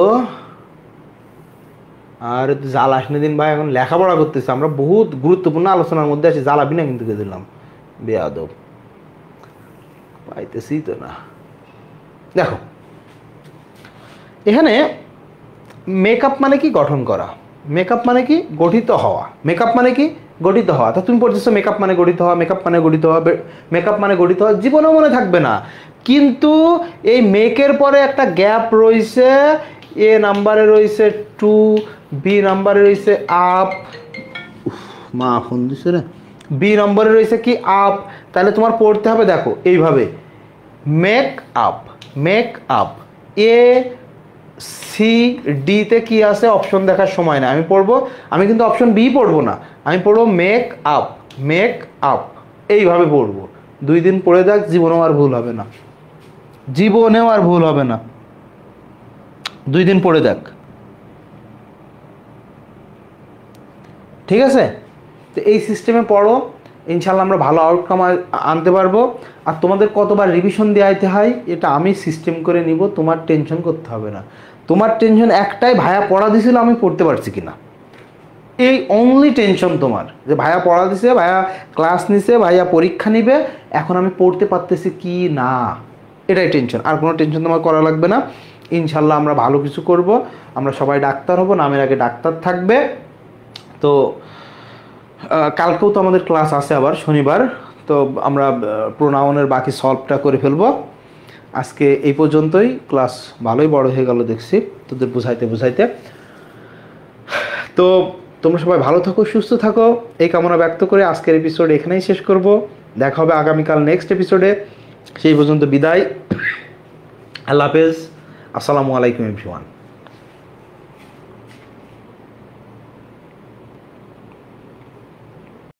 আর জ্বালাস না দিন ভাই, এখন লেখাপড়া করতেছি আমরা, বহুত গুরুত্বপূর্ণ আলোচনার মধ্যে আছি, জ্বালাবি না কিন্তু দিলাম বেয়াদব, পাইতেছি তো না। দেখো এখানে মেকআপ মানে কি? গঠন করা। মেকআপ মানে কি? গঠিত হওয়া। মেকআপ মানে কি? গঠিত হওয়া। তা তুমি পড়তেছো মেকআপ মানে গঠিত হওয়া, মেকআপ মানে গঠিত হওয়া, মেকআপ মানে গঠিত হওয়া, জীবনেও মনে থাকবে না। কিন্তু এই মেকের পরে একটা গ্যাপ রয়েছে, এ নাম্বারে রয়েছে 2, বি নাম্বারে রয়েছে আপ, মা ফোন দিছে রে, বি নম্বরে রয়েছে কি? আপ। তাহলে তোমার পড়তে হবে, দেখো এইভাবে, make up, make up. A C ডিতে কি আছে অপশন দেখার সময় না, আমি পড়বো, আমি কিন্তু অপশন বি পড়বো না, আমি পড়বো মেক আপ, মেক আপ, এইভাবে পড়বো। 2 দিন পড়ে দেখ, জীবনেও আর ভুল হবে না, জীবনেও আর ভুল হবে না। 2 দিন পড়ে দেখ, ঠিক আছে? তো এই সিস্টেমে পড়ো, ইনশাল্লাহ আমরা ভালো আউটকাম আনতে পারবো। আর তোমাদের কতবার রিভিশন দেওয়াইতে হয় এটা আমি সিস্টেম করে নিব, তোমার টেনশন করতে হবে না। তোমার টেনশন একটাই, ভাইয়া পড়া দিছিল আমি পড়তে পারছি কিনা, এই অনলি টেনশন তোমার, যে ভাইয়া পড়া দিছে, ভাইয়া ক্লাস নিছে, ভাইয়া পরীক্ষা নিবে, এখন আমি পড়তে পারতেছি কি না, এটাই টেনশন। আর কোনো টেনশন তোমার করা লাগবে না। ইনশাল্লাহ আমরা ভালো কিছু করব, আমরা সবাই ডাক্তার হব, নামের আগে ডাক্তার থাকবে। তো কালকেও তো আমাদের ক্লাস আছে আবার শনিবার, তো আমরা প্রোনাউনের বাকি সলভটা করে ফেলবো। আজকে এই পর্যন্তই, ক্লাস ভালোই বড় হয়ে গেল দেখছি তোদের বুঝাইতে বুঝাইতে। তো তোমরা সবাই ভালো থাকো, সুস্থ থাকো, এই কামনা ব্যক্ত করে আজকের এপিসোড এখানেই শেষ করব। দেখা হবে আগামীকাল নেক্সট এপিসোডে। সেই পর্যন্ত বিদায়, আল্লাহ হাফেজ, আসসালামু আলাইকুম এভরিওয়ান।